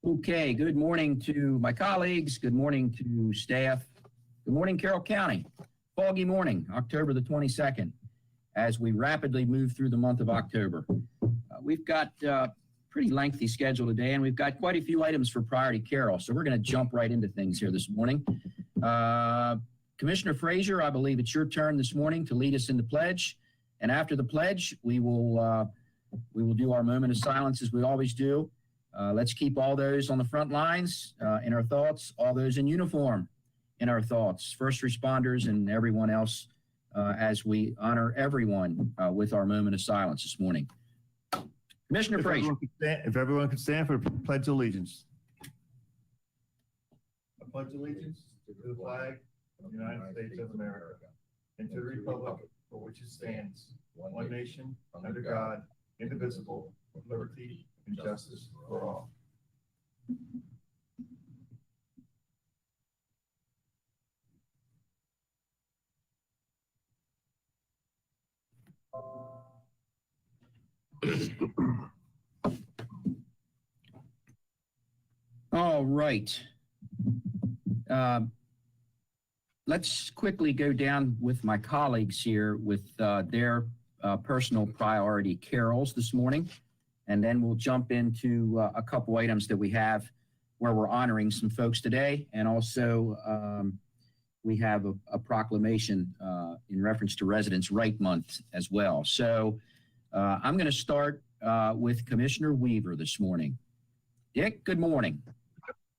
Okay, good morning to my colleagues. Good morning to staff. Good morning, Carroll County. Foggy morning, October the 22nd, as we rapidly move through the month of October. We've got a pretty lengthy schedule today, and we've got quite a few items for Priority Carroll, so we're going to jump right into things here this morning. Commissioner Frazier, I believe it's your turn this morning to lead us in the pledge, and after the pledge, we will do our moment of silence as we always do. Let's keep all those on the front lines in our thoughts, all those in uniform in our thoughts, first responders and everyone else as we honor everyone with our moment of silence this morning. Commissioner Frazier. If everyone could stand for Pledge of Allegiance. I pledge allegiance to the flag of the United States of America and to the republic for which it stands, one nation, under God, indivisible, with liberty and justice for all. All right. Let's quickly go down with my colleagues here with their personal priority carols this morning, and then we'll jump into a couple items that we have where we're honoring some folks today, and also we have a proclamation in reference to Residents' Right Month as well. So I'm going to start with Commissioner Weaver this morning. Dick, good morning.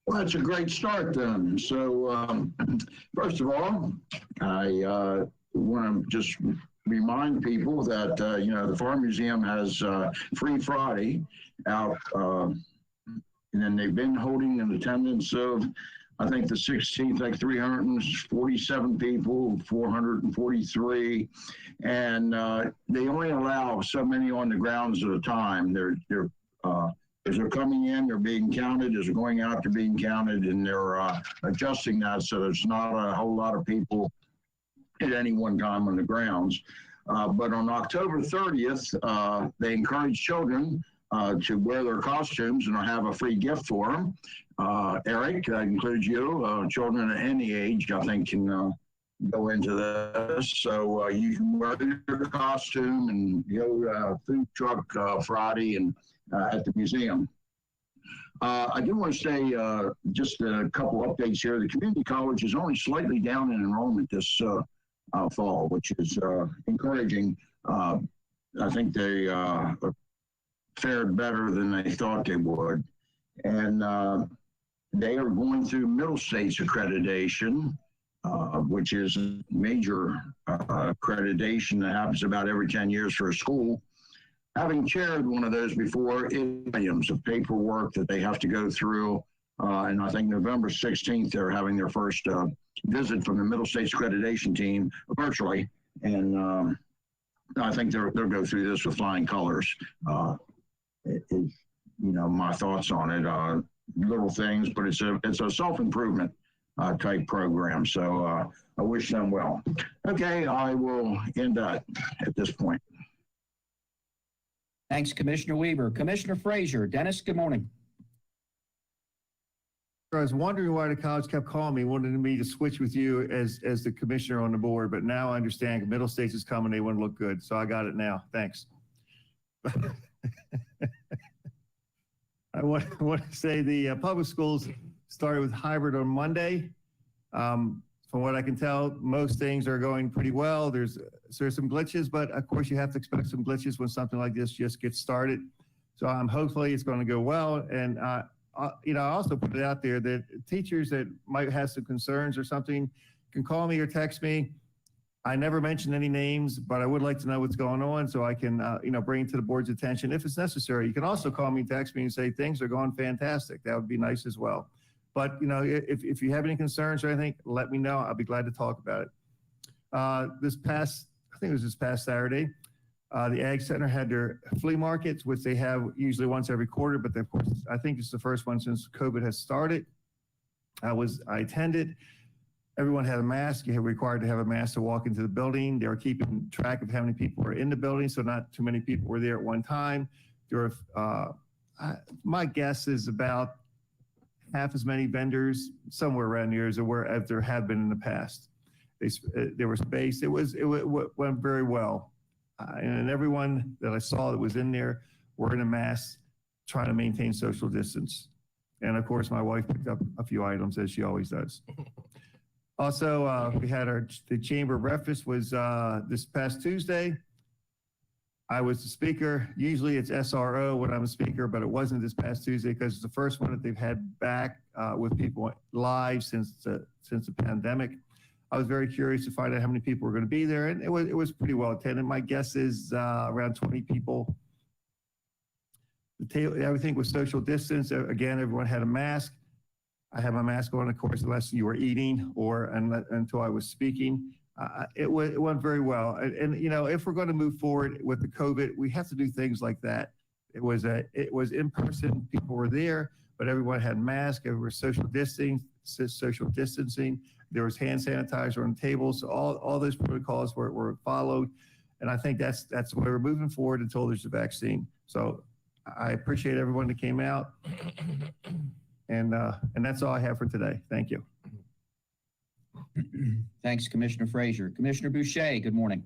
Well, that's a great start then. So first of all, I want to just remind people that, the Farm Museum has Free Friday out, and then they've been holding an attendance of, I think the 16th, like 347 people, 443, and they only allow so many on the grounds at a time. As they're coming in, they're being counted. As they're going out, they're being counted, and they're adjusting that so there's not a whole lot of people at any one time on the grounds. But on October 30th, they encourage children to wear their costumes, and I have a free gift for them. Eric, that includes you. Children at any age, I think, can go into this. So you can wear your costume and go food truck Friday and at the museum. I do want to say just a couple updates here. The community college is only slightly down in enrollment this fall, which is encouraging. I think they fared better than they thought they would. And they are going through Middle States accreditation, which is a major accreditation that happens about every 10 years for a school. Having chaired one of those before, volumes of paperwork that they have to go through. And I think November 16th, they're having their first visit from the Middle States accreditation team virtually. And I think they'll go through this with flying colors. My thoughts on it, little things, but it's a self-improvement type program. So I wish them well. Okay, I will end that at this point. Thanks, Commissioner Weaver. Commissioner Frazier. Dennis, good morning. I was wondering why the college kept calling me, wanting me to switch with you as the commissioner on the board, but now I understand Middle States is coming, they want to look good, so I got it now. Thanks. I want to say the public schools started with hybrid on Monday. From what I can tell, most things are going pretty well. There's some glitches, but of course you have to expect some glitches when something like this just gets started. So hopefully it's going to go well. And I also put it out there that teachers that might have some concerns or something can call me or text me. I never mentioned any names, but I would like to know what's going on so I can, bring it to the board's attention if it's necessary. You can also call me, text me, and say things are going fantastic. That would be nice as well. But, if you have any concerns or anything, let me know. I'll be glad to talk about it. This past Saturday, the Ag Center had their flea markets, which they have usually once every quarter, but of course, I think it's the first one since COVID has started. I attended. Everyone had a mask. You're required to have a mask to walk into the building. They were keeping track of how many people were in the building, so not too many people were there at one time. There were, my guess is about half as many vendors somewhere around here as there have been in the past. There was space. It went very well. And everyone that I saw that was in there were in a mask, trying to maintain social distance. And of course, my wife picked up a few items, as she always does. Also, we had the chamber breakfast was this past Tuesday. I was the speaker. Usually it's SRO when I'm a speaker, but it wasn't this past Tuesday because it's the first one that they've had back with people live since the pandemic. I was very curious to find out how many people were going to be there, and it was pretty well attended. My guess is around 20 people. The table, everything was social distance. Again, everyone had a mask. I had my mask on, of course, unless you were eating or until I was speaking. It went very well. And you know, if we're going to move forward with the COVID, we have to do things like that. It was in person. People were there, but everyone had masks. There was social distancing. There was hand sanitizer on tables. So all those protocols were followed. And I think that's where we're moving forward until there's a vaccine. So I appreciate everyone that came out. And that's all I have for today. Thank you. Thanks, Commissioner Frazier. Commissioner Boucher, good morning.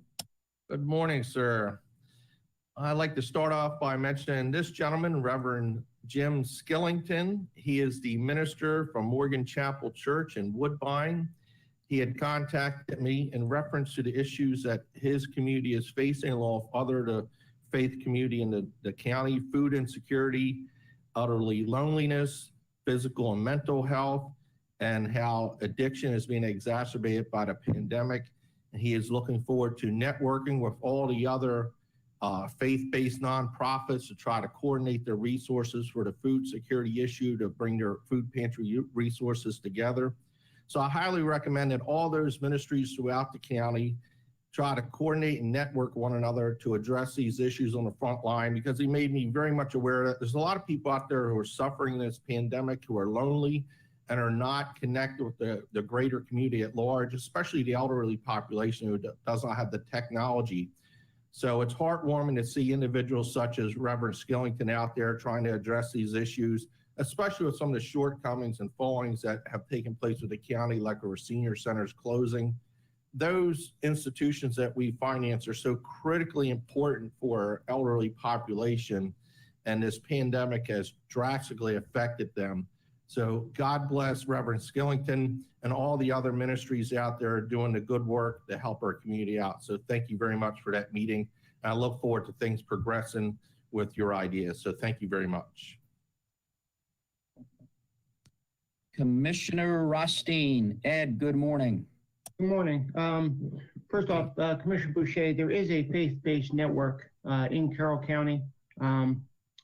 Good morning, sir. I'd like to start off by mentioning this gentleman, Reverend Jim Skillington. He is the minister from Morgan Chapel Church in Woodbine. He had contacted me in reference to the issues that his community is facing, along with the faith community in the county: food insecurity, elderly loneliness, physical and mental health, and how addiction is being exacerbated by the pandemic. And he is looking forward to networking with all the other faith-based nonprofits to try to coordinate their resources for the food security issue, to bring their food pantry resources together. So I highly recommend that all those ministries throughout the county try to coordinate and network one another to address these issues on the front line, because he made me very much aware that there's a lot of people out there who are suffering this pandemic, who are lonely and are not connected with the greater community at large, especially the elderly population who does not have the technology. So it's heartwarming to see individuals such as Reverend Skillington out there trying to address these issues, especially with some of the shortcomings and fallings that have taken place with the county, like our senior centers closing. Those institutions that we finance are so critically important for our elderly population, and this pandemic has drastically affected them. So God bless Reverend Skillington and all the other ministries out there doing the good work to help our community out. So thank you very much for that meeting. And I look forward to things progressing with your ideas. So thank you very much. Commissioner Rothstein. Ed, good morning. Good morning. First off, Commissioner Boucher, there is a faith-based network in Carroll County.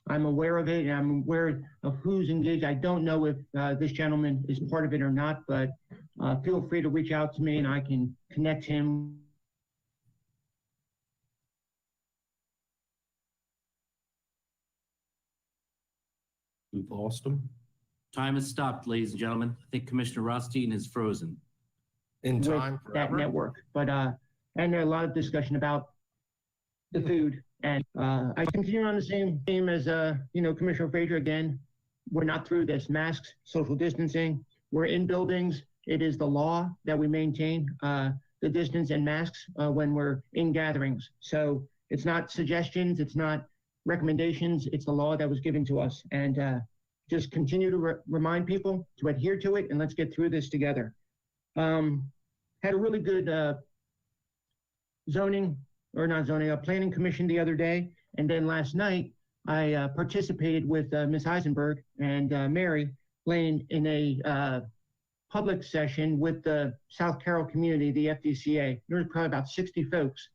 I'm aware of it, and I'm aware of who's engaged. I don't know if this gentleman is part of it or not, but feel free to reach out to me and I can connect him. We've lost him. Time has stopped, ladies and gentlemen. I think Commissioner Rothstein is frozen. In With time that forever. network. But and a lot of discussion about the food. And I continue on the same theme as Commissioner Frazier. Again, we're not through this. Masks, social distancing. We're in buildings. It is the law that we maintain the distance and masks when we're in gatherings. So it's not suggestions. It's not recommendations. It's the law that was given to us. And just continue to remind people to adhere to it, and let's get through this together. Had a really good planning commission the other day. And then last night, I participated with Ms. Heisenberg and Mary Lane in a public session with the South Carroll community, the FDCA. There was probably about 60 folks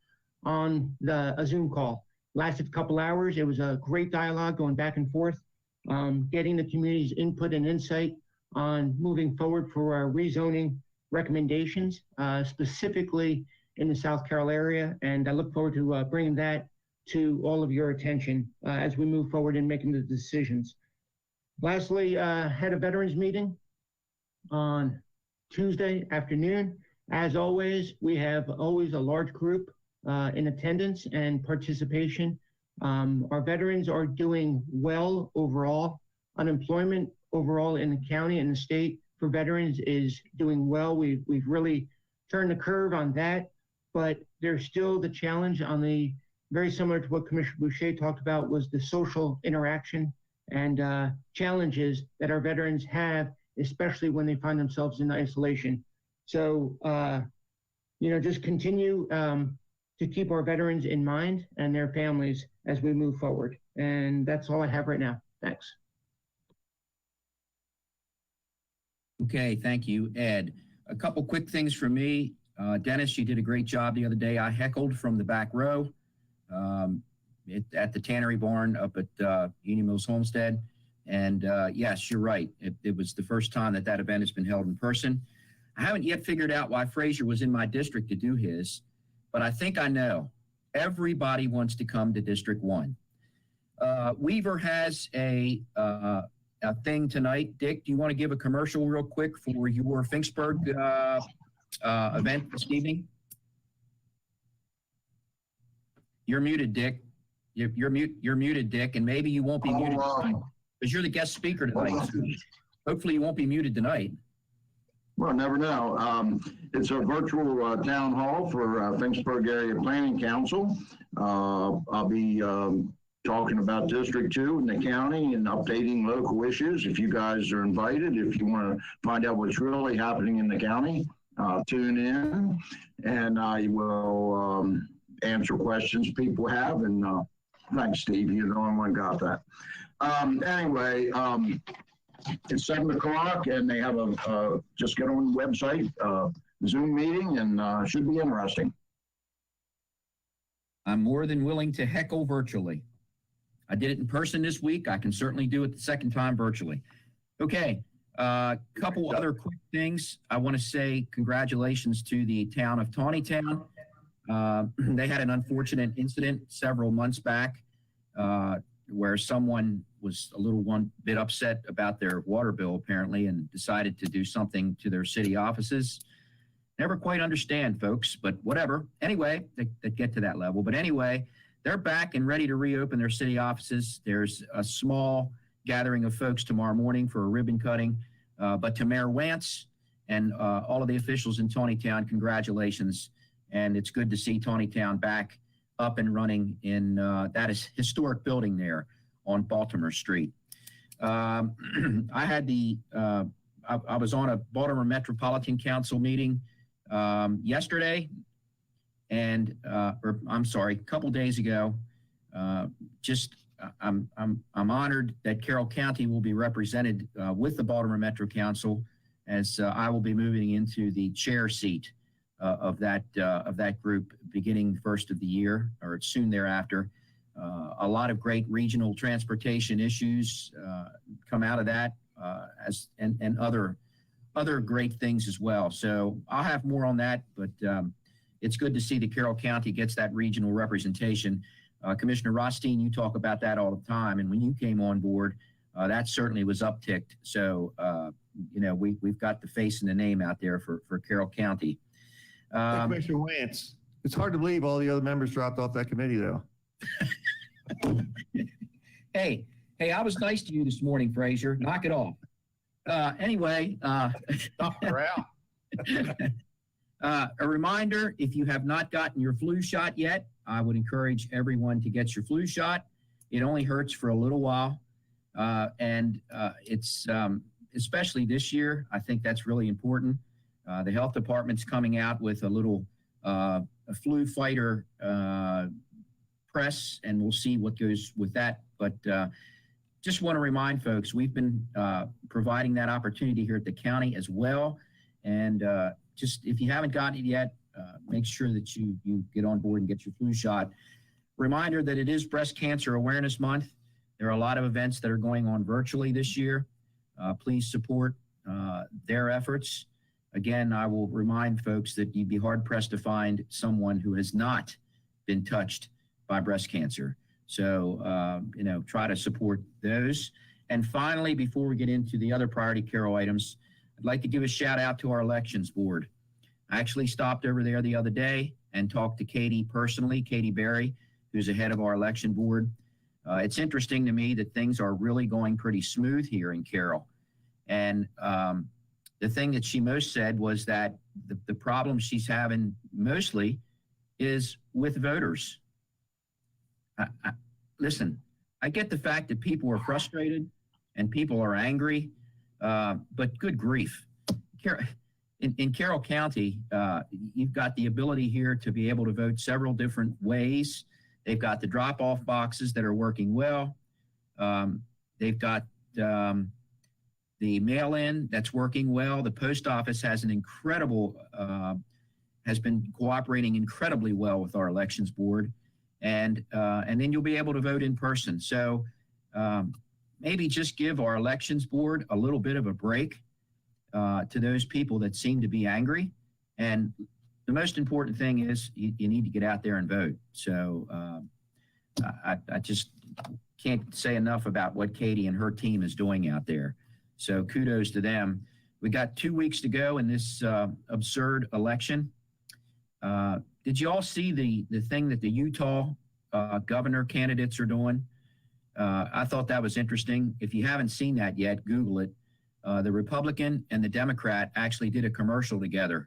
on a Zoom call. Lasted a couple hours. It was a great dialogue going back and forth, getting the community's input and insight on moving forward for our rezoning recommendations, specifically in the South Carroll area. And I look forward to bringing that to all of your attention as we move forward in making the decisions. Lastly, had a veterans meeting on Tuesday afternoon. As always, we have always a large group in attendance and participation. Our veterans are doing well overall. Unemployment overall in the county and the state for veterans is doing well. We've really turned the curve on that, but there's still the challenge on the, very similar to what Commissioner Boucher talked about, was the social interaction and challenges that our veterans have, especially when they find themselves in isolation. So, just continue to keep our veterans in mind and their families as we move forward. And that's all I have right now. Thanks. Okay, thank you, Ed. A couple quick things from me. Dennis, you did a great job the other day. I heckled from the back row at the Tannery Barn up at Union Mills Homestead. And yes, you're right. It was the first time that event has been held in person. I haven't yet figured out why Frazier was in my district to do his, but I think I know. Everybody wants to come to District 1. Weaver has a thing tonight. Dick, do you want to give a commercial real quick for your Finksburg event this evening? You're muted, Dick. You're muted, Dick, and maybe you won't be muted because you're the guest speaker tonight. So hopefully you won't be muted tonight. Well, never know. It's a virtual town hall for Finksburg Area Planning Council. I'll be talking about District 2 in the county and updating local issues. If you guys are invited, if you want to find out what's really happening in the county, tune in and I will answer questions people have. And thanks, Steve. You're the only one got that. Anyway, it's 7 o'clock and they have just get on the website, Zoom meeting, and should be interesting. I'm more than willing to heckle virtually. I did it in person this week. I can certainly do it the second time virtually. Okay, couple other quick things. I want to say congratulations to the town of Taneytown. They had an unfortunate incident several months back where someone was a little one bit upset about their water bill apparently and decided to do something to their city offices. Never quite understand, folks, but whatever. Anyway, they get to that level. But anyway, they're back and ready to reopen their city offices. There's a small gathering of folks tomorrow morning for a ribbon cutting. But to Mayor Wantz and all of the officials in Taneytown, congratulations. And it's good to see Taneytown back up and running in that is historic building there on Baltimore Street. I had I was on a Baltimore Metropolitan Council meeting yesterday, and or I'm sorry, a couple days ago. I'm honored that Carroll County will be represented with the Baltimore Metro Council, as I will be moving into the chair seat of that group beginning the first of the year or soon thereafter. A lot of great regional transportation issues come out of that, and other great things as well. So I'll have more on that, but it's good to see that Carroll County gets that regional representation. Commissioner Rothstein, you talk about that all the time, and when you came on board, that certainly was upticked. So we've got the face and the name out there for Carroll County. Commissioner Wantz, it's hard to believe all the other members dropped off that committee, though. Hey, I was nice to you this morning, Frazier. Knock it off. Anyway, a reminder, if you have not gotten your flu shot yet, I would encourage everyone to get your flu shot. It only hurts for a little while. And it's especially this year, I think that's really important. The health department's coming out with a little a flu fighter press, and we'll see what goes with that. But just want to remind folks, we've been providing that opportunity here at the county as well. And just if you haven't gotten it yet, make sure that you get on board and get your flu shot. Reminder that it is Breast Cancer Awareness Month. There are a lot of events that are going on virtually this year. Please support their efforts. Again, I will remind folks that you'd be hard-pressed to find someone who has not been touched by breast cancer. So, try to support those. And finally, before we get into the other priority Carroll items, I'd like to give a shout out to our elections board. I actually stopped over there the other day and talked to Katie personally, Katie Berry, who's the head of our election board. It's interesting to me that things are really going pretty smooth here in Carroll. And the thing that she most said was that the problem she's having mostly is with voters. Listen, I get the fact that people are frustrated and people are angry, but good grief. In Carroll County, you've got the ability here to be able to vote several different ways. They've got the drop-off boxes that are working well. They've got the mail-in that's working well. The post office has an incredible, has been cooperating incredibly well with our elections board. And then you'll be able to vote in person. So maybe just give our elections board a little bit of a break to those people that seem to be angry. And the most important thing is you need to get out there and vote. So I just can't say enough about what Katie and her team is doing out there. So kudos to them. We got 2 weeks to go in this absurd election. Did you all see the thing that the Utah governor candidates are doing? I thought that was interesting. If you haven't seen that yet, Google it. The Republican and the Democrat actually did a commercial together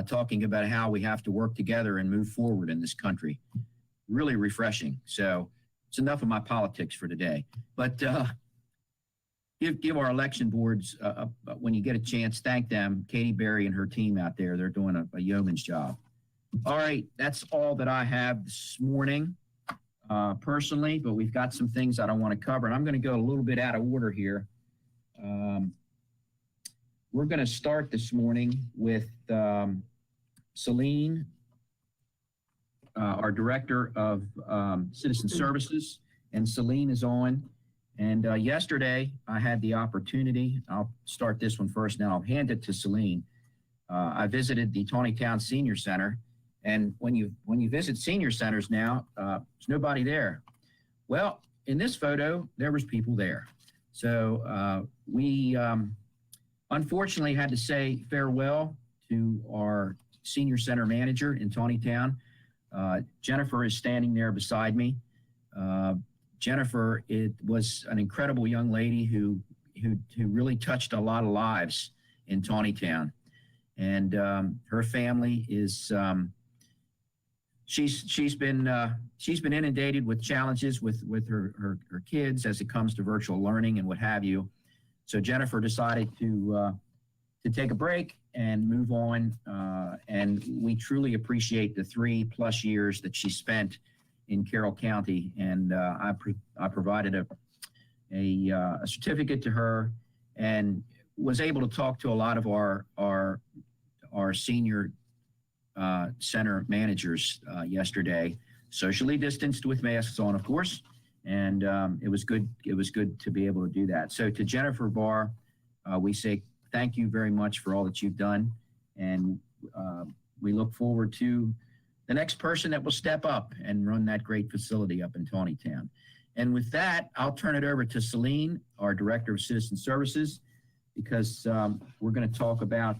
talking about how we have to work together and move forward in this country. Really refreshing. So it's enough of my politics for today. But give our election boards, when you get a chance, thank them. Katie Berry and her team out there, they're doing a yeoman's job. All right, that's all that I have this morning personally, but we've got some things I don't want to cover. And I'm going to go a little bit out of order here. We're going to start this morning with Celine, our Director of Citizen Services, and Celine is on. And yesterday, I had the opportunity, I'll start this one first, now I'll hand it to Celine. I visited the Tawnytown Senior Center, and when you visit senior centers now, there's nobody there. Well, in this photo, there was people there. So we unfortunately had to say farewell to our senior center manager in Tawnytown. Jennifer is standing there beside me. Jennifer, it was an incredible young lady who really touched a lot of lives in Tawnytown. And her family is, she's been inundated with challenges with her kids as it comes to virtual learning and what have you. So Jennifer decided to take a break and move on. And we truly appreciate the 3+ years that she spent in Carroll County. And I provided a certificate to her and was able to talk to a lot of our senior center managers yesterday, socially distanced with masks on, of course. And it was good to be able to do that. So to Jennifer Barr, we say thank you very much for all that you've done. And we look forward to the next person that will step up and run that great facility up in Tawnytown. And with that, I'll turn it over to Celine, our Director of Citizen Services, because we're going to talk about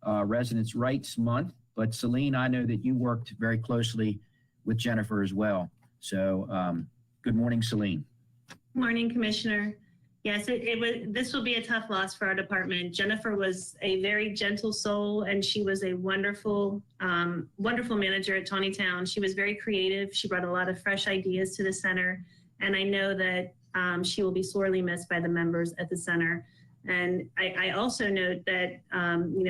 Residents' Rights Month. But Celine, I know that you worked very closely with Jennifer as well. So good morning, Celine. Morning, Commissioner. Yes, this will be a tough loss for our department. Jennifer was a very gentle soul, and she was a wonderful, wonderful manager at Tawnytown. She was very creative. She brought a lot of fresh ideas to the center, and I know that she will be sorely missed by the members at the center. And I also note that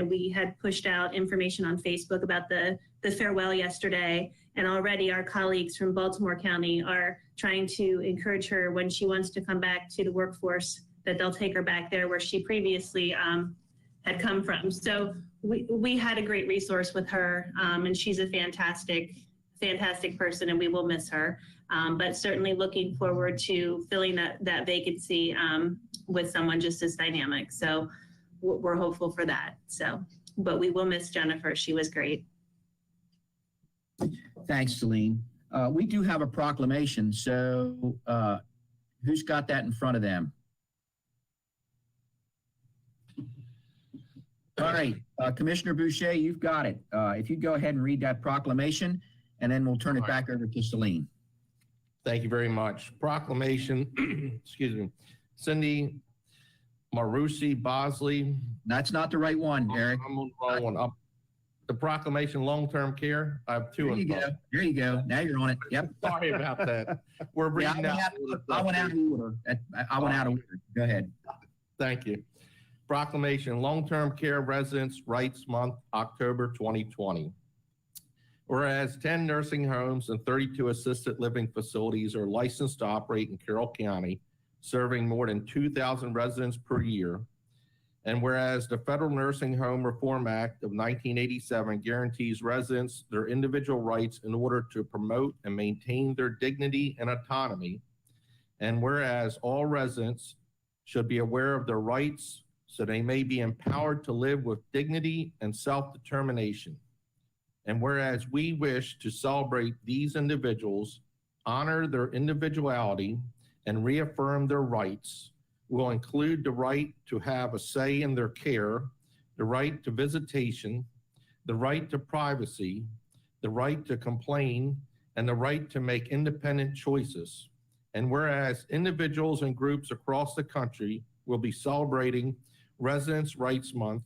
we had pushed out information on Facebook about the farewell yesterday, and already our colleagues from Baltimore County are trying to encourage her when she wants to come back to the workforce, that they'll take her back there where she previously had come from. So we had a great resource with her, and she's a fantastic person, and we will miss her. But certainly looking forward to filling that vacancy with someone just as dynamic. So we're hopeful for that. So, but we will miss Jennifer. She was great. Thanks, Celine. We do have a proclamation. So who's got that in front of them? All right, Commissioner Boucher, you've got it. If you go ahead and read that proclamation, and then we'll turn it back over to Celine. Thank you very much. Proclamation, excuse me. Cindy, Marusi Bosley. That's not the right one, Eric. I'm on the wrong one. Up. The proclamation long-term care. I have two There in you go. front. There you go. Now you're on it. Yep. Sorry about that. We're Yeah, reading out. I went out of order. I went out of order. Go ahead. Thank you. Proclamation Long-Term Care Residents' Rights Month, October 2020. Whereas 10 nursing homes and 32 assisted living facilities are licensed to operate in Carroll County, serving more than 2,000 residents per year. And whereas the Federal Nursing Home Reform Act of 1987 guarantees residents their individual rights in order to promote and maintain their dignity and autonomy. And whereas all residents should be aware of their rights so they may be empowered to live with dignity and self-determination. And whereas we wish to celebrate these individuals, honor their individuality, and reaffirm their rights, will include the right to have a say in their care, the right to visitation, the right to privacy, the right to complain, and the right to make independent choices. And whereas individuals and groups across the country will be celebrating Residents' Rights Month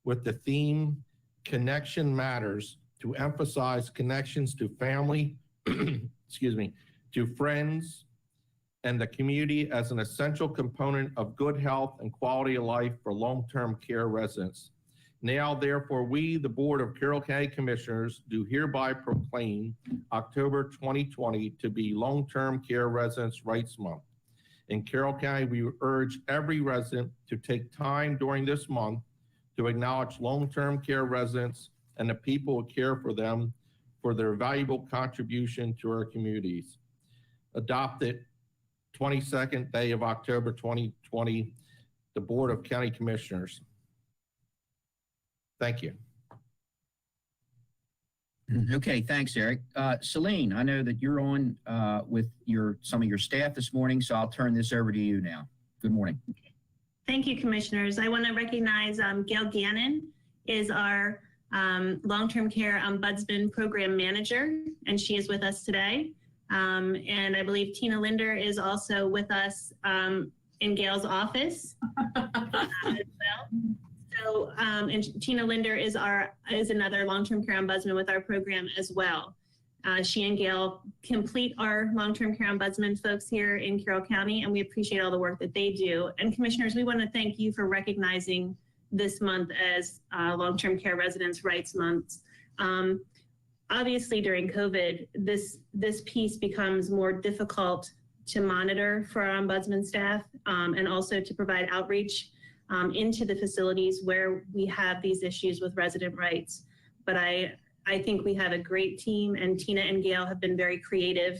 with the theme Connection Matters to emphasize connections to family, to friends, and the community as an essential component of good health and quality of life for long-term care residents. Now, therefore, we, the Board of Carroll County Commissioners, do hereby proclaim October 2020 to be Long-Term Care Residents' Rights Month. In Carroll County, we urge every resident to take time during this month to acknowledge long-term care residents and the people who care for them for their valuable contribution to our communities. Adopted 22nd day of October 2020, the Board of County Commissioners. Thank you. Okay, thanks, Eric. Celine, I know that you're on with some of your staff this morning, so I'll turn this over to you now. Good morning. Thank you, Commissioners. I want to recognize Gail Gannon is our long-term care ombudsman program manager, and she is with us today. And I believe Tina Linder is also with us in Gail's office as well. So, and Tina Linder is another long-term care ombudsman with our program as well. She and Gail complete our long-term care ombudsman folks here in Carroll County, and we appreciate all the work that they do. And Commissioners, we want to thank you for recognizing this month as Long-Term Care Residents' Rights Month. Obviously, during COVID, this piece becomes more difficult to monitor for our ombudsman staff and also to provide outreach into the facilities where we have these issues with resident rights. But I think we have a great team, and Tina and Gail have been very creative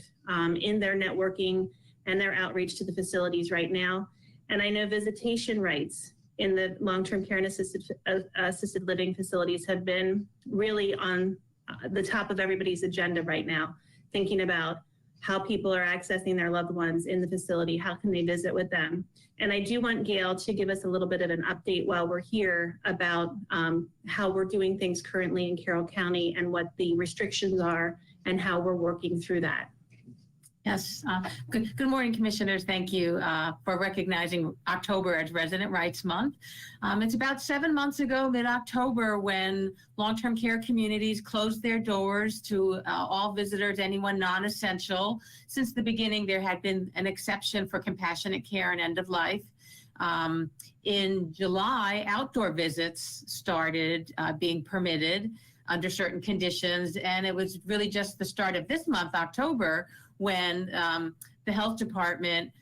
in their networking and their outreach to the facilities right now. And I know visitation rights in the long-term care and assisted living facilities have been really on the top of everybody's agenda right now, thinking about how people are accessing their loved ones in the facility, how can they visit with them. And I do want Gail to give us a little bit of an update while we're here about how we're doing things currently in Carroll County and what the restrictions are and how we're working through that. Yes. Good morning, Commissioners. Thank you for recognizing October as Resident Rights Month. It's about 7 months ago, mid-October, when long-term care communities closed their doors to all visitors, anyone non-essential. Since the beginning, there had been an exception for compassionate care and end of life. In July, outdoor visits started being permitted under certain conditions, and it was really just the start of this month, October, when the health department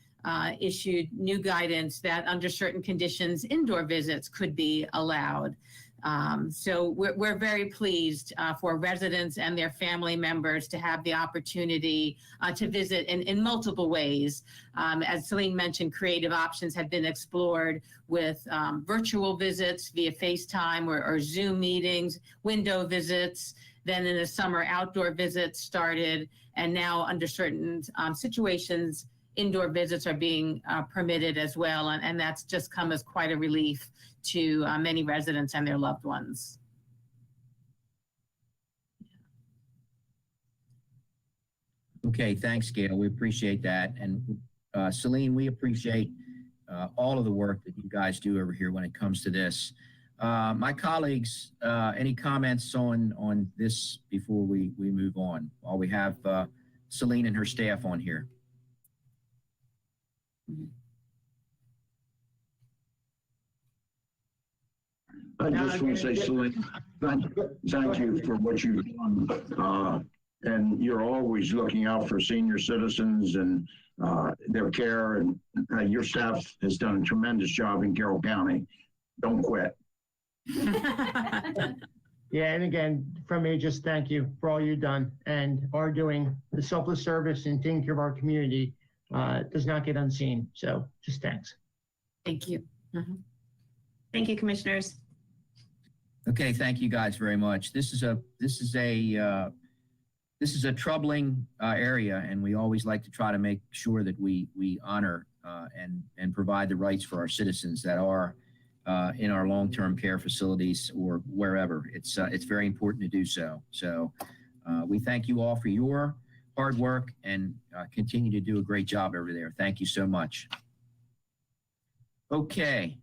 issued new guidance that under certain conditions, indoor visits could be allowed. So we're very pleased for residents and their family members to have the opportunity to visit in multiple ways. As Celine mentioned, creative options have been explored with virtual visits via FaceTime or Zoom meetings, window visits. Then in the summer, outdoor visits started, and now under certain situations, indoor visits are being permitted as well, and that's just come as quite a relief to many residents and their loved ones. Okay, thanks, Gail. We appreciate that. And Celine, we appreciate all of the work that you guys do over here when it comes to this. My colleagues, any comments on this before we move on? While we have Celine and her staff on here. I just want to say, Celine, thank you for what you've done. And you're always looking out for senior citizens and their care. And your staff has done a tremendous job in Carroll County. Don't quit. Yeah, and again, from me, just thank you for all you've done and are doing. The selfless service and taking care of our community does not get unseen. So just thanks. Thank you. Thank you, commissioners. Okay, thank you guys very much. This is a troubling area, and we always like to try to make sure that we honor and provide the rights for our citizens that are in our long-term care facilities or wherever. It's very important to do so. So we thank you all for your hard work and continue to do a great job over there. Thank you so much. Okay.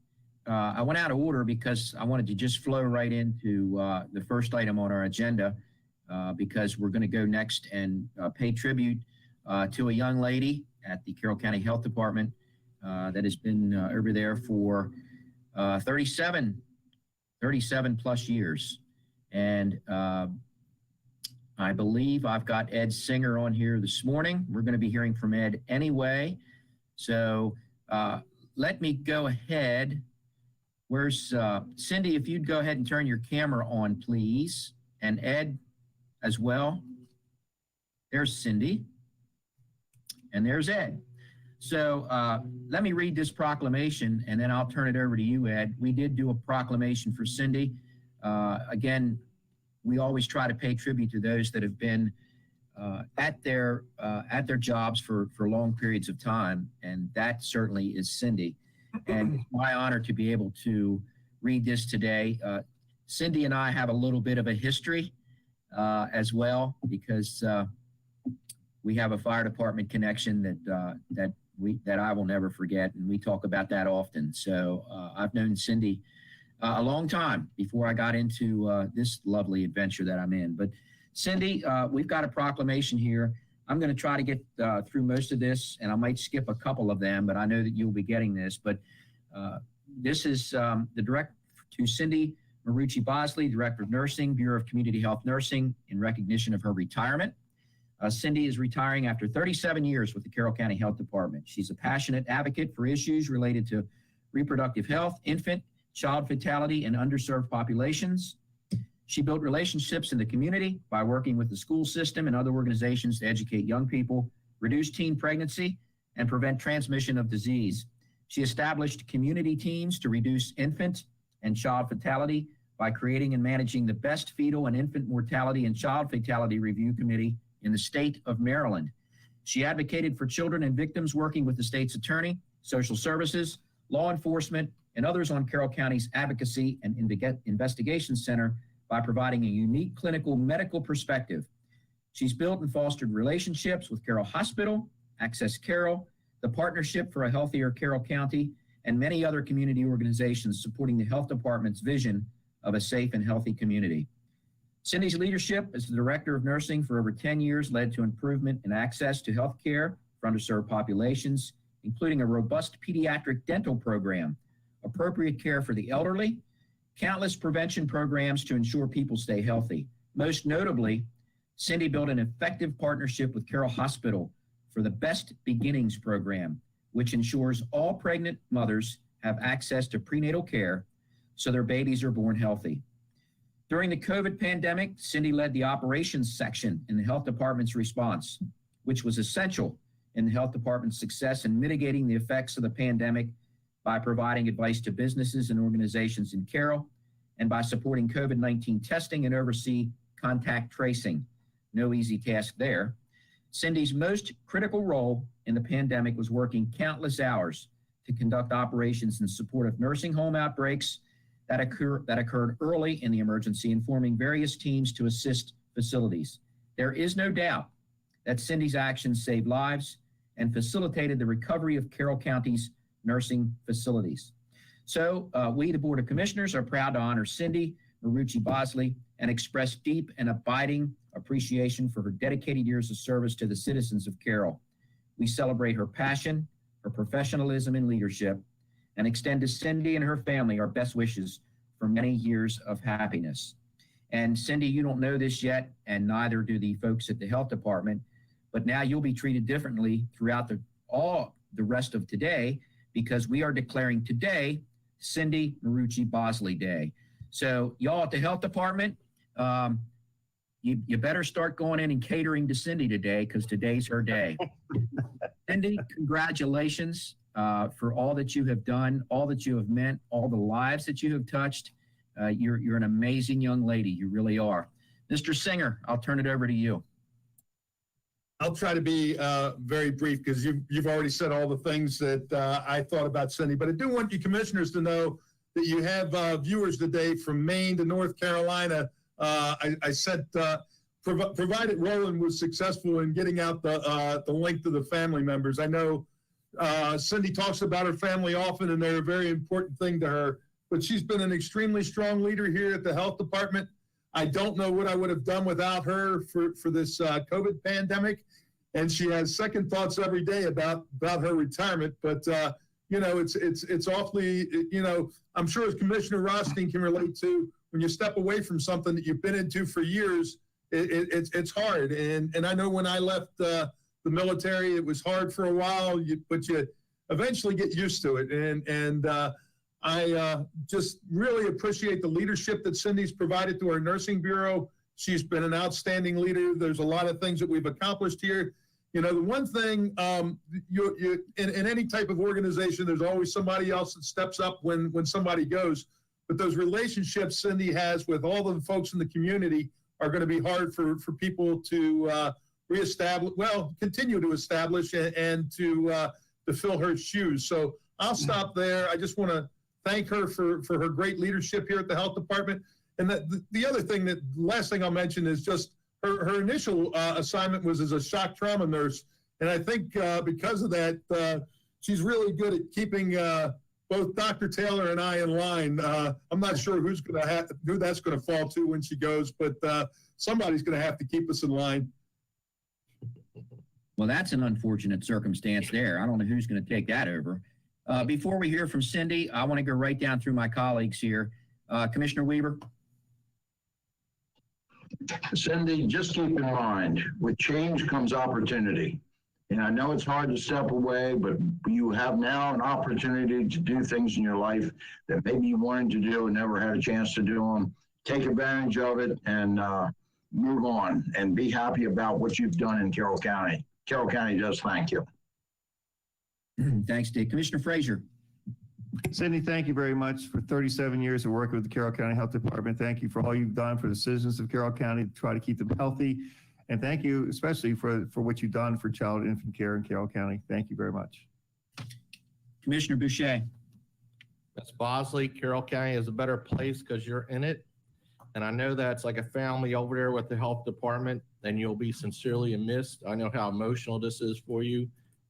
I went out of order because I wanted to just flow right into the first item on our agenda because we're going to go next and pay tribute to a young lady at the Carroll County Health Department that has been over there for 37 plus years. And I believe I've got Ed Singer on here this morning. We're going to be hearing from Ed anyway. So let me go ahead. Where's Cindy? If you'd go ahead and turn your camera on, please. And Ed as well. There's Cindy. And there's Ed. So let me read this proclamation and then I'll turn it over to you, Ed. We did do a proclamation for Cindy. Again, we always try to pay tribute to those that have been at their jobs for long periods of time. And that certainly is Cindy. And it's my honor to be able to read this today. Cindy and I have a little bit of a history as well because we have a fire department connection that I will never forget, and we talk about that often. So I've known Cindy a long time before I got into this lovely adventure that I'm in. But Cindy, we've got a proclamation here. I'm going to try to get through most of this, and I might skip a couple of them, but I know that you'll be getting this. But this is the direct to Cindy Marucci Bosley, Director of Nursing, Bureau of Community Health Nursing, in recognition of her retirement. Cindy is retiring after 37 years with the Carroll County Health Department. She's a passionate advocate for issues related to reproductive health, infant, child fatality, and underserved populations. She built relationships in the community by working with the school system and other organizations to educate young people, reduce teen pregnancy, and prevent transmission of disease. She established community teams to reduce infant and child fatality by creating and managing the best fetal and infant mortality and child fatality review committee in the state of Maryland. She advocated for children and victims, working with the state's attorney, social services, law enforcement, and others on Carroll County's Advocacy and Investigation Center by providing a unique clinical medical perspective. She's built and fostered relationships with Carroll Hospital, Access Carroll, the Partnership for a Healthier Carroll County, and many other community organizations supporting the health department's vision of a safe and healthy community. Cindy's leadership as the Director of Nursing for over 10 years led to improvement in access to health care for underserved populations, including a robust pediatric dental program, appropriate care for the elderly, countless prevention programs to ensure people stay healthy. Most notably, Cindy built an effective partnership with Carroll Hospital for the Best Beginnings program, which ensures all pregnant mothers have access to prenatal care so their babies are born healthy. During the COVID pandemic, Cindy led the operations section in the health department's response, which was essential in the health department's success in mitigating the effects of the pandemic by providing advice to businesses and organizations in Carroll, and by supporting COVID-19 testing and oversee contact tracing. No easy task there. Cindy's most critical role in the pandemic was working countless hours to conduct operations in support of nursing home outbreaks that occurred early in the emergency, and forming various teams to assist facilities. There is no doubt that Cindy's actions saved lives and facilitated the recovery of Carroll County's nursing facilities. So we, the Board of Commissioners, are proud to honor Cindy Marucci Bosley and express deep and abiding appreciation for her dedicated years of service to the citizens of Carroll. We celebrate her passion, her professionalism, and leadership, and extend to Cindy and her family our best wishes for many years of happiness. And Cindy, you don't know this yet, and neither do the folks at the health department, but now you'll be treated differently throughout all the rest of today, because we are declaring today Cindy Marucci Bosley Day. So y'all at the health department, you better start going in and catering to Cindy today, because today's her day. Cindy, congratulations for all that you have done, all that you have meant, all the lives that you have touched. You're an amazing young lady. You really are. Mr. Singer, I'll turn it over to you. I'll try to be very brief, because you've already said all the things that I thought about Cindy. But I do want you commissioners to know that you have viewers today from Maine to North Carolina. I said, provided Roland was successful in getting out the link to the family members. I know Cindy talks about her family often, and they're a very important thing to her. But she's been an extremely strong leader here at the health department. I don't know what I would have done without her for this COVID pandemic. And she has second thoughts every day about her retirement. But, you know, it's awfully, you know, I'm sure as Commissioner Rothstein can relate to, when you step away from something that you've been into for years, it's hard. And I know when I left the military, it was hard for a while, but you eventually get used to it. And I just really appreciate the leadership that Cindy's provided to our nursing bureau. She's been an outstanding leader. There's a lot of things that we've accomplished here. You know, the one thing, in any type of organization, there's always somebody else that steps up when somebody goes. But those relationships Cindy has with all the folks in the community are going to be hard for people to continue to establish and to fill her shoes. So I'll stop there. I just want to thank her for her great leadership here at the health department. And the other thing, last thing I'll mention is just her initial assignment was as a shock trauma nurse. And I think because of that, she's really good at keeping both Dr. Taylor and I in line. I'm not sure who that's going to fall to when she goes, but somebody's going to have to keep us in line. Well, that's an unfortunate circumstance there. I don't know who's going to take that over. Before we hear from Cindy, I want to go right down through my colleagues here. Commissioner Weaver. Cindy, just keep in mind, with change comes opportunity. And I know it's hard to step away, but you have now an opportunity to do things in your life that maybe you wanted to do and never had a chance to do them. Take advantage of it and move on and be happy about what you've done in Carroll County. Carroll County does thank you. Thanks, Dave. Commissioner Frazier. Cindy, thank you very much for 37 years of working with the Carroll County Health Department. Thank you for all you've done for the citizens of Carroll County to try to keep them healthy. And thank you especially for what you've done for child and infant care in Carroll County. Thank you very much. Commissioner Boucher. Ms. Bosley, Carroll County is a better place because you're in it. And I know that's like a family over there with the health department, and you'll be sincerely missed. I know how emotional this is for you,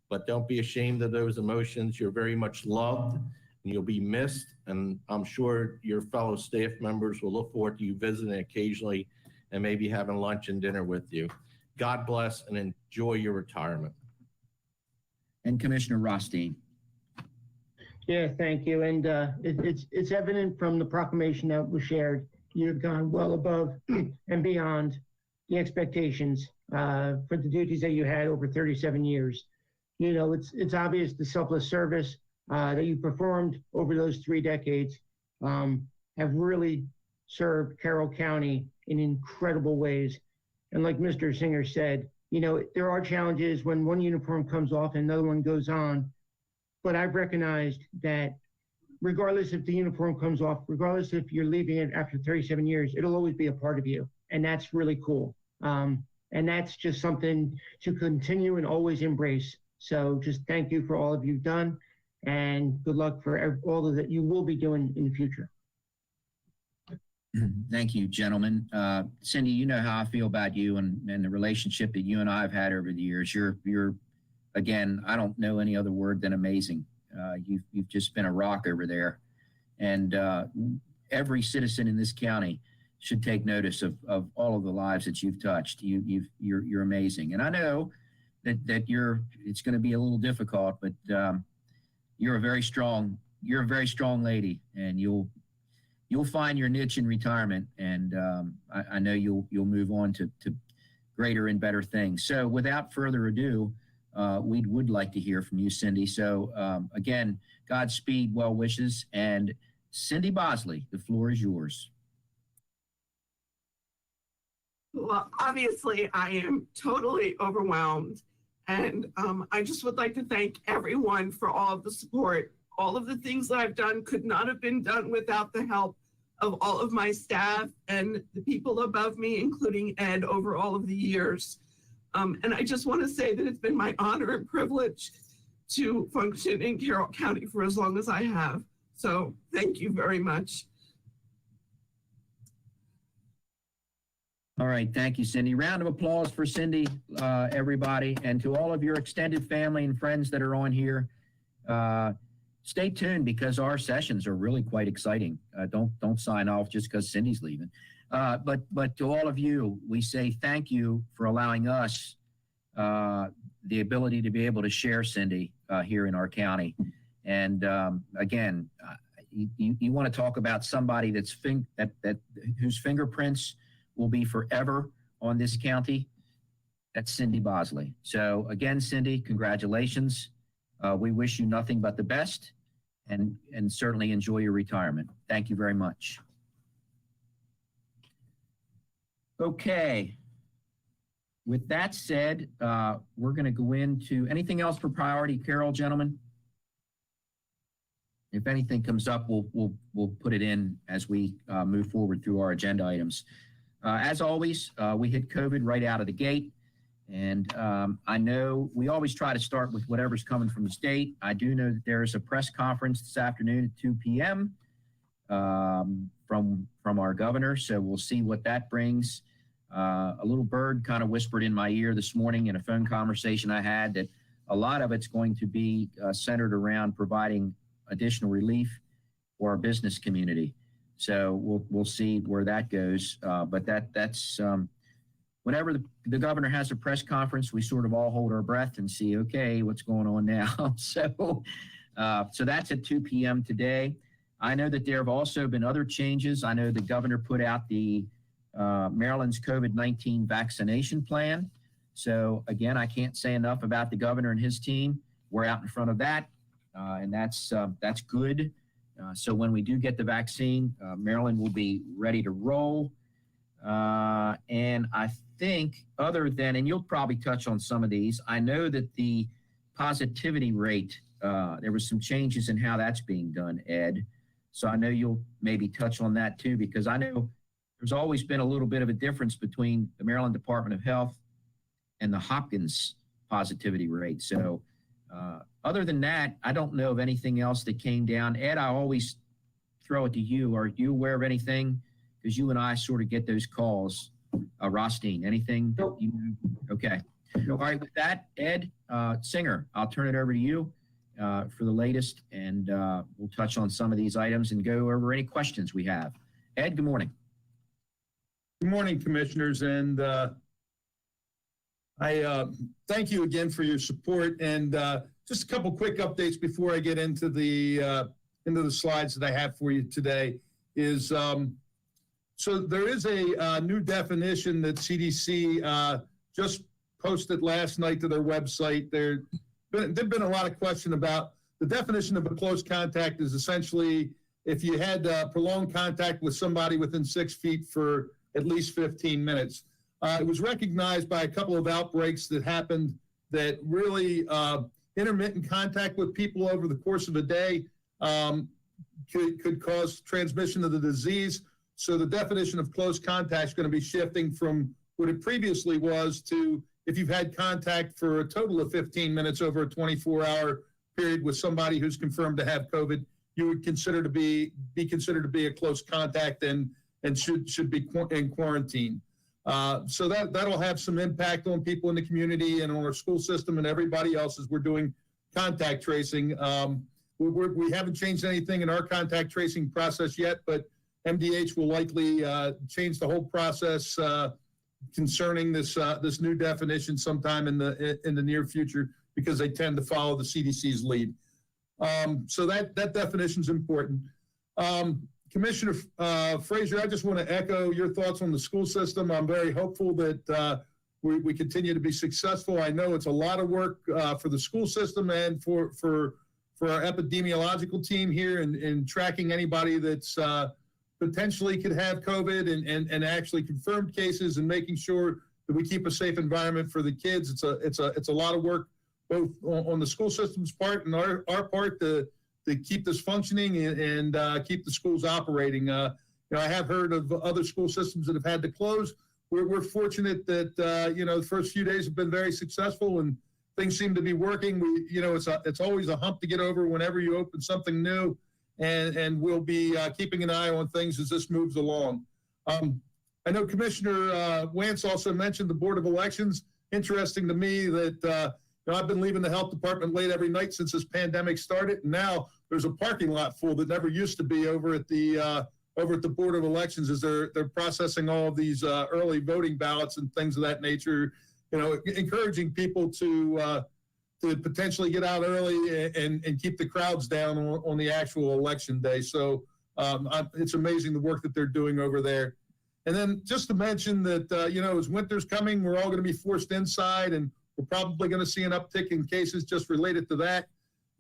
but don't be ashamed of those emotions. You're very much loved and you'll be missed. And I'm sure your fellow staff members will look forward to you visiting occasionally and maybe having lunch and dinner with you. God bless and enjoy your retirement. And Commissioner Rothstein. Yeah, thank you. And it's evident from the proclamation that was shared, you've gone well above and beyond the expectations for the duties that you had over 37 years. You know, it's obvious the selfless service that you performed over those 3 decades have really served Carroll County in incredible ways. And like Mr. Singer said, you know, there are challenges when one uniform comes off and another one goes on. But I've recognized that regardless if the uniform comes off, regardless if you're leaving it after 37 years, it'll always be a part of you. And that's really cool. And that's just something to continue and always embrace. So just thank you for all of you've done, and good luck for all that you will be doing in the future. Thank you, gentlemen. Cindy, you know how I feel about you and the relationship that you and I have had over the years. You're again, I don't know any other word than amazing. You've just been a rock over there. And every citizen in this county should take notice of all of the lives that you've touched. You're amazing. And I know that it's going to be a little difficult, but you're a very strong lady, and you'll find your niche in retirement. And I know you'll move on to greater and better things. So without further ado, we would like to hear from you, Cindy. So again, Godspeed, well wishes, and Cindy Bosley, the floor is yours. Well, obviously, I am totally overwhelmed. And I just would like to thank everyone for all of the support. All of the things that I've done could not have been done without the help of all of my staff and the people above me, including Ed, over all of the years. And I just want to say that it's been my honor and privilege to function in Carroll County for as long as I have. So thank you very much. All right. Thank you, Cindy. Round of applause for Cindy, everybody. And to all of your extended family and friends that are on here, stay tuned because our sessions are really quite exciting. Don't sign off just because Cindy's leaving. But to all of you, we say thank you for allowing us the ability to be able to share Cindy here in our county. And again, you want to talk about somebody whose fingerprints will be forever on this county. That's Cindy Bosley. So again, Cindy, congratulations. We wish you nothing but the best, and certainly enjoy your retirement. Thank you very much. Okay. With that said, we're going to go into anything else for priority, Carol, gentlemen? If anything comes up, we'll put it in as we move forward through our agenda items. As always, we hit COVID right out of the gate. And I know we always try to start with whatever's coming from the state. I do know that there is a press conference this afternoon at 2 p.m. From our governor. So we'll see what that brings. A little bird kind of whispered in my ear this morning in a phone conversation I had that a lot of it's going to be centered around providing additional relief for our business community. So we'll see where that goes. But that's whenever the governor has a press conference, we sort of all hold our breath and see, okay, what's going on now? So that's at 2 p.m. today. I know that there have also been other changes. I know the governor put out the Maryland's COVID-19 vaccination plan. So again, I can't say enough about the governor and his team. We're out in front of that, and that's good. So when we do get the vaccine, Maryland will be ready to roll. And I think other than, and you'll probably touch on some of these, I know that the positivity rate, there was some changes in how that's being done, Ed. So I know you'll maybe touch on that too, because I know there's always been a little bit of a difference between the Maryland Department of Health and the Hopkins positivity rate. So other than that, I don't know of anything else that came down. Ed, I always throw it to you. Are you aware of anything? Because you and I sort of get those calls. Rothstein, anything? Nope. Okay. Nope. All right, with that, Ed Singer, I'll turn it over to you for the latest, and we'll touch on some of these items and go over any questions we have. Ed, good morning. Good morning, commissioners, and I thank you again for your support. And just a couple quick updates before I get into the slides that I have for you today. Is so there is a new definition that CDC just posted last night to their website. There've been a lot of question about the definition of a close contact. Is essentially if you had prolonged contact with somebody within 6 feet for at least 15 minutes. It was recognized by a couple of outbreaks that happened that really intermittent contact with people over the course of a day could cause transmission of the disease. So the definition of close contact is going to be shifting from what it previously was to if you've had contact for a total of 15 minutes over a 24-hour period with somebody who's confirmed to have COVID, you would consider to be considered to be a close contact and should be in quarantine. So that'll have some impact on people in the community and on our school system and everybody else as we're doing contact tracing. we haven't changed anything in our contact tracing process yet, but MDH will likely change the whole process concerning this new definition sometime in the near future, because they tend to follow the CDC's lead. So that definition is important. Commissioner Frazier, I just want to echo your thoughts on the school system. I'm very hopeful that we continue to be successful. I know it's a lot of work for the school system and for our epidemiological team here in tracking anybody that's potentially could have COVID and actually confirmed cases, and making sure that we keep a safe environment for the kids. It's a lot of work, both on the school system's part and our part to keep this functioning and keep the schools operating. I have heard of other school systems that have had to close. We're fortunate that the first few days have been very successful and things seem to be working. It's always a hump to get over whenever you open something new, and we'll be keeping an eye on things as this moves along. I know Commissioner Wance also mentioned the Board of Elections. Interesting to me that I've been leaving the health department late every night since this pandemic started, and now there's a parking lot full that never used to be over at the Board of Elections as they're processing all of these early voting ballots and things of that nature. Encouraging people to potentially get out early and keep the crowds down on the actual election day. So it's amazing the work that they're doing over there. And then just to mention that as winter's coming, we're all going to be forced inside, and we're probably going to see an uptick in cases just related to that.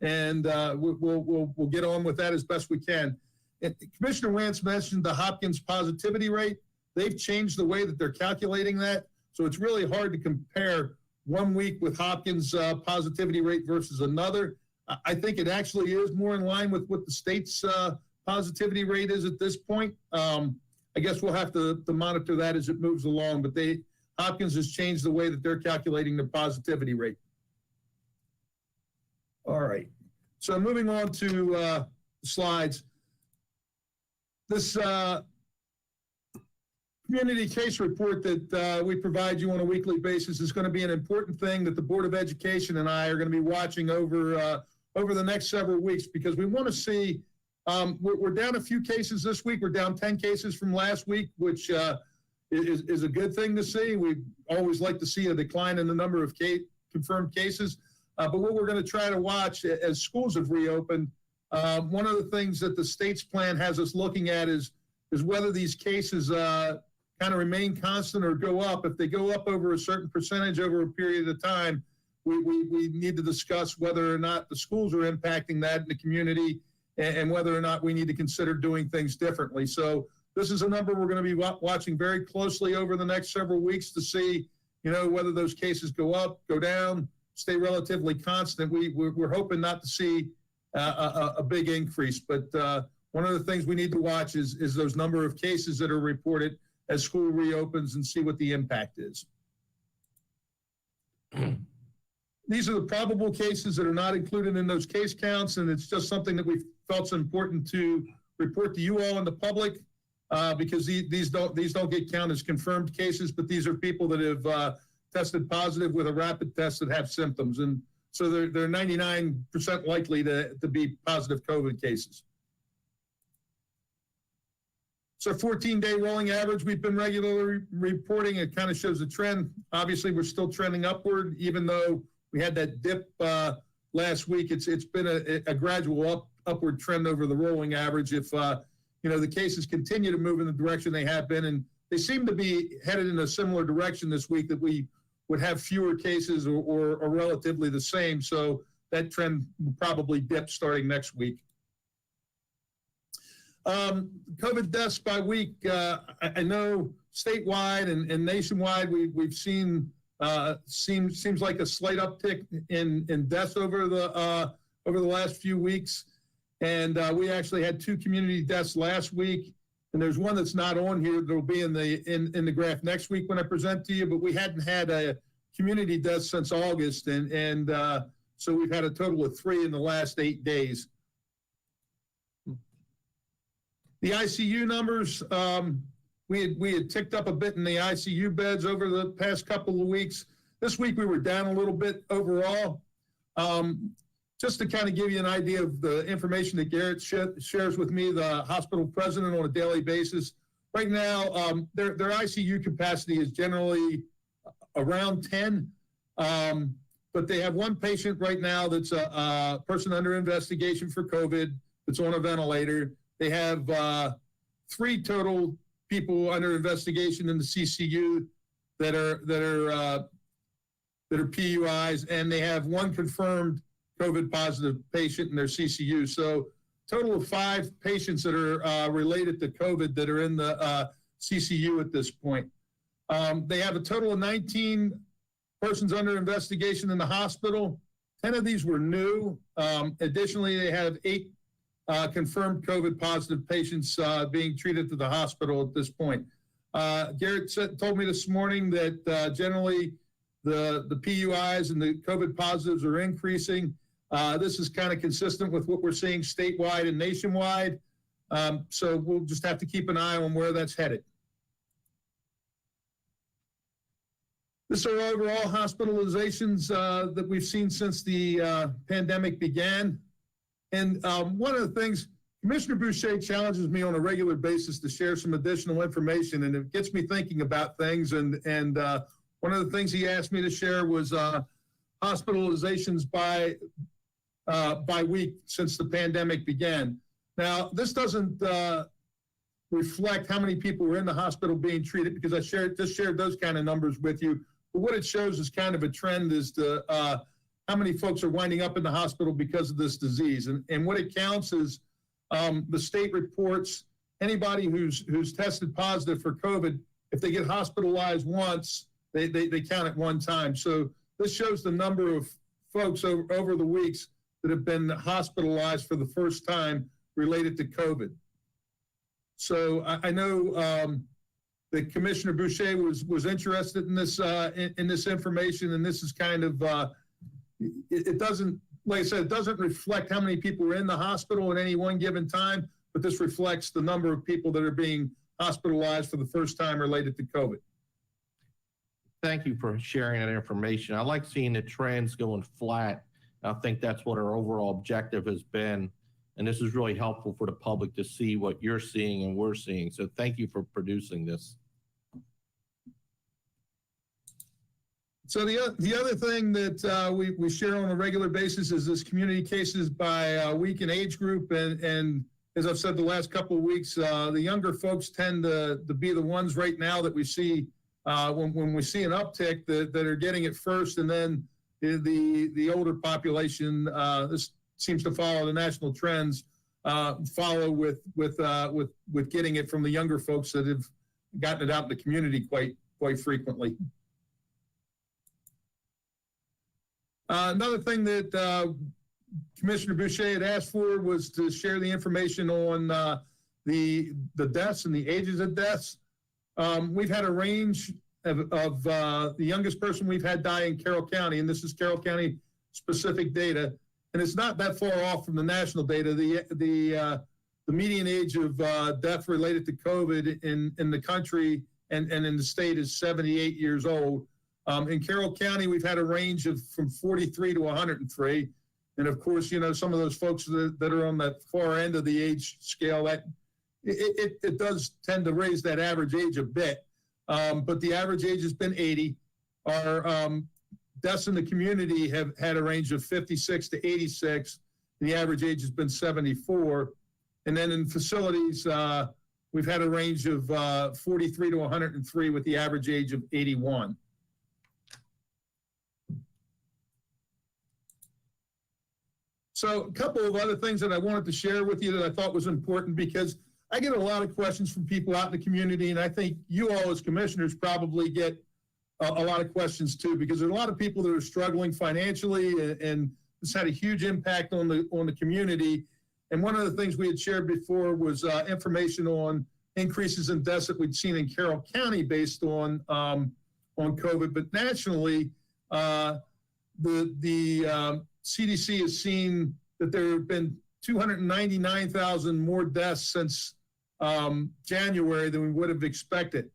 And we'll get on with that as best we can. And Commissioner Wance mentioned the Hopkins positivity rate. They've changed the way that they're calculating that. So it's really hard to compare 1 week with Hopkins positivity rate versus another. I think it actually is more in line with what the state's positivity rate is at this point. I guess we'll have to monitor that as it moves along, but Hopkins has changed the way that they're calculating the positivity rate. All right. So moving on to slides. This community case report that we provide you on a weekly basis is going to be an important thing that the Board of Education and I are going to be watching over the next several weeks, because we want to see, we're down a few cases this week. We're down 10 cases from last week, which is a good thing to see. We always like to see a decline in the number of confirmed cases. But what we're going to try to watch as schools have reopened, one of the things that the state's plan has us looking at is whether these cases kind of remain constant or go up. If they go up over a certain percentage over a period of time, we need to discuss whether or not the schools are impacting that in the community, and whether or not we need to consider doing things differently. So this is a number we're going to be watching very closely over the next several weeks to see, whether those cases go up, go down, stay relatively constant. We're hoping not to see a big increase, but one of the things we need to watch is those number of cases that are reported as school reopens and see what the impact is. These are the probable cases that are not included in those case counts, and it's just something that we felt important to report to you all and the public, because these don't get counted as confirmed cases, but these are people that have tested positive with a rapid test that have symptoms, and so they're 99% likely to be positive COVID cases. So 14-day rolling average, we've been regularly reporting. It kind of shows a trend. Obviously, we're still trending upward, even though we had that dip last week. It's been a gradual upward trend over the rolling average. If the cases continue to move in the direction they have been, and they seem to be headed in a similar direction this week, that we would have fewer cases or relatively the same. So that trend will probably dip starting next week. COVID deaths by week, I know statewide and nationwide, we've seen seems like a slight uptick in deaths over the last few weeks, and we actually had 2 community deaths last week, and there's one that's not on here that'll be in the graph next week when I present to you. But we hadn't had a community death since August, and so we've had a total of 3 in the last 8 days. The ICU numbers, we had ticked up a bit in the ICU beds over the past couple of weeks. This week we were down a little bit overall. just to kind of give you an idea of the information that Garrett shares with me, the hospital president, on a daily basis. Right now, their ICU capacity is generally around 10, but they have one patient right now that's a person under investigation for COVID that's on a ventilator. They have 3 total people under investigation in the CCU that are PUIs, and they have 1 confirmed COVID positive patient in their CCU. So total of 5 patients that are related to COVID that are in the CCU at this point. They have a total of 19 persons under investigation in the hospital. 10 of these were new. Additionally, they have 8 confirmed COVID positive patients being treated at the hospital at this point. Garrett told me this morning that generally the PUIs and the COVID positives are increasing. This is kind of consistent with what we're seeing statewide and nationwide. So we'll just have to keep an eye on where that's headed. This are overall hospitalizations that we've seen since the pandemic began. And one of the things, Commissioner Boucher challenges me on a regular basis to share some additional information, and it gets me thinking about things. And one of the things he asked me to share was hospitalizations by week since the pandemic began. Now, this doesn't reflect how many people were in the hospital being treated, because I just shared those kind of numbers with you. But what it shows is kind of a trend as to how many folks are winding up in the hospital because of this disease. And what it counts is the state reports anybody who's tested positive for COVID, if they get hospitalized once, they count it 1 time. So this shows the number of folks over the weeks that have been hospitalized for the first time related to COVID. So I know that Commissioner Boucher was interested in this information, and this is kind of it doesn't, like I said, it doesn't reflect how many people are in the hospital at any one given time, but this reflects the number of people that are being hospitalized for the first time related to COVID. Thank you for sharing that information. I like seeing the trends going flat. I think that's what our overall objective has been. And this is really helpful for the public to see what you're seeing and we're seeing. So thank you for producing this. So the other thing that we share on a regular basis is this community cases by week and age group. And as I've said the last couple of weeks, the younger folks tend to be the ones right now that we see when we see an uptick that are getting it first. And then the older population, this seems to follow the national trends, follow with getting it from the younger folks that have gotten it out in the community quite frequently. Another thing that Commissioner Boucher had asked for was to share the information on the deaths and the ages of deaths. We've had a range of the youngest person we've had die in Carroll County, and this is Carroll County specific data, and it's not that far off from the national data. The median age of death related to COVID in the country and in the state is 78 years old. In Carroll County, we've had a range of from 43 to 103. And of course, you know, some of those folks that are on that far end of the age scale, that it does tend to raise that average age a bit. But the average age has been 80. Our deaths in the community have had a range of 56 to 86. The average age has been 74. And then in facilities, we've had a range of 43 to 103 with the average age of 81. So a couple of other things that I wanted to share with you that I thought was important, because I get a lot of questions from people out in the community, and I think you all as commissioners probably get a lot of questions too, because there are a lot of people that are struggling financially, and it's had a huge impact on the community. And one of the things we had shared before was information on increases in deaths that we'd seen in Carroll County based on COVID, but nationally, the CDC has seen that there have been 299,000 more deaths since January than we would have expected.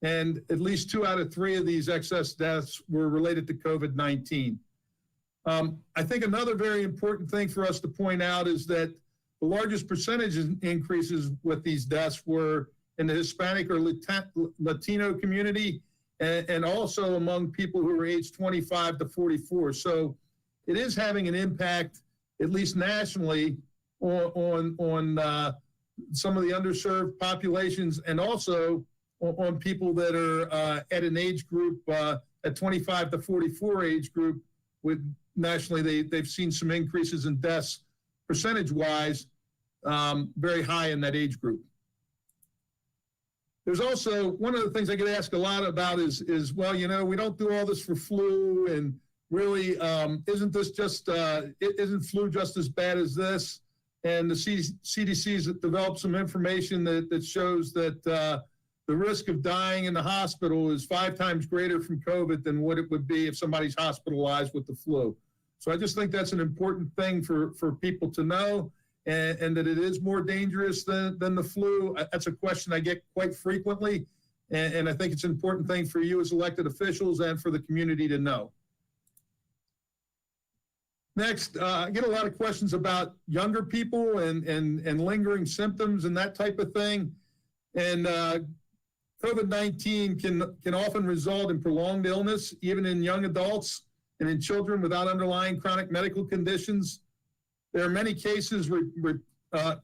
And at least 2 out of 3 of these excess deaths were related to COVID-19. I think another very important thing for us to point out is that the largest percentage increases with these deaths were in the Hispanic or Latino community, and also among people who are aged 25 to 44. So it is having an impact, at least nationally, on some of the underserved populations, and also on people that are at an age group, at 25 to 44 age group. With nationally, they've seen some increases in deaths percentage-wise, very high in that age group. There's also, one of the things I get asked a lot about is well, you know, we don't do all this for flu, and really, isn't this just, isn't flu just as bad as this? And the CDC's developed some information that shows that the risk of dying in the hospital is 5 times greater from COVID than what it would be if somebody's hospitalized with the flu. So I just think that's an important thing for people to know, and that it is more dangerous than the flu. That's a question I get quite frequently, and I think it's an important thing for you as elected officials and for the community to know. Next, I get a lot of questions about younger people and lingering symptoms and that type of thing. And COVID-19 can often result in prolonged illness, even in young adults and in children without underlying chronic medical conditions. There are many cases,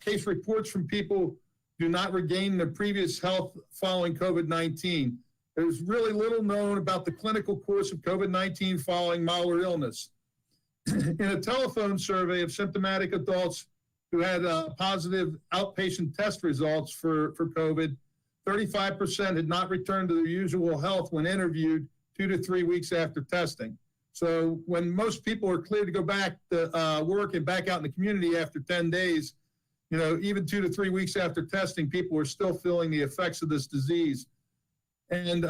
case reports from people who do not regain their previous health following COVID-19. There's really little known about the clinical course of COVID-19 following milder illness. In a telephone survey of symptomatic adults who had positive outpatient test results for COVID, 35% had not returned to their usual health when interviewed 2 to 3 weeks after testing. So when most people are cleared to go back to work and back out in the community after 10 days, you know, even 2 to 3 weeks after testing, people are still feeling the effects of this disease. And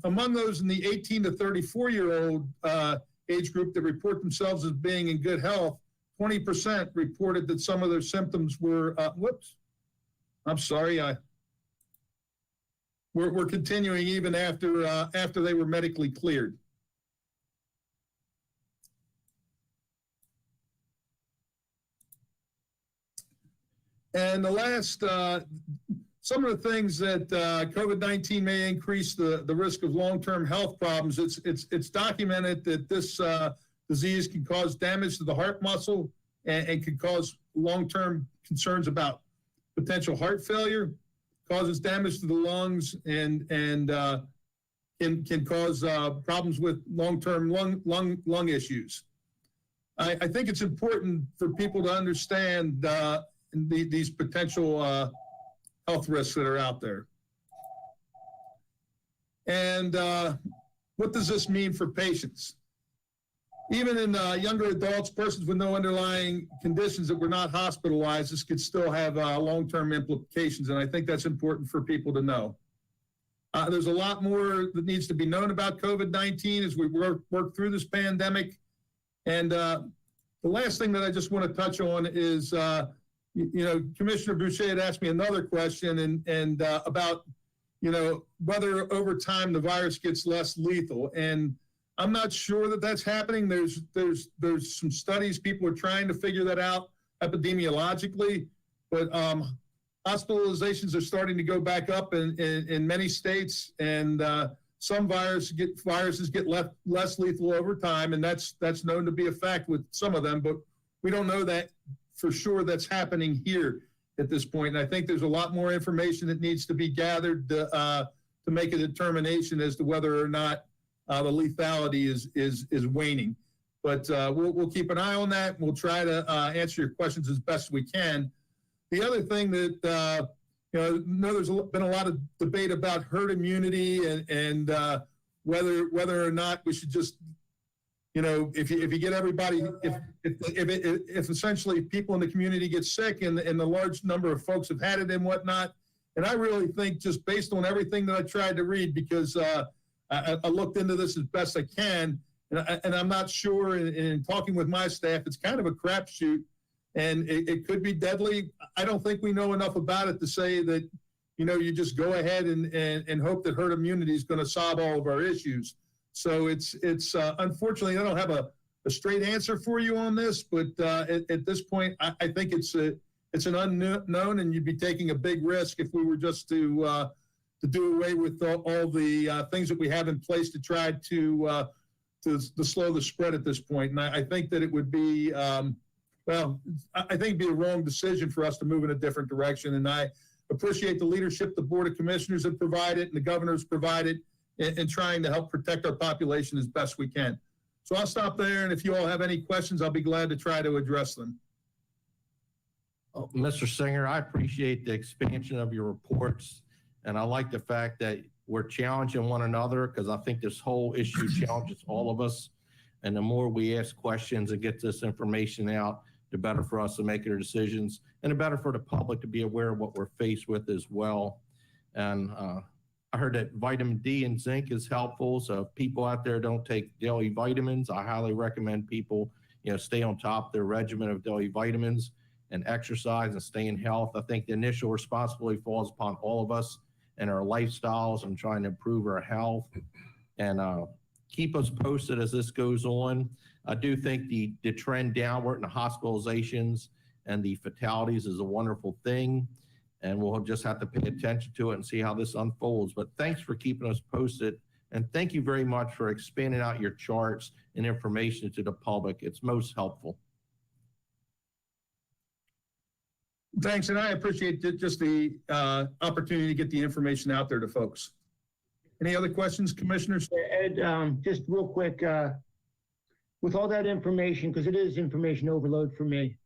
among those in the 18 to 34-year-old age group that report themselves as being in good health, 20% reported that some of their symptoms were, we're continuing even after they were medically cleared. And the last, some of the things that COVID-19 may increase the risk of long-term health problems. It's documented that this disease can cause damage to the heart muscle and can cause long-term concerns about potential heart failure, causes damage to the lungs, and can cause problems with long-term lung issues. I think it's important for people to understand these potential health risks that are out there. And what does this mean for patients? Even in younger adults, persons with no underlying conditions that were not hospitalized, this could still have long-term implications, and I think that's important for people to know. There's a lot more that needs to be known about COVID-19 as we work through this pandemic. And the last thing that I just want to touch on is, you know, Commissioner Boucher had asked me another question and about, you know, whether over time the virus gets less lethal. And I'm not sure that that's happening. There's some studies, people are trying to figure that out epidemiologically, but hospitalizations are starting to go back up in many states, and some viruses get less lethal over time, and that's known to be a fact with some of them, but we don't know that for sure that's happening here at this point. And I think there's a lot more information that needs to be gathered to make a determination as to whether or not the lethality is waning. But we'll keep an eye on that, and we'll try to answer your questions as best we can. The other thing that, you know, there's been a lot of debate about herd immunity and whether or not we should just, you know, if you get everybody, if essentially people in the community get sick and the large number of folks have had it and whatnot. And I really think, just based on everything that I tried to read, because I looked into this as best I can, and I'm not sure, in talking with my staff, it's kind of a crapshoot, and it could be deadly. I don't think we know enough about it to say that, you know, you just go ahead and hope that herd immunity is going to solve all of our issues. So it's unfortunately, I don't have a a straight answer for you on this, but at this point, I think it's an unknown, and you'd be taking a big risk if we were just to do away with all the things that we have in place to try to slow the spread at this point. And I think that it would be, I think it'd be a wrong decision for us to move in a different direction. And I appreciate the leadership the Board of Commissioners have provided and the governor's provided in trying to help protect our population as best we can. So I'll stop there, and if you all have any questions, I'll be glad to try to address them. Oh, Mr. Singer, I appreciate the expansion of your reports, and I like the fact that we're challenging one another, because I think this whole issue challenges all of us. And the more we ask questions and get this information out, the better for us to make our decisions, and the better for the public to be aware of what we're faced with as well. And I heard that vitamin D and zinc is helpful. So if people out there don't take daily vitamins, I highly recommend people, stay on top of their regimen of daily vitamins and exercise and stay in health. I think the initial responsibility falls upon all of us and our lifestyles and trying to improve our health, and keep us posted as this goes on. I do think the trend downward in the hospitalizations and the fatalities is a wonderful thing, and we'll just have to pay attention to it and see how this unfolds. But thanks for keeping us posted, and thank you very much for expanding out your charts and information to the public. It's most helpful. Thanks, and I appreciate just the opportunity to get the information out there to folks. Any other questions, Commissioners? Ed, just real quick, with all that information, because it is information overload for me.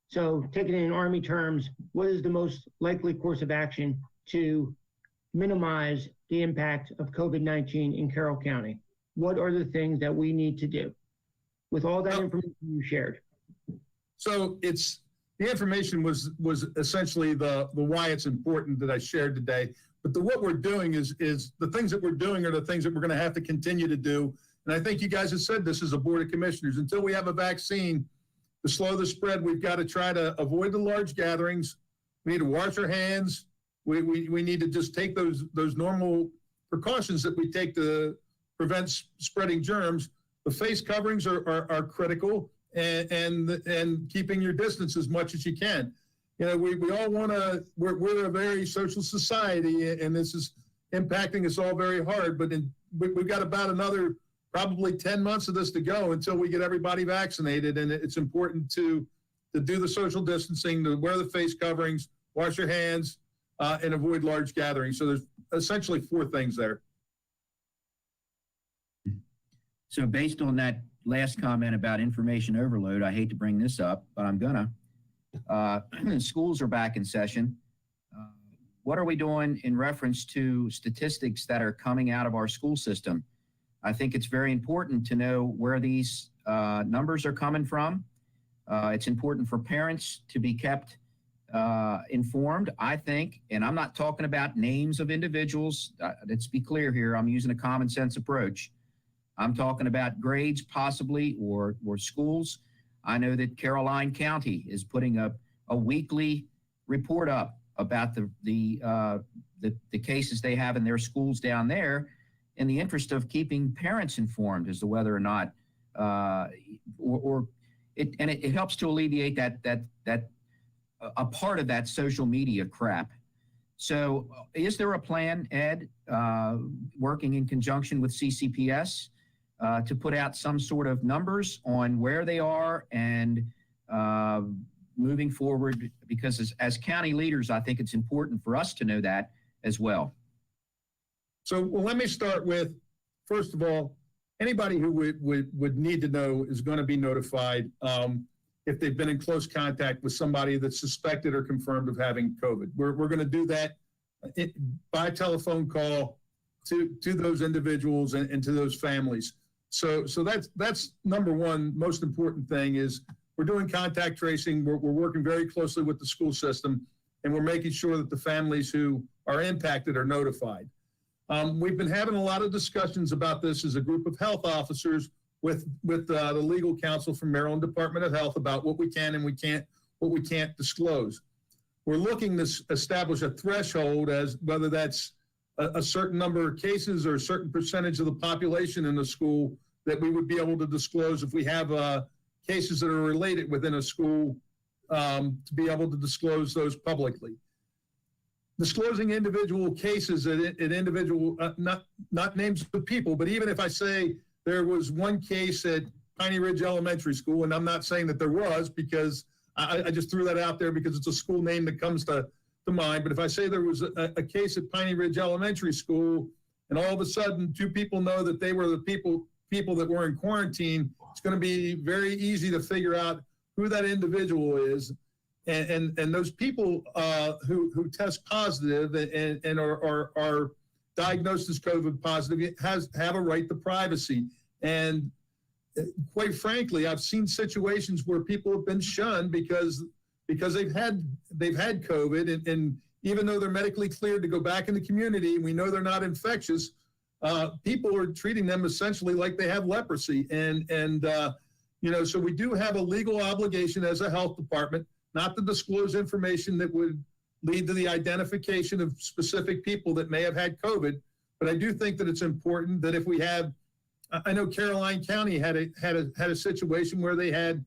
So taking it in Army terms, what is the most likely course of action to minimize the impact of COVID-19 in Carroll County? What are the things that we need to do with all that information you shared? So the information was essentially the why it's important that I shared today. But what we're doing is the things that we're doing are the things that we're going to have to continue to do. And I think you guys have said this as a Board of Commissioners. Until we have a vaccine to slow the spread, we've got to try to avoid the large gatherings. We need to wash our hands. We need to just take those normal precautions that we take to prevent spreading germs. The face coverings are critical, and keeping your distance as much as you can. We all want to, we're a very social society, and this is impacting us all very hard, but we've got about another probably 10 months of this to go until we get everybody vaccinated. And it's important to do the social distancing, to wear the face coverings, wash your hands, and avoid large gatherings. So there's essentially 4 things there. So based on that last comment about information overload, I hate to bring this up, but I'm gonna. Schools are back in session. What are we doing in reference to statistics that are coming out of our school system? I think it's very important to know where these numbers are coming from. It's important for parents to be kept informed, I think, and I'm not talking about names of individuals. Let's be clear here. I'm using a common sense approach. I'm talking about grades possibly, or schools. I know that Caroline County is putting a weekly report up about the cases they have in their schools down there, in the interest of keeping parents informed as to whether or not, it helps to alleviate that a part of that social media crap. So is there a plan, Ed, working in conjunction with CCPS, to put out some sort of numbers on where they are and moving forward? Because as county leaders, I think it's important for us to know that as well. So let me start with, first of all, anybody who would need to know is going to be notified if they've been in close contact with somebody that's suspected or confirmed of having COVID. We're going to do that by telephone call to those individuals and to those families. So that's number one, most important thing is we're doing contact tracing. We're working very closely with the school system, and we're making sure that the families who are impacted are notified. We've been having a lot of discussions about this as a group of health officers with the legal counsel from Maryland Department of Health about what we can and what we can't disclose. We're looking to establish a threshold as whether that's a certain number of cases or a certain percentage of the population in the school that we would be able to disclose if we have cases that are related within a school, to be able to disclose those publicly. Disclosing individual cases at individual, not names of people, but even if I say there was one case at Piney Ridge Elementary School, and I'm not saying that there was, because I just threw that out there because it's a school name that comes to mind. But if I say there was a case at Piney Ridge Elementary School, and all of a sudden 2 people know that they were the people that were in quarantine, it's going to be very easy to figure out who that individual is. And those people who test positive and are diagnosed as COVID positive have a right to privacy. And quite frankly, I've seen situations where people have been shunned because they've had COVID, and even though they're medically cleared to go back in the community, and we know they're not infectious, people are treating them essentially like they have leprosy. And so we do have a legal obligation as a health department not to disclose information that would lead to the identification of specific people that may have had COVID. But I do think that it's important that if we have, I know Caroline County had a situation where they had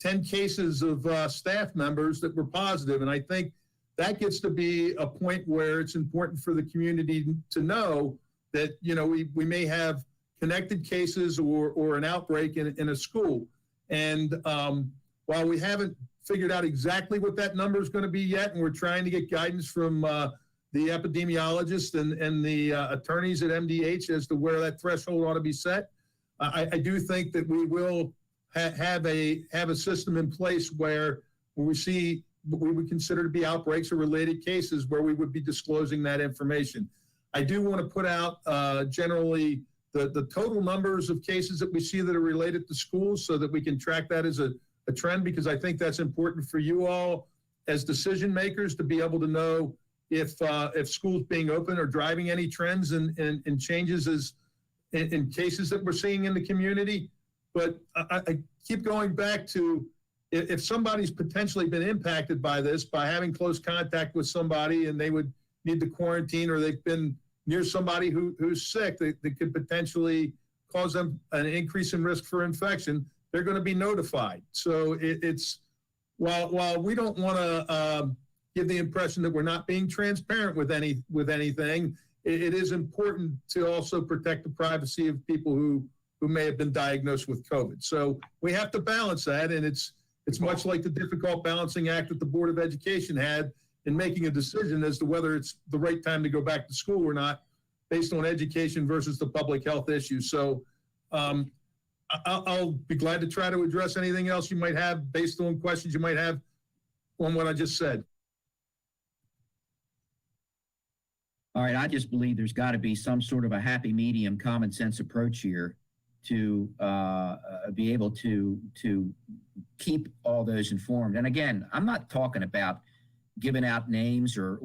10 cases of staff members that were positive. And I think that gets to be a point where it's important for the community to know that, we may have connected cases or an outbreak in a school. And while we haven't figured out exactly what that number is going to be yet, and we're trying to get guidance from the epidemiologists and the attorneys at MDH as to where that threshold ought to be set, I do think that we will have a system in place where we see what we would consider to be outbreaks or related cases where we would be disclosing that information. I do want to put out generally the total numbers of cases that we see that are related to schools so that we can track that as a trend, because I think that's important for you all as decision makers to be able to know if schools being open are driving any trends and changes in cases that we're seeing in the community. But I keep going back to if somebody's potentially been impacted by this, by having close contact with somebody and they would need to quarantine, or they've been near somebody who's sick that could potentially cause them an increase in risk for infection, they're going to be notified. So it's while we don't want to give the impression that we're not being transparent with anything, it is important to also protect the privacy of people who may have been diagnosed with COVID. So we have to balance that, and it's much like the difficult balancing act that the Board of Education had in making a decision as to whether it's the right time to go back to school or not, based on education versus the public health issue. So I'll be glad to try to address anything else you might have based on questions you might have on what I just said. All right, I just believe there's got to be some sort of a happy medium, common sense approach here to be able to keep all those informed. And again, I'm not talking about giving out names or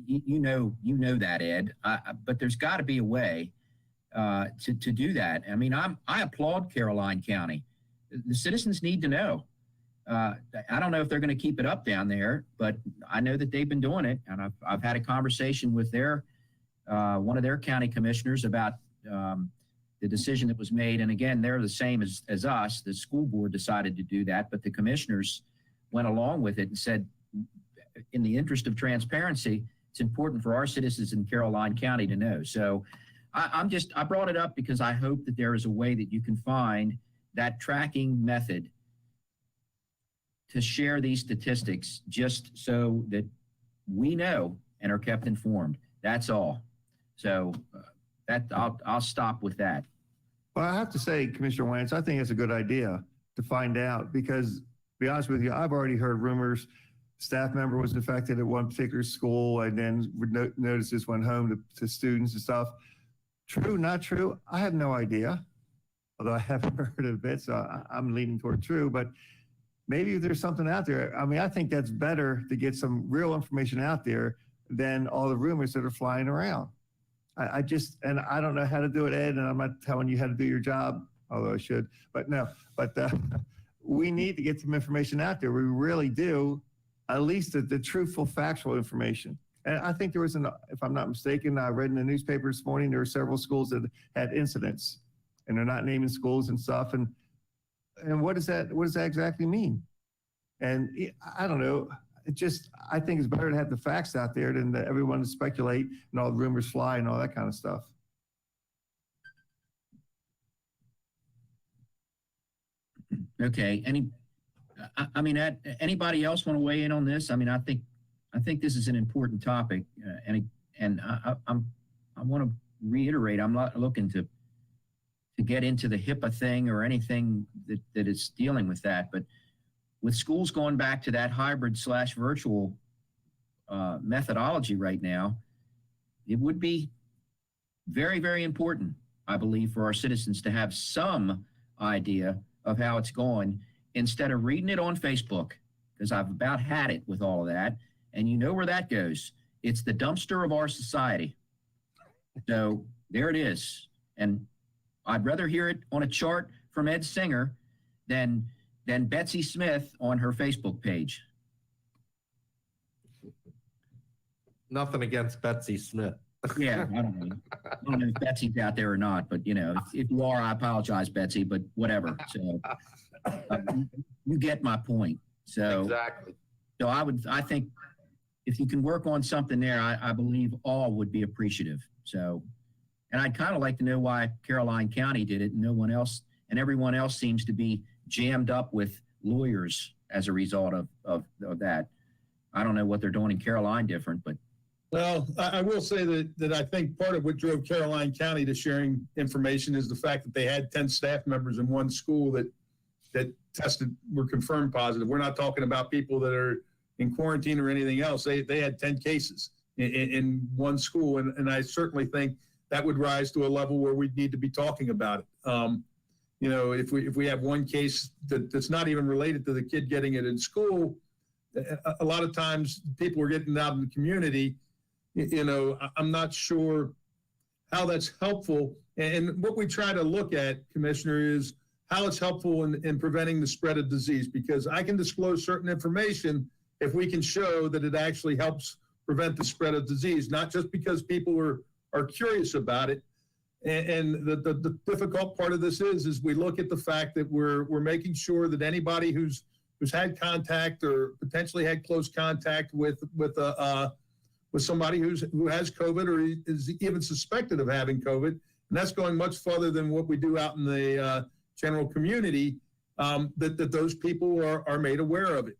you know that, Ed. But there's got to be a way to do that. I mean, I applaud Caroline County. The citizens need to know. I don't know if they're going to keep it up down there, but I know that they've been doing it, and I've had a conversation with one of their county commissioners about the decision that was made. And again, they're the same as us. The school board decided to do that, but the commissioners went along with it and said, in the interest of transparency, it's important for our citizens in Caroline County to know. So I brought it up because I hope that there is a way that you can find that tracking method to share these statistics, just so that we know and are kept informed. That's all. So I'll stop with that. Well, I have to say, Commissioner Wentz, I think it's a good idea to find out, because, to be honest with you, I've already heard rumors staff member was infected at one particular school, and then notices went home to students and stuff. True, not true? I have no idea, although I haven't heard of a bit, so I'm leaning toward true, but maybe there's something out there. I mean, I think that's better to get some real information out there than all the rumors that are flying around. And I don't know how to do it, Ed, and I'm not telling you how to do your job, although I should, but we need to get some information out there. We really do, at least the truthful, factual information. And I think there was if I'm not mistaken, I read in the newspaper this morning, there were several schools that had incidents and they're not naming schools and stuff. And what does that exactly mean? And I don't know. I think it's better to have the facts out there than everyone to speculate and all the rumors fly and all that kind of stuff. Okay. Anybody else want to weigh in on this? I mean, I think this is an important topic, and I want to reiterate, I'm not looking to get into the HIPAA thing or anything that is dealing with that, but with schools going back to that hybrid/virtual methodology right now, it would be very, very important, I believe, for our citizens to have some idea of how it's going instead of reading it on Facebook, because I've about had it with all of that. And you know where that goes. It's the dumpster of our society. So there it is. And I'd rather hear it on a chart from Ed Singer than Betsy Smith on her Facebook page. Nothing against Betsy Smith. Yeah, I don't know if Betsy's out there or not, but if you are, I apologize, Betsy, but whatever. So you get my point. So Exactly. So I think if you can work on something there, I believe all would be appreciative. So, and I'd kind of like to know why Caroline County did it and no one else, and everyone else seems to be jammed up with lawyers as a result of that. I don't know what they're doing in Caroline different, but. Well, I will say that I think part of what drove Caroline County to sharing information is the fact that they had 10 staff members in one school that were confirmed positive. We're not talking about people that are in quarantine or anything else. They had 10 cases in one school, and I certainly think that would rise to a level where we'd need to be talking about it. If we have one case that's not even related to the kid getting it in school, a lot of times people are getting out in the community. I'm not sure how that's helpful. And what we try to look at, Commissioner, is how it's helpful in preventing the spread of disease, because I can disclose certain information if we can show that it actually helps prevent the spread of disease, not just because people are curious about it. And the difficult part of this is we look at the fact that we're making sure that anybody who's had contact or potentially had close contact with somebody who has COVID or is even suspected of having COVID, and that's going much further than what we do out in the general community, that those people are made aware of it.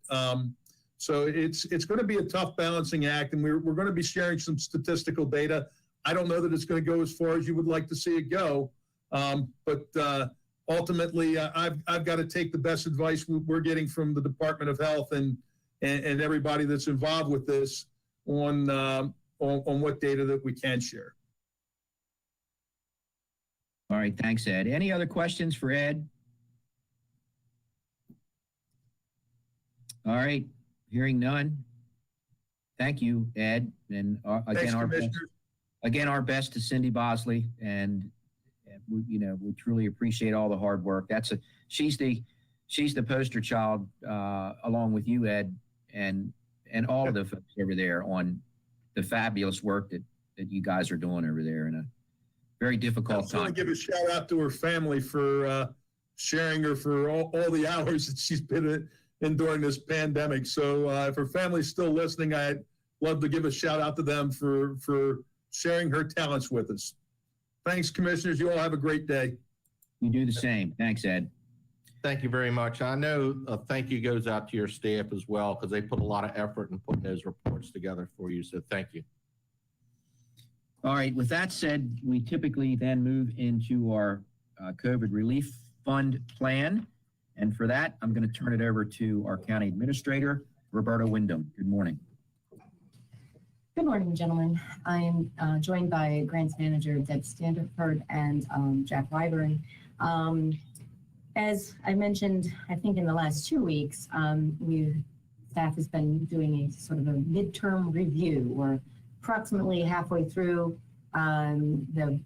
So it's going to be a tough balancing act, and we're going to be sharing some statistical data. I don't know that it's going to go as far as you would like to see it go, but ultimately, I've got to take the best advice we're getting from the Department of Health and everybody that's involved with this on what data that we can share. All right, thanks, Ed. Any other questions for Ed? All right, hearing none. Thank you, Ed. And Thanks, again, our best to Cindy Bosley, and we truly appreciate all the hard work. She's the poster child, along with you, Ed, and all of the folks over there on the fabulous work that you guys are doing over there in a very difficult time. I want to give a shout out to her family for sharing her for all the hours that she's been in during this pandemic. So if her family's still listening, I'd love to give a shout out to them for sharing her talents with us. Thanks, commissioners. You all have a great day. You do the same. Thanks, Ed. Thank you very much. I know a thank you goes out to your staff as well, because they put a lot of effort in putting those reports together for you. So thank you. All right. With that said, we typically then move into our COVID relief fund plan. And for that, I'm going to turn it over to our county administrator, Roberta Wyndham. Good morning. Good morning, gentlemen. I am joined by Grants Manager Deb Standiford and Jack Wyburn. As I mentioned, I think in the last 2 weeks, staff has been doing a sort of a midterm review. We're approximately halfway through the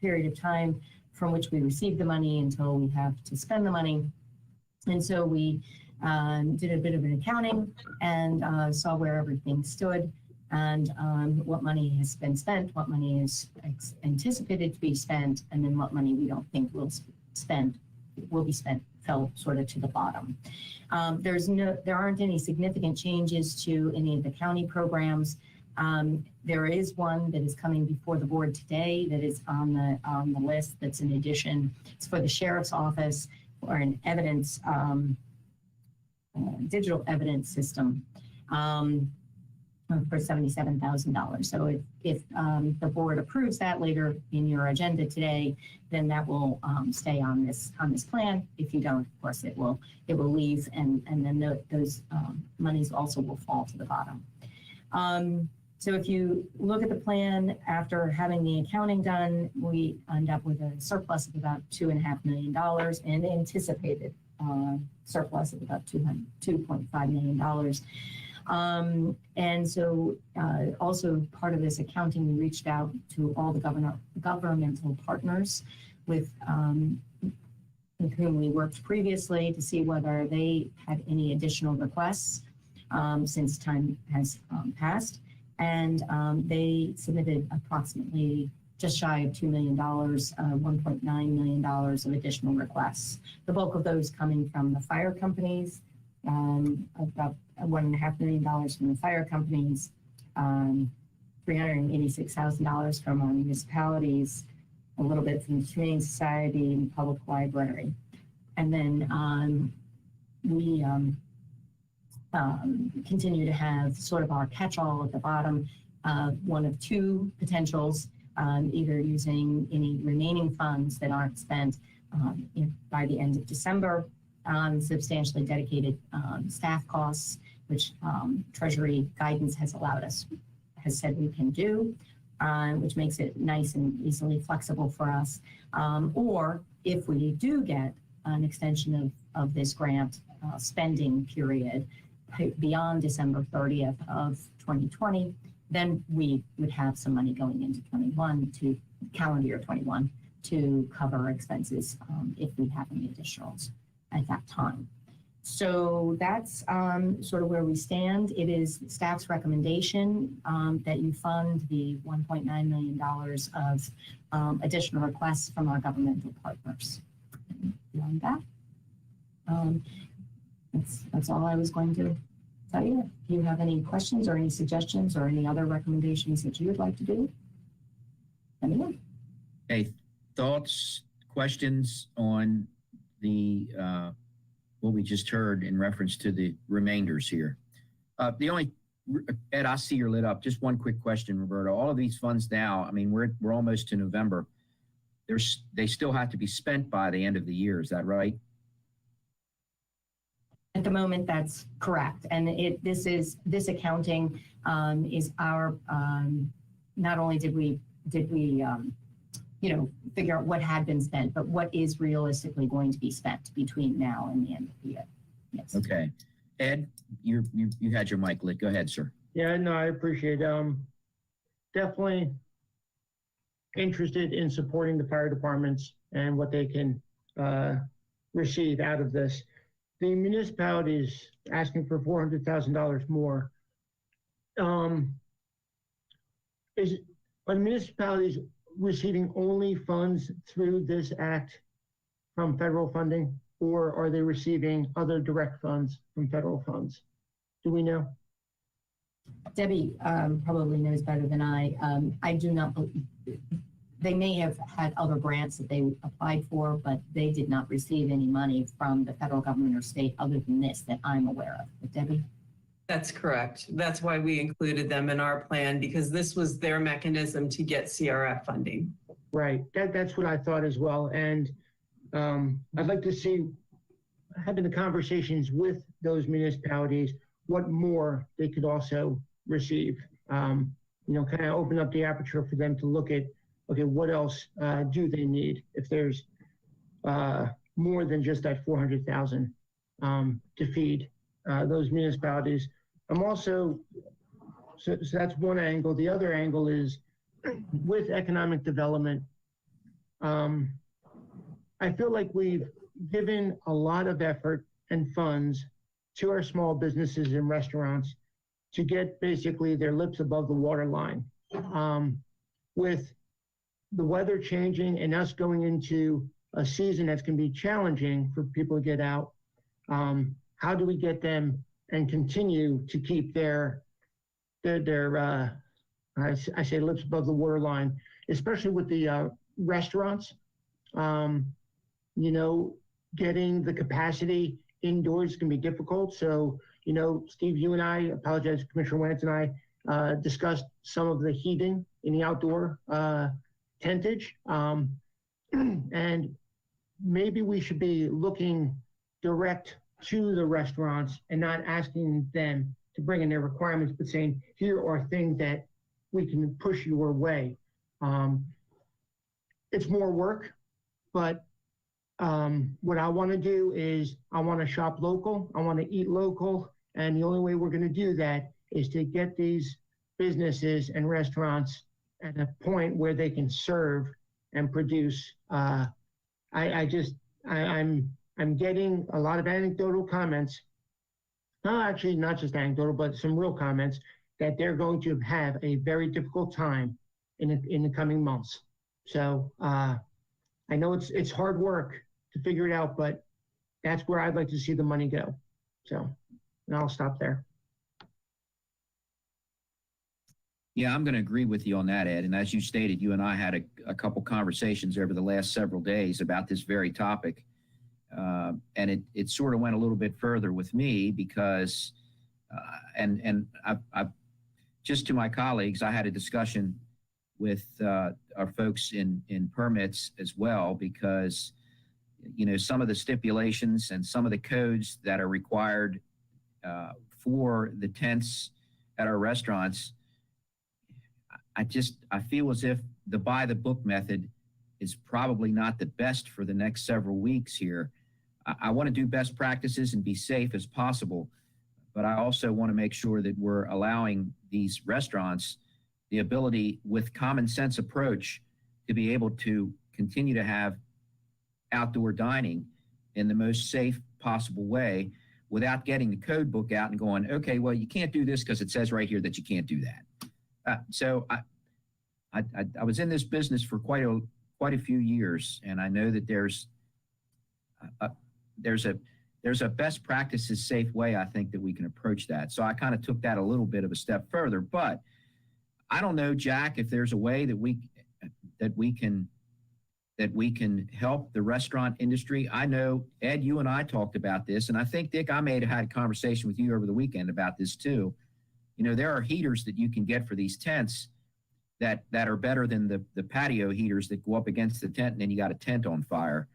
period of time from which we receive the money until we have to spend the money. And so we did a bit of an accounting and saw where everything stood. and what money has been spent, what money is anticipated to be spent, and then what money we don't think will be spent fell sort of to the bottom. There aren't any significant changes to any of the county programs. There is one that is coming before the board today that is on the list. That's an addition. It's for the sheriff's office or an evidence digital evidence system for $77,000. So if the board approves that later in your agenda today, then that will stay on this plan. If you don't, of course, it will leave, and then those monies also will fall to the bottom. So if you look at the plan after having the accounting done, we end up with a surplus of about $2.5 million and anticipated surplus of about $2.5 million. And so also part of this accounting, we reached out to all the governmental partners with whom we worked previously to see whether they had any additional requests since time has passed. And they submitted approximately just shy of $2 million, $1.9 million of additional requests. The bulk of those coming from the fire companies, about $1.5 million from the fire companies, $386,000 from our municipalities, a little bit from the Humane Society and Public Library. And then we continue to have sort of our catch-all at the bottom, one of two potentials, either using any remaining funds that aren't spent by the end of December, substantially dedicated staff costs, which Treasury guidance has said we can do, which makes it nice and easily flexible for us. Or if we do get an extension of this grant spending period beyond December 30th of 2020, then we would have some money going into calendar year 21 to cover expenses if we have any additionals at that time. So that's sort of where we stand. It is staff's recommendation that you fund the $1.9 million of additional requests from our governmental partners. Beyond that, that's all I was going to tell you. If you have any questions or any suggestions or any other recommendations that you would like to do, let me know. Okay, thoughts, questions on the what we just heard in reference to the remainders here? Ed, I see you're lit up. Just one quick question, Roberta. All of these funds now, I mean, we're almost to November. They still have to be spent by the end of the year. Is that right? At the moment, that's correct. And this accounting is our, not only did we figure out what had been spent, but what is realistically going to be spent between now and the end of the year. Yes. Okay. Ed, you had your mic lit. Go ahead, sir. Yeah, no, I appreciate definitely interested in supporting the fire departments and what they can receive out of this. The municipalities asking for $400,000 more. Are municipalities receiving only funds through this act from federal funding, or are they receiving other direct funds from federal funds? Do we know? Debbie probably knows better than I. I do not. They may have had other grants that they applied for, but they did not receive any money from the federal government or state other than this that I'm aware of. But Debbie? That's correct. That's why we included them in our plan, because this was their mechanism to get CRF funding. Right. That's what I thought as well. And I'd like to see, having the conversations with those municipalities, what more they could also receive. Kind of open up the aperture for them to look at, okay, what else do they need if there's more than just that 400,000 to feed those municipalities. I'm also, so that's one angle. The other angle is with economic development. I feel like we've given a lot of effort and funds to our small businesses and restaurants to get basically their lips above the waterline. With the weather changing and us going into a season that's going to be challenging for people to get out, how do we get them and continue to keep their I say lips above the waterline, especially with the restaurants. You know, getting the capacity indoors can be difficult. So, you know, Steve, you and I, apologize, Commissioner Wentz and I discussed some of the heating in the outdoor tentage. And maybe we should be looking direct to the restaurants and not asking them to bring in their requirements, but saying, here are things that we can push your way. It's more work, but what I want to do is I want to shop local, I want to eat local, and the only way we're going to do that is to get these businesses and restaurants at a point where they can serve and produce. I'm getting a lot of anecdotal comments. No, actually, not just anecdotal, but some real comments that they're going to have a very difficult time in the coming months. So I know it's hard work to figure it out, but that's where I'd like to see the money go. So, and I'll stop there. Yeah, I'm going to agree with you on that, Ed. And as you stated, you and I had a couple conversations over the last several days about this very topic. And it sort of went a little bit further with me because, and I just to my colleagues, I had a discussion with our folks in permits as well, because, you know, some of the stipulations and some of the codes that are required for the tents at our restaurants, I feel as if the by the book method is probably not the best for the next several weeks here. I want to do best practices and be safe as possible, but I also want to make sure that we're allowing these restaurants the ability with common sense approach to be able to continue to have outdoor dining in the most safe possible way without getting the code book out and going, okay, well, you can't do this because it says right here that you can't do that. So I was in this business for quite a few years, and I know that there's a best practices safe way, I think, that we can approach that. So I kind of took that a little bit of a step further, but I don't know, Jack, if there's a way that we can help the restaurant industry. I know, Ed, you and I talked about this, and I think, Dick, I may have had a conversation with you over the weekend about this too. You know, there are heaters that you can get for these tents that are better than the patio heaters that go up against the tent and then you got a tent on fire.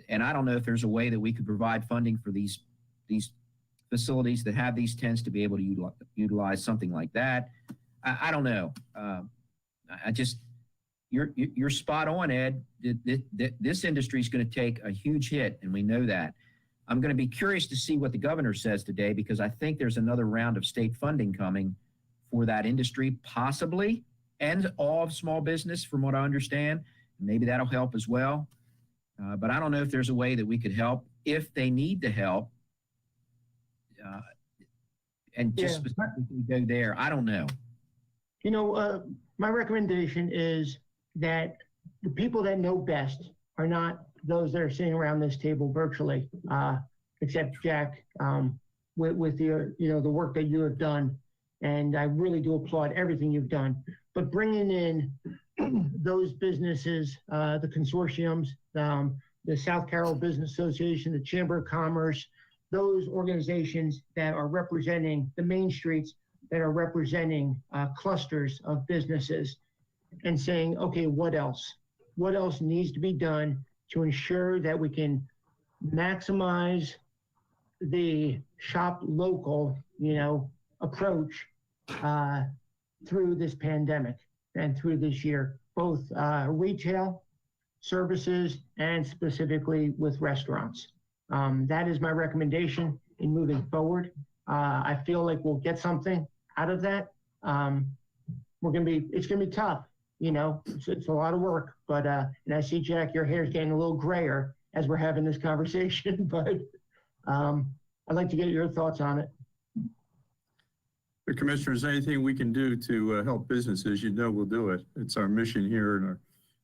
And I don't know if there's a way that we could provide funding for these facilities that have these tents to be able to utilize something like that. I don't know. You're spot on, Ed. This industry is going to take a huge hit, and we know that. I'm going to be curious to see what the governor says today, because I think there's another round of state funding coming for that industry, possibly, and all of small business, from what I understand. Maybe that'll help as well. But I don't know if there's a way that we could help if they need the help. And just specifically go there. I don't know. You know, my recommendation is that the people that know best are not those that are sitting around this table virtually, except Jack, with the work that you have done. And I really do applaud everything you've done. But bringing in those businesses, the consortiums, the South Carroll Business Association, the Chamber of Commerce, those organizations that are representing the main streets, that are representing clusters of businesses, and saying, okay, what else? What else needs to be done to ensure that we can maximize the shop local, approach through this pandemic and through this year, both retail, services, and specifically with restaurants. That is my recommendation in moving forward. I feel like we'll get something out of that. It's gonna be tough, it's a lot of work, but, and I see, Jack, your hair's getting a little grayer as we're having this conversation, but I'd like to get your thoughts on it. Commissioners, anything we can do to help businesses, you know, we'll do it. It's our mission here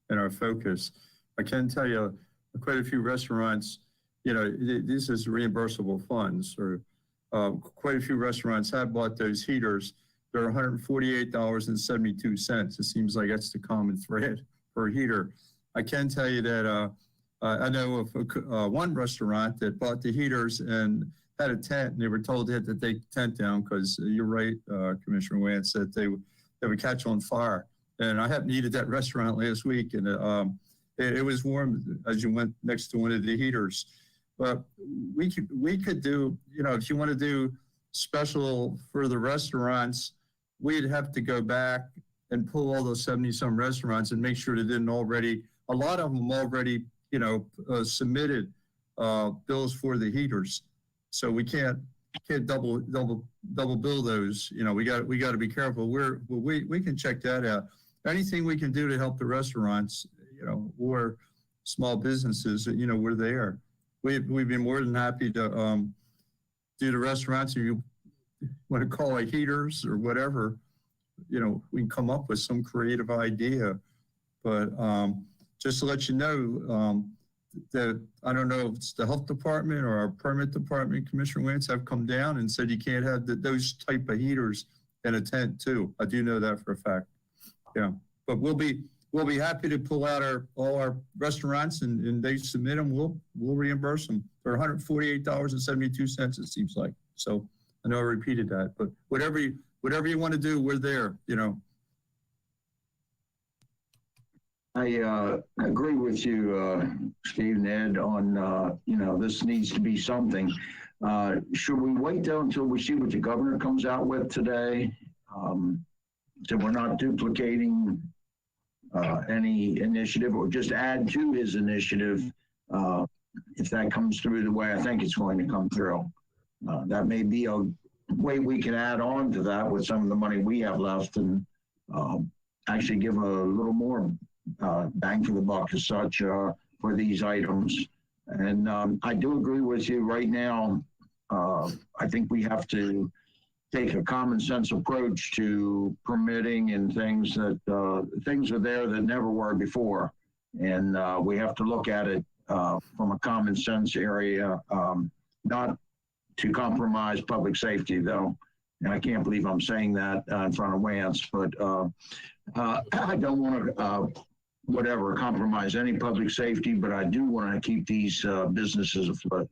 and our focus. I can tell you quite a few restaurants, you know, this is reimbursable funds, or quite a few restaurants have bought those heaters. They're $148.72. It seems like that's the common thread per heater. I can tell you that I know of one restaurant that bought the heaters and had a tent, and they were told they had to take the tent down because you're right, Commissioner Wance, that they would catch on fire. And I happened to eat at that restaurant last week, and it was warm as you went next to one of the heaters. But we could do, you know, if you want to do special for the restaurants, we'd have to go back and pull all those 70-some restaurants and make sure they didn't already, a lot of them already, you know, submitted bills for the heaters. So we can't double bill those. You know, we got to be careful. We can check that out. Anything we can do to help the restaurants, you know, or small businesses, you know, we're there. We've been more than happy to do the restaurants. If you want to call it heaters or whatever, you know, we can come up with some creative idea. But just to let you know, that I don't know if it's the health department or our permit department, Commissioner Wance, have come down and said you can't have those type of heaters in a tent too. I do know that for a fact. Yeah, but we'll be happy to pull out all our restaurants and they submit them. We'll reimburse them for $148.72. It seems like. So I know I repeated that, but whatever you want to do, we're there. You know. I agree with you, Steve and Ed, on, you know, this needs to be something. Should we wait until we see what the governor comes out with today? So we're not duplicating any initiative, or just add to his initiative if that comes through the way I think it's going to come through. That may be a way we can add on to that with some of the money we have left, and actually give a little more bang for the buck as such for these items. And I do agree with you right now. I think we have to take a common sense approach to permitting and things that things are there that never were before. And we have to look at it from a common sense area, not to compromise public safety though. And I can't believe I'm saying that in front of Wance, but I don't want to compromise any public safety, but I do want to keep these businesses afloat.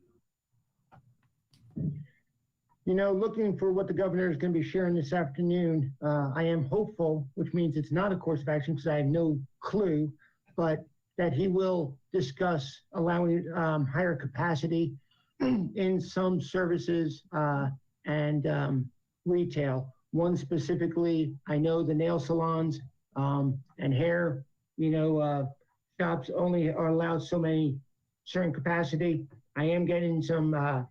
You know, looking for what the governor is going to be sharing this afternoon, I am hopeful, which means it's not a course of action because I have no clue, but that he will discuss allowing higher capacity in some services and retail. One specifically, I know the nail salons and hair, you know, shops only are allowed so many certain capacity. I am getting some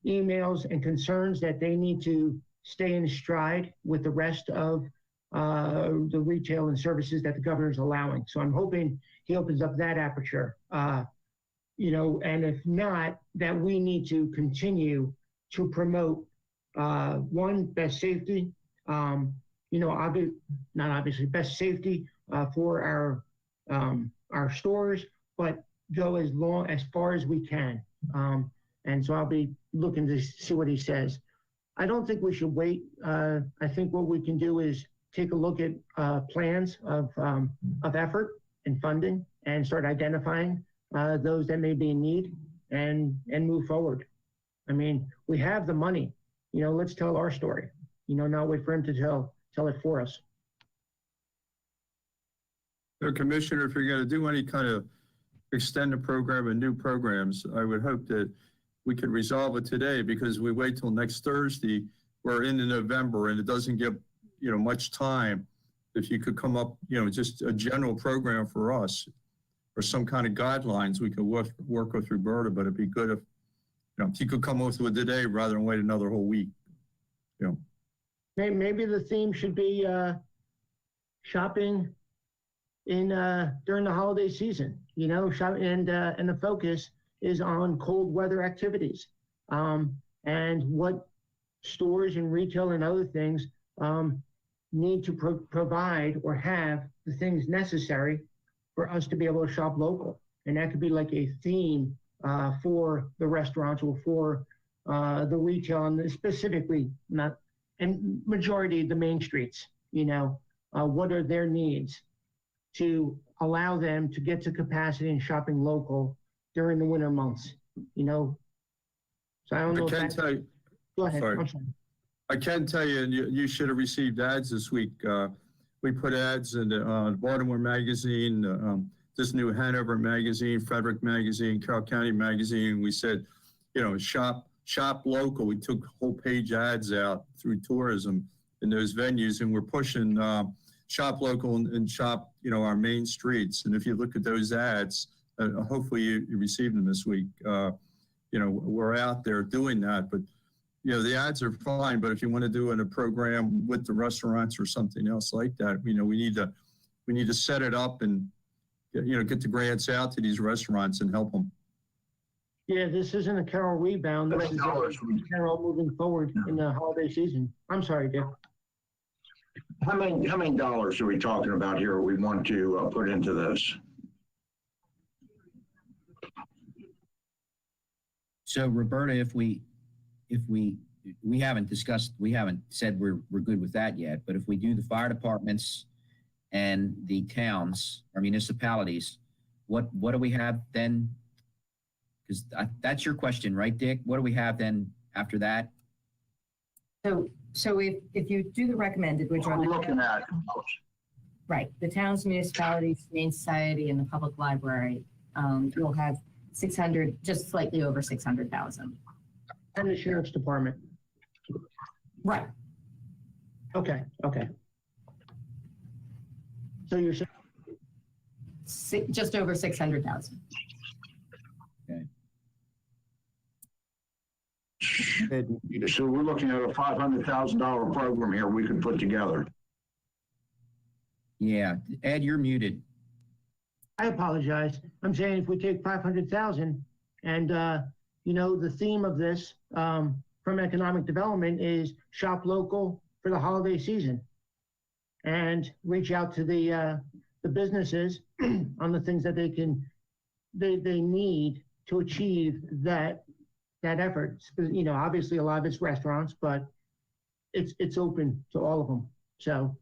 emails and concerns that they need to stay in stride with the rest of the retail and services that the governor is allowing. So I'm hoping he opens up that aperture, you know, and if not, that we need to continue to promote one, best safety, you know, not obviously best safety for our stores, but go as far as we can. And so I'll be looking to see what he says. I don't think we should wait. I think what we can do is take a look at plans of effort and funding and start identifying those that may be in need and move forward. I mean, we have the money, you know, let's tell our story, you know, not wait for him to tell it for us. So, Commissioner, if you're going to do any kind of extended program and new programs, I would hope that we could resolve it today, because we wait till next Thursday, we're into November and it doesn't give, you know, much time. If you could come up, you know, just a general program for us or some kind of guidelines we could work with Roberta, but it'd be good if, you know, if you could come up with it today rather than wait another whole week, you know. Maybe the theme should be shopping in during the holiday season, you know, and the focus is on cold weather activities and what stores and retail and other things need to provide or have the things necessary for us to be able to shop local. And that could be like a theme for the restaurants or for the retail, and specifically not, and majority of the main streets, what are their needs to allow them to get to capacity and shopping local during the winter months, So I don't know. I can tell you, Go ahead. sorry. I'm sorry. I can tell you, and you should have received ads this week. We put ads in the Baltimore Magazine, this new Hanover Magazine, Frederick Magazine, Carroll County Magazine. We said, shop local. We took whole page ads out through tourism in those venues, and we're pushing shop local and shop, our main streets. And if you look at those ads, hopefully you received them this week. We're out there doing that, but the ads are fine. But if you want to do a program with the restaurants or something else like that, we need to set it up and get the grants out to these restaurants and help them. Yeah, this isn't a Carroll rebound. This is a Carroll moving forward in the holiday season. I'm sorry, Dick. How many dollars are we talking about here we want to put into this? So Roberta, if we haven't said we're good with that yet, but if we do the fire departments and the towns or municipalities, what do we have then? Because that's your question, right, Dick? What do we have then after that? So if you do the recommended, which What are are we the looking at? right, the towns, municipalities, Maine Society, and the public library, you'll have 600, just slightly over 600,000. And the sheriff's department. Right. Okay. So you're saying Just over 600,000. So we're looking at a $500,000 program here we could put together. Yeah, Ed, you're muted. I apologize. I'm saying if we take 500,000 and, the theme of this from economic development is shop local for the holiday season and reach out to the businesses on the things that they need to achieve that effort. Obviously a lot of it's restaurants, but it's open to all of them. So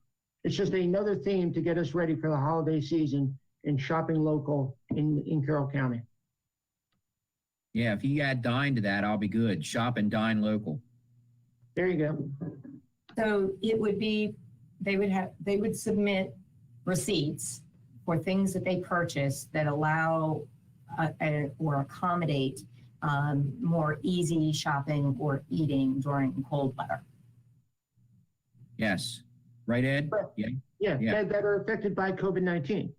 it's just another theme to get us ready for the holiday season and shopping local in Carroll County. Yeah, if you add dine to that, I'll be good. Shop and dine local. There you go. So it would be, they would submit receipts for things that they purchase that allow or accommodate more easy shopping or eating during cold weather. Yes. Right, Ed? Yeah. That are affected by COVID-19,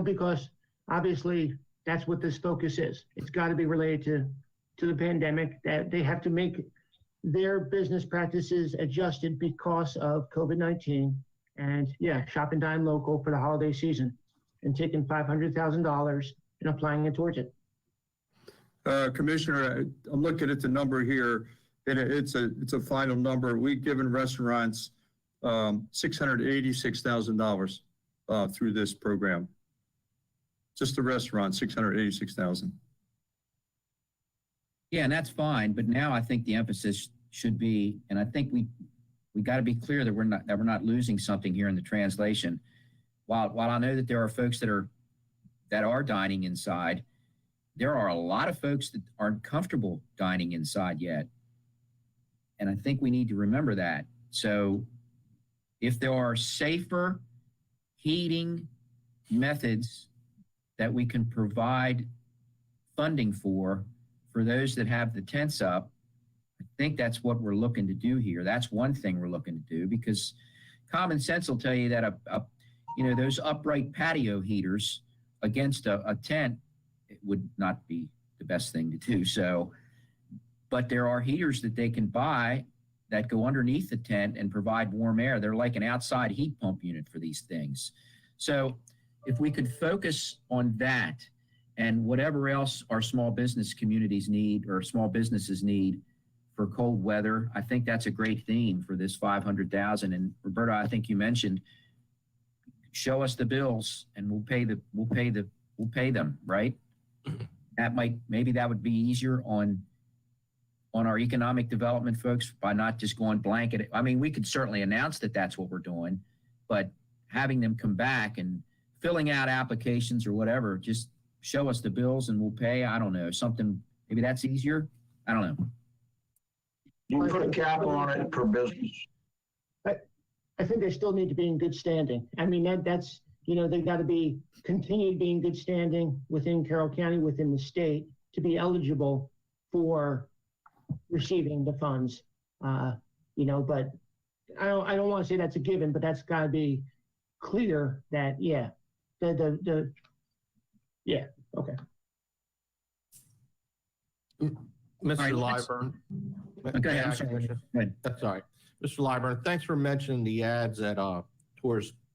because obviously that's what this focus is. It's got to be related to the pandemic, that they have to make their business practices adjusted because of COVID-19. And shop and dine local for the holiday season and taking $500,000 and applying it towards it. Commissioner, I'm looking at the number here, and it's a final number. We've given restaurants $686,000 through this program. Just the restaurant, $686,000. Yeah, and that's fine. But now I think the emphasis should be, and I think we got to be clear that we're not losing something here in the translation. While I know that there are folks that are dining inside, there are a lot of folks that aren't comfortable dining inside yet. And I think we need to remember that. So if there are safer heating methods that we can provide funding for those that have the tents up, I think that's what we're looking to do here. That's one thing we're looking to do, because common sense will tell you that those upright patio heaters against a tent, it would not be the best thing to do. So, but there are heaters that they can buy that go underneath the tent and provide warm air. They're like an outside heat pump unit for these things. So if we could focus on that and whatever else our small business communities need or small businesses need for cold weather. I think that's a great theme for this 500,000. And Roberta, I think you mentioned, show us the bills and we'll pay them, right? Maybe that would be easier on our economic development folks by not just going blanket. I mean, we could certainly announce that that's what we're doing, but having them come back and filling out applications or whatever, just show us the bills and we'll pay. I don't know, something, maybe that's easier. I don't know. You can put a cap on it per business. I think they still need to be in good standing. I mean, that's, they've got to continue to be in good standing within Carroll County, within the state, to be eligible for receiving the funds. But I don't want to say that's a given, but that's got to be clear that, yeah, okay. Mr. right, Lyburn. Okay, I'm sorry. Go ahead. That's all right. Mr. Lyburn, thanks for mentioning the ads that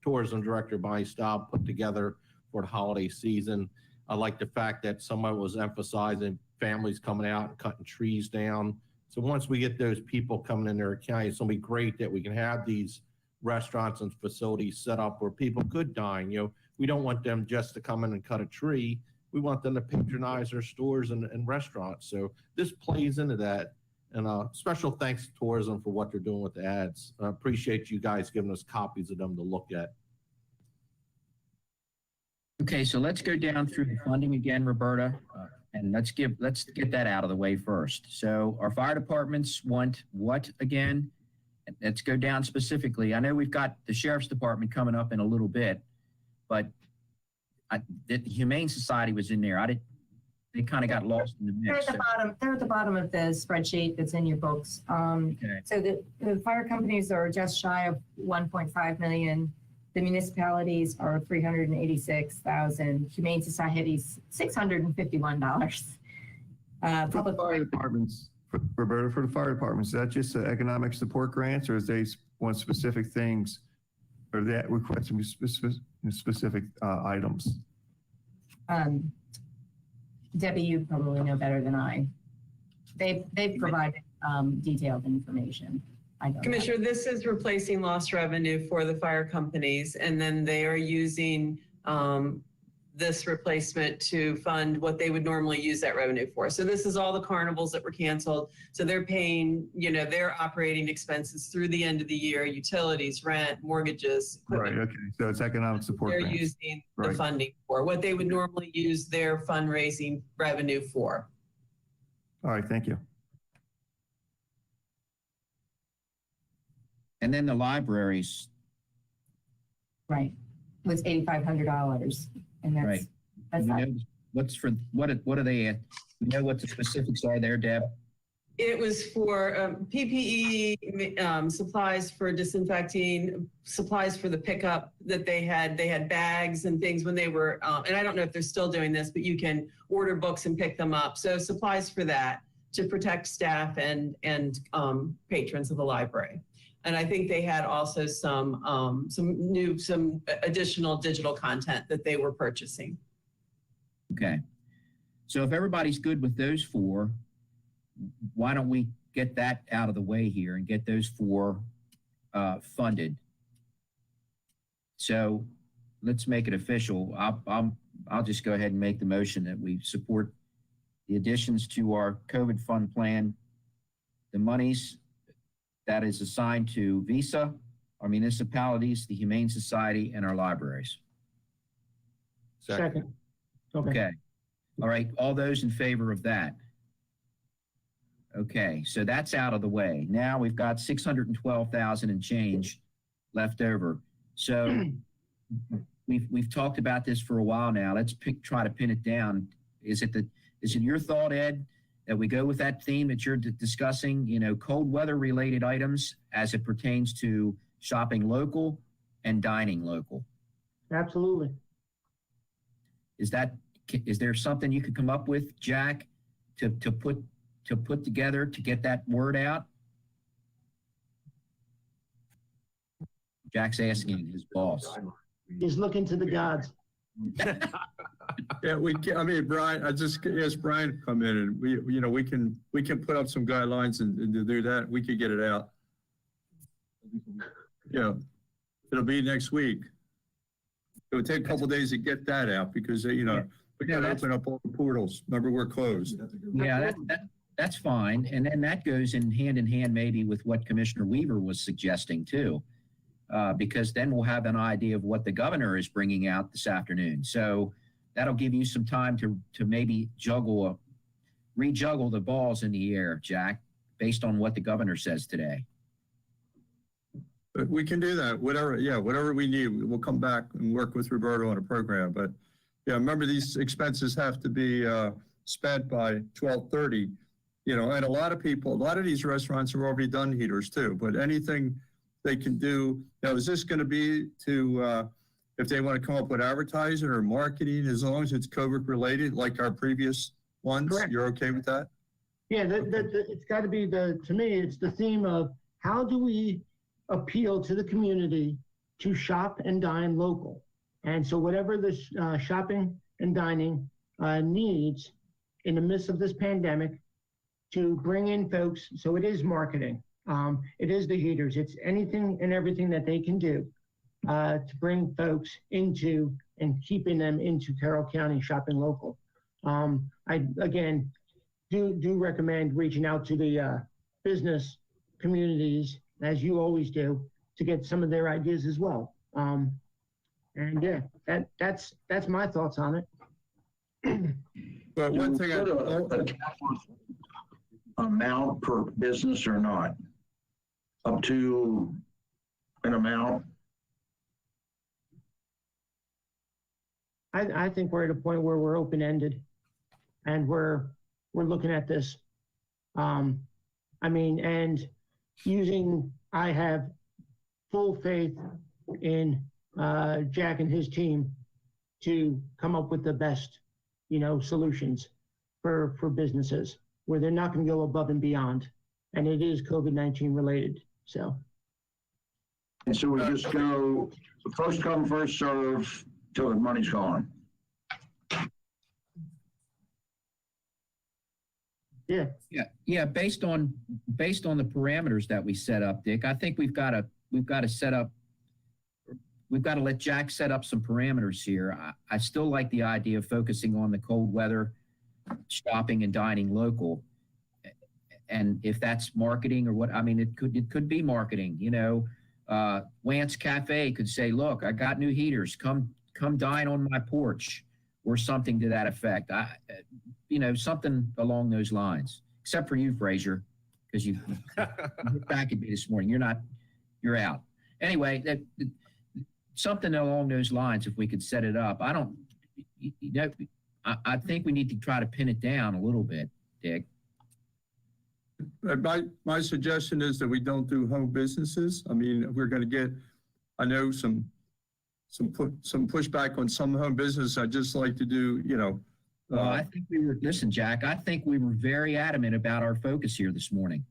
Tourism Director Bonnie Staub put together for the holiday season. I like the fact that someone was emphasizing families coming out and cutting trees down. So once we get those people coming in their county, it's gonna be great that we can have these restaurants and facilities set up where people could dine. We don't want them just to come in and cut a tree. We want them to patronize our stores and restaurants. So this plays into that. And special thanks to tourism for what they're doing with the ads. I appreciate you guys giving us copies of them to look at. Okay, so let's go down through the funding again, Roberta, and let's get that out of the way first. So our fire departments want what again? Let's go down specifically. I know we've got the sheriff's department coming up in a little bit, but the Humane Society was in there. They kind of got lost in the mix. They're at the bottom of the spreadsheet that's in your books. Okay. So the fire companies are just shy of 1.5 million. The municipalities are 386,000. Humane Society's $651. Public Fire departments, Roberta, for the fire departments, is that just economic support grants, or is they want specific things, or that requesting specific items? Debbie, you probably know better than I. They've provided detailed information. I don't know. Commissioner, this is replacing lost revenue for the fire companies, and then they are using this replacement to fund what they would normally use that revenue for. So this is all the carnivals that were canceled. So they're paying, their operating expenses through the end of the year, utilities, rent, mortgages. Right, okay, so it's economic support They're grants. using the Right. funding for what they would normally use their fundraising revenue for. All right, thank you. And then the libraries, Right. It was $8,500, and right? that's You not, know, what are they at? You know what the specifics are there, Deb? It was for PPE, supplies for disinfecting, supplies for the pickup that they had. They had bags and things when they were, and I don't know if they're still doing this, but you can order books and pick them up. So supplies for that to protect staff and patrons of the library. And I think they had also some additional digital content that they were purchasing. Okay. So if everybody's good with those four, why don't we get that out of the way here and get those four funded? So let's make it official. I'll just go ahead and make the motion that we support the additions to our COVID fund plan, the monies that is assigned to Visa, our municipalities, the Humane Society, and our libraries. Second. Okay. All right. All those in favor of that? Okay. So that's out of the way. Now we've got 612,000 and change left over. So we've talked about this for a while now. Let's try to pin it down. Is it your thought, Ed, that we go with that theme that you're discussing, cold weather related items as it pertains to shopping local and dining local? Absolutely. Is there something you could come up with, Jack, to put together to get that word out? Jack's asking his boss. He's looking to the gods. Yeah, I mean, Brian, I just asked Brian to come in and we can put up some guidelines and to do that, we could get it out. Yeah, it'll be next week. It would take a couple days to get that out because, we gotta open up all the portals. Remember, we're closed. Yeah, that's fine. And then that goes in hand maybe with what Commissioner Weaver was suggesting too. Because then we'll have an idea of what the governor is bringing out this afternoon. So that'll give you some time to maybe rejuggle the balls in the air, Jack, based on what the governor says today. But we can do that, whatever we need, we'll come back and work with Roberto on a program. But yeah, remember these expenses have to be spent by 12:30, and a lot of these restaurants have already done heaters too, but anything they can do. Now, is this going to be to, if they want to come up with advertising or marketing, as long as it's COVID related, like our previous ones? Correct. You're okay with that? Yeah, it's got to be to me, it's the theme of how do we appeal to the community to shop and dine local? And so whatever the shopping and dining needs in the midst of this pandemic to bring in folks, so it is marketing. It is the heaters. It's anything and everything that they can do to bring folks into and keeping them into Carroll County shopping local. I, again, do recommend reaching out to the business communities, as you always do, to get some of their ideas as well. And yeah, that's my thoughts on it. But one thing amount per business or not? Up to an amount? I think we're at a point where we're open-ended and we're looking at this. And I have full faith in Jack and his team to come up with the best, solutions for businesses where they're not going to go above and beyond. And it is COVID-19 related, so. And so we just go first come, first serve till the money's gone. Yeah. Based on the parameters that we set up, Dick, I think we've got to let Jack set up some parameters here. I still like the idea of focusing on the cold weather, shopping and dining local. And if that's marketing or what, it could be marketing, Wance Cafe could say, look, I got new heaters, come dine on my porch or something to that effect. Something along those lines, except for you, Fraser, because you're back at me this morning. You're out. Anyway, something along those lines, if we could set it up. I think we need to try to pin it down a little bit, Dick. My suggestion is that we don't do home businesses. We're going to get, I know some pushback on some home business. I'd just like to do, Well, I think listen, Jack, I think we were very adamant about our focus here this morning.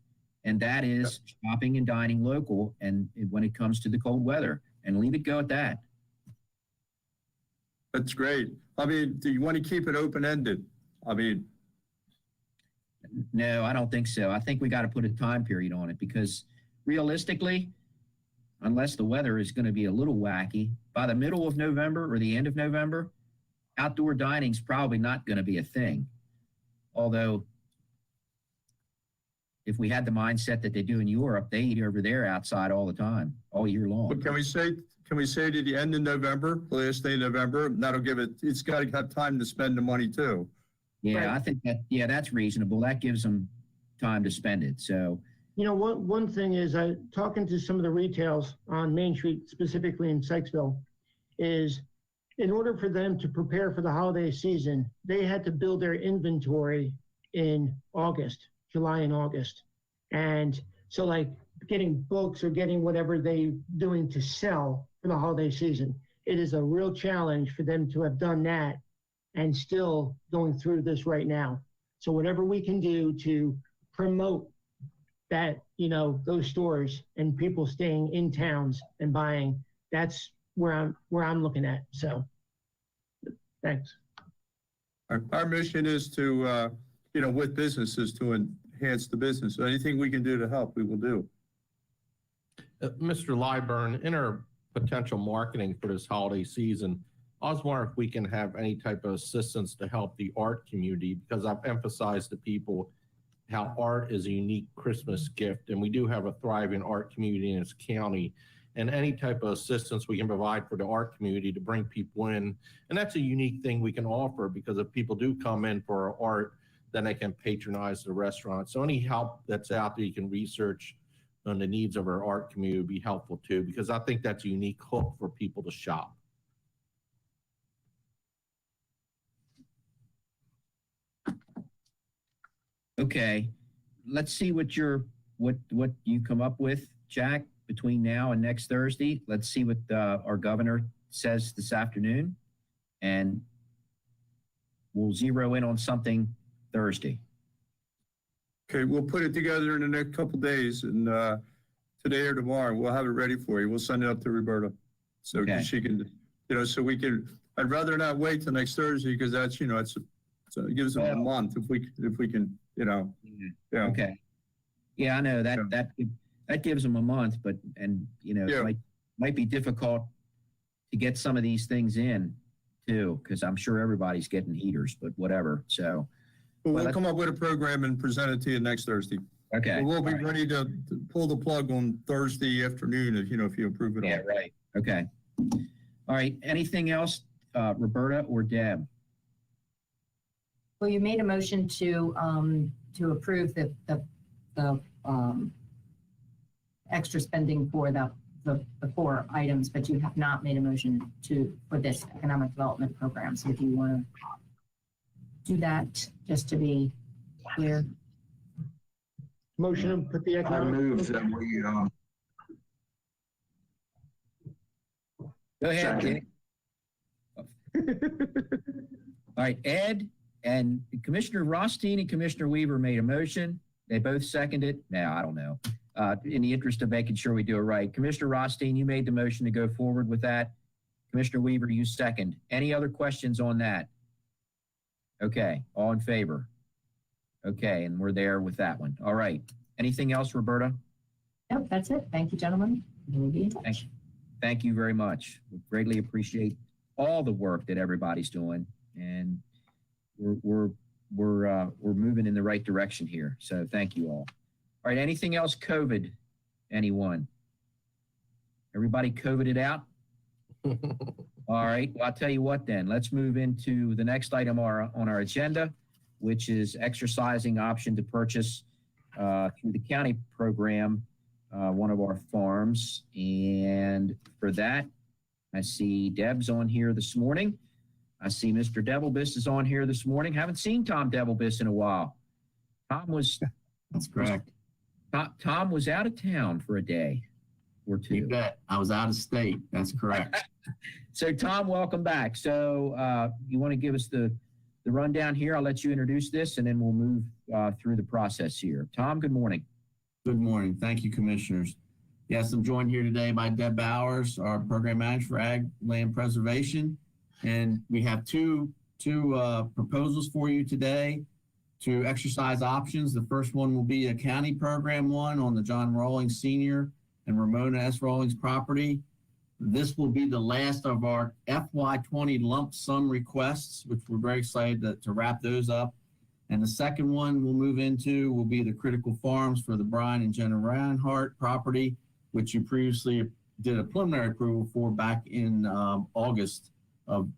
And that is shopping and dining local. And when it comes to the cold weather, and leave it go at that. That's great. Do you want to keep it open-ended? No, I don't think so. I think we got to put a time period on it because realistically, unless the weather is going to be a little wacky, by the middle of November or the end of November, outdoor dining is probably not going to be a thing. Although, if we had the mindset that they do in Europe, they eat over there outside all the time, all year long. But can we say to the end of November, the last day of November? That'll give it's got to have time to spend the money too. Yeah, Right. I think that's reasonable. That gives them time to spend it. So, One thing is talking to some of the retails on Main Street, specifically in Sykesville, is in order for them to prepare for the holiday season, they had to build their inventory in July and August. And so getting books or getting whatever they doing to sell for the holiday season, it is a real challenge for them to have done that and still going through this right now. So whatever we can do to promote that, those stores and people staying in towns and buying, that's where I'm looking at. So. Thanks. Our mission is to, with businesses to enhance the business. So anything we can do to help, we will do. Mr. Lyburn, in our potential marketing for this holiday season, I was wondering if we can have any type of assistance to help the art community, because I've emphasized to people how art is a unique Christmas gift, and we do have a thriving art community in this county. And any type of assistance we can provide for the art community to bring people in. And that's a unique thing we can offer, because if people do come in for our art, then they can patronize the restaurant. So any help that's out there you can research on the needs of our art community would be helpful too, because I think that's a unique hook for people to shop. Okay, let's see what you come up with, Jack, between now and next Thursday. Let's see what our governor says this afternoon, and we'll zero in on something Thursday. Okay, we'll put it together in the next couple of days, and today or tomorrow, we'll have it ready for you. We'll send it up to Roberta, so Okay. she can, so we can. I'd rather not wait till next Thursday, because that's, so it gives them a month if we can, Yeah. Okay. Yeah, I know that gives them a month, but it might be difficult to get some of these things in too, because I'm sure everybody's getting heaters, but whatever. So we'll come up with a program and present it to you next Thursday. Okay. We'll be ready to pull the plug on Thursday afternoon if you approve it. Yeah, right. Okay. All right. Anything else, Roberta or Deb? Well, you made a motion to approve the extra spending for the 4 items, but you have not made a motion for this economic development program. So if you want to do that, just to be clear. Motion to put the I economic. move that we, Go ahead. Second. All right, Ed and Commissioner Rothstein and Commissioner Weaver made a motion. They both seconded. Now, I don't know. In the interest of making sure we do it right. Commissioner Rothstein, you made the motion to go forward with that. Commissioner Weaver, you second. Any other questions on that? Okay, all in favor? Okay, and we're there with that one. All right. Anything else, Roberta? Nope, that's it. Thank you, gentlemen. We'll be in touch. Thank you very much. We greatly appreciate all the work that everybody's doing, and we're moving in the right direction here. So thank you all. All right. Anything else? COVID? Anyone? Everybody COVIDed out? All right. Well, I'll tell you what then. Let's move into the next item on our agenda, which is exercising option to purchase through the county program one of our farms. And for that, I see Deb's on here this morning. I see Mr. Devilbiss is on here this morning. Haven't seen Tom Devilbiss in a while. That's correct. Tom was out of town for a day or two. You bet. I was out of state. That's correct. So Tom, welcome back. So you want to give us the rundown here? I'll let you introduce this, and then we'll move through the process here. Tom, good morning. Good morning. Thank you, commissioners. Yes, I'm joined here today by Deb Bowers, our program manager for Ag Land Preservation. And we have two proposals for you today to exercise options. The first one will be a county program one on the John Rawlings Sr. and Ramona S. Rawlings property. This will be the last of our FY20 lump sum requests, which we're very excited to wrap those up. And the second one we'll move into will be the Critical Farms for the Brian and Jenna Reinhardt property, which you previously did a preliminary approval for back in August of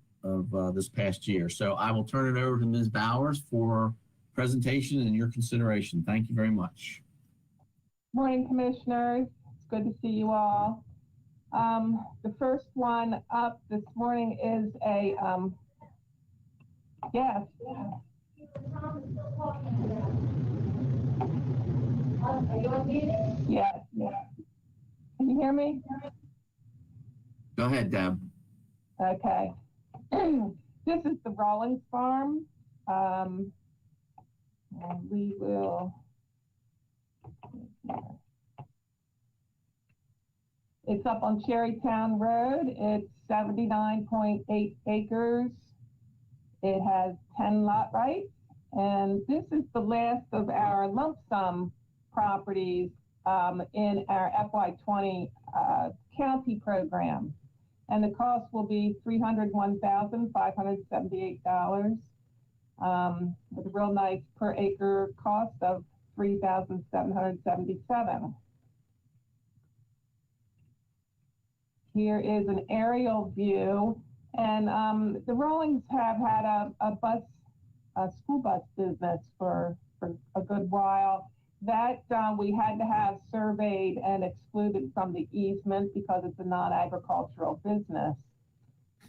this past year. So I will turn it over to Ms. Bowers for presentation and your consideration. Thank you very much. Morning, commissioners. It's good to see you all. The first one up this morning is a, yes. Are you on meeting? Yes, yes. Can you hear me? Go ahead, Deb. Okay. This is the Rawlings Farm. And we will, it's up on Cherrytown Road. It's 79.8 acres. It has 10 lot rights, and this is the last of our lump sum properties in our FY20 county program. And the cost will be $301,578 with a real nice per acre cost of $3,777. Here is an aerial view, and the Rawlings have had a school bus business for a good while. That we had to have surveyed and excluded from the easement because it's a non-agricultural business.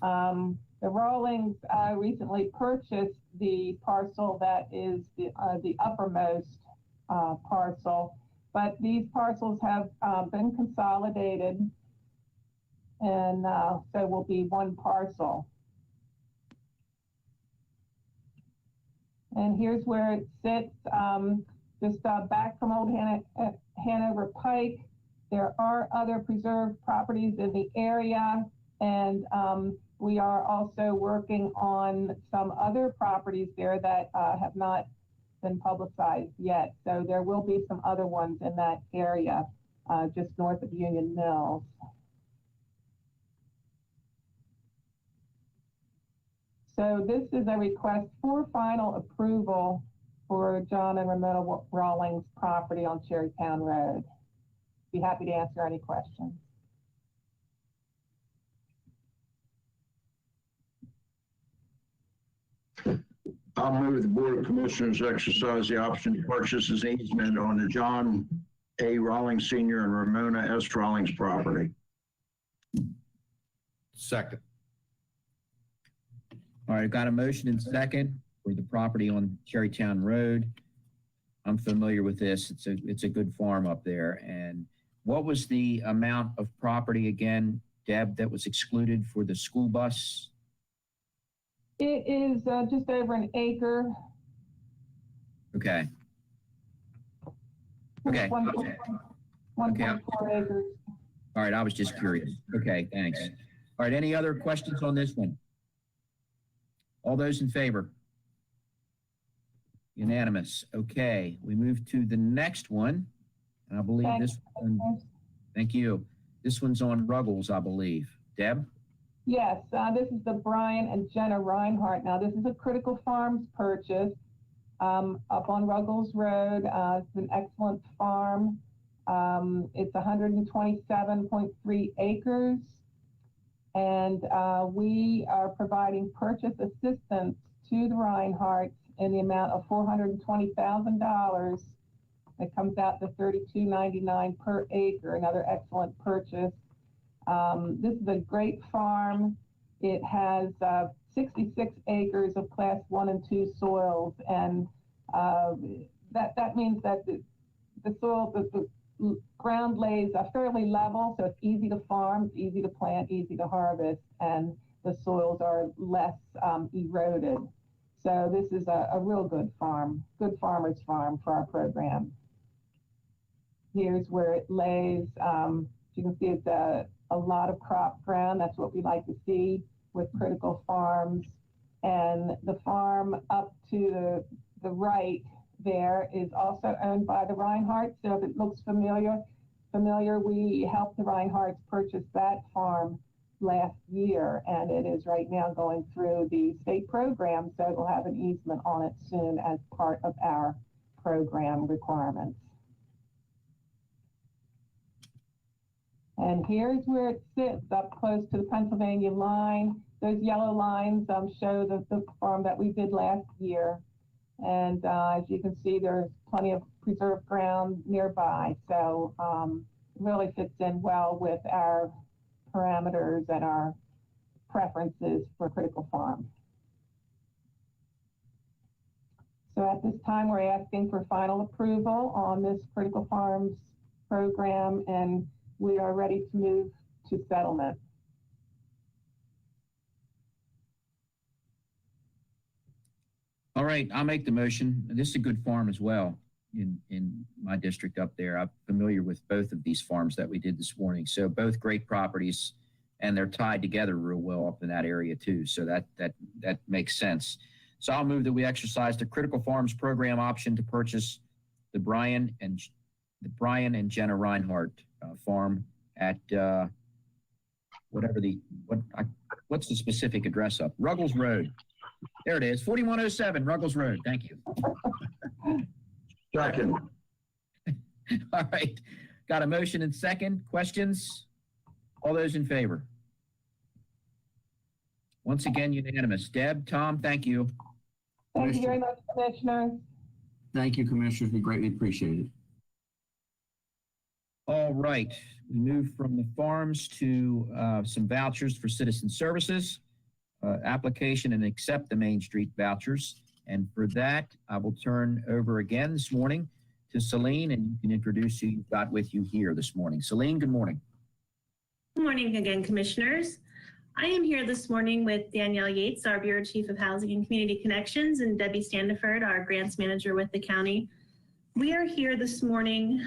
The Rawlings recently purchased the parcel that is the uppermost parcel, but these parcels have been consolidated, and so will be one parcel. And here's where it sits, just back from Old Hanover Pike. There are other preserved properties in the area, and we are also working on some other properties there that have not been publicized yet. So there will be some other ones in that area, just north of Union Mills. So this is a request for final approval for John and Ramona Rawlings property on Cherrytown Road. Be happy to answer any questions. I'll move the Board of Commissioners exercise the option to purchase as easement on the John A. Rawlings Sr. and Ramona S. Rawlings property. Second. All right, I've got a motion and second for the property on Cherrytown Road. I'm familiar with this. It's a good farm up there. And what was the amount of property again, Deb, that was excluded for the school bus? It is just over an acre. Okay. Okay. 1.4 acres. All right, I was just curious. Okay, thanks. All right, any other questions on this one? All those in favor? Unanimous. Okay, we move to the next one. And I believe this one, thank you. This one's on Ruggles, I believe. Deb? Yes, this is the Brian and Jenna Reinhardt. Now, this is a Critical Farms purchase up on Ruggles Road. It's an excellent farm. It's 127.3 acres. And we are providing purchase assistance to the Reinhardts in the amount of $420,000. It comes out to $32.99 per acre, another excellent purchase. This is a great farm. It has 66 acres of class 1 and 2 soils, and that means that the soil, the ground lays fairly level, so it's easy to farm, it's easy to plant, easy to harvest, and the soils are less eroded. So this is a real good farm, good farmer's farm for our program. Here's where it lays. You can see it's a lot of crop ground. That's what we like to see with Critical Farms. And the farm up to the right there is also owned by the Reinhardts. So if it looks familiar, we helped the Reinhardts purchase that farm last year, and it is right now going through the state program, so it will have an easement on it soon as part of our program requirements. And here's where it sits, up close to the Pennsylvania line. Those yellow lines show the farm that we did last year. And as you can see, there's plenty of preserved ground nearby. So it really fits in well with our parameters and our preferences for Critical Farms. So at this time, we're asking for final approval on this Critical Farms program, and we are ready to move to settlement. All right, I'll make the motion. This is a good farm as well in my district up there. I'm familiar with both of these farms that we did this morning. So both great properties. and they're tied together real well up in that area too. So that makes sense. So I'll move that we exercise the Critical Farms program option to purchase the Brian and Jenna Reinhardt farm at what's the specific address of Ruggles Road? There it is, 4107 Ruggles Road. Thank you. Second. All right, got a motion and second. Questions? All those in favor? Once again, unanimous. Deb, Tom, thank you. Thank you very much, Commissioners. Thank you, Commissioners. We greatly appreciate it. All right, we move from the farms to some vouchers for citizen services, application and accept the Main Street vouchers. And for that, I will turn over again this morning to Celine, and you can introduce who you've got with you here this morning. Celine, good morning. Good morning again, Commissioners. I am here this morning with Danielle Yates, our Bureau Chief of Housing and Community Connections, and Debbie Standiford, our Grants Manager with the county. We are here this morning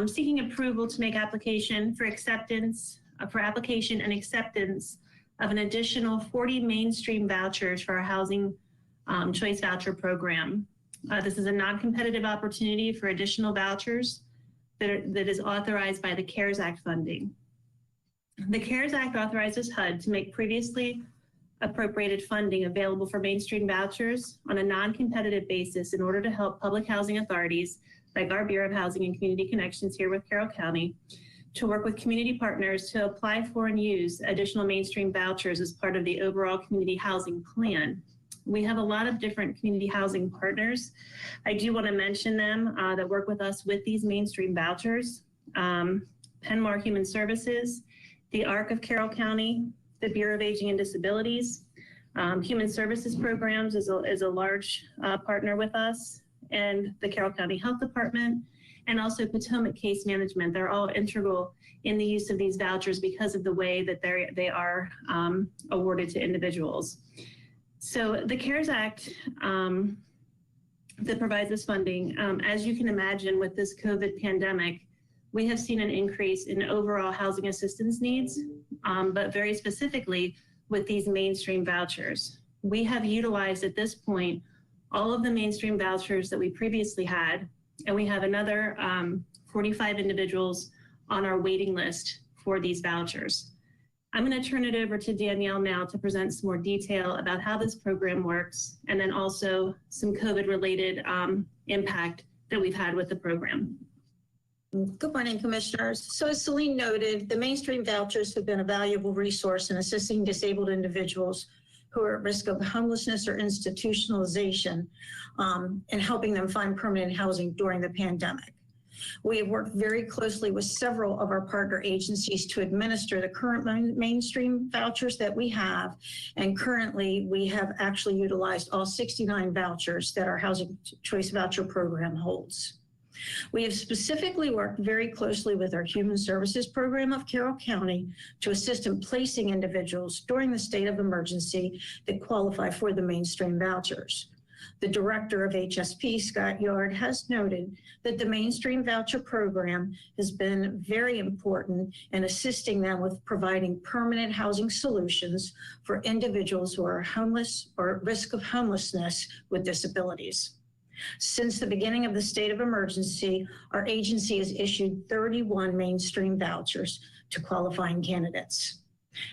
seeking approval to make application for application and acceptance of an additional 40 mainstream vouchers for our Housing Choice Voucher Program. This is a non-competitive opportunity for additional vouchers that is authorized by the CARES Act funding. The CARES Act authorizes HUD to make previously appropriated funding available for mainstream vouchers on a non-competitive basis in order to help public housing authorities like our Bureau of Housing and Community Connections here with Carroll County to work with community partners to apply for and use additional mainstream vouchers as part of the overall community housing plan. We have a lot of different community housing partners. I do want to mention them that work with us with these mainstream vouchers. Penmar Human Services, the ARC of Carroll County, the Bureau of Aging and Disabilities, Human Services Programs is a large partner with us, and the Carroll County Health Department, and also Potomac Case Management. They're all integral in the use of these vouchers because of the way that they are awarded to individuals. So the CARES Act that provides this funding, as you can imagine with this COVID pandemic, we have seen an increase in overall housing assistance needs, but very specifically with these mainstream vouchers. We have utilized at this point all of the mainstream vouchers that we previously had, and we have another 45 individuals on our waiting list for these vouchers. I'm going to turn it over to Danielle now to present some more detail about how this program works, and then also some COVID-related impact that we've had with the program. Good morning, Commissioners. So as Celine noted, the mainstream vouchers have been a valuable resource in assisting disabled individuals who are at risk of homelessness or institutionalization and helping them find permanent housing during the pandemic. We have worked very closely with several of our partner agencies to administer the current mainstream vouchers that we have. And currently, we have actually utilized all 69 vouchers that our Housing Choice Voucher Program holds. We have specifically worked very closely with our Human Services Program of Carroll County to assist in placing individuals during the state of emergency that qualify for the mainstream vouchers. The director of HSP, Scott Yard, has noted that the mainstream voucher program has been very important in assisting them with providing permanent housing solutions for individuals who are homeless or at risk of homelessness with disabilities. Since the beginning of the state of emergency, our agency has issued 31 mainstream vouchers to qualifying candidates.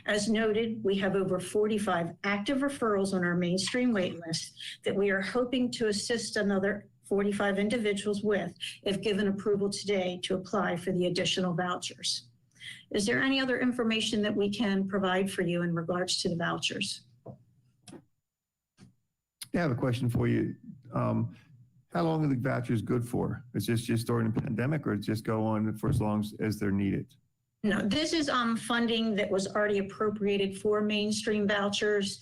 As noted, we have over 45 active referrals on our mainstream wait list that we are hoping to assist another 45 individuals with if given approval today to apply for the additional vouchers. Is there any other information that we can provide for you in regards to the vouchers? Yeah, I have a question for you. How long are the vouchers good for? Is this just during the pandemic, or just go on for as long as they're needed? No, this is funding that was already appropriated for mainstream vouchers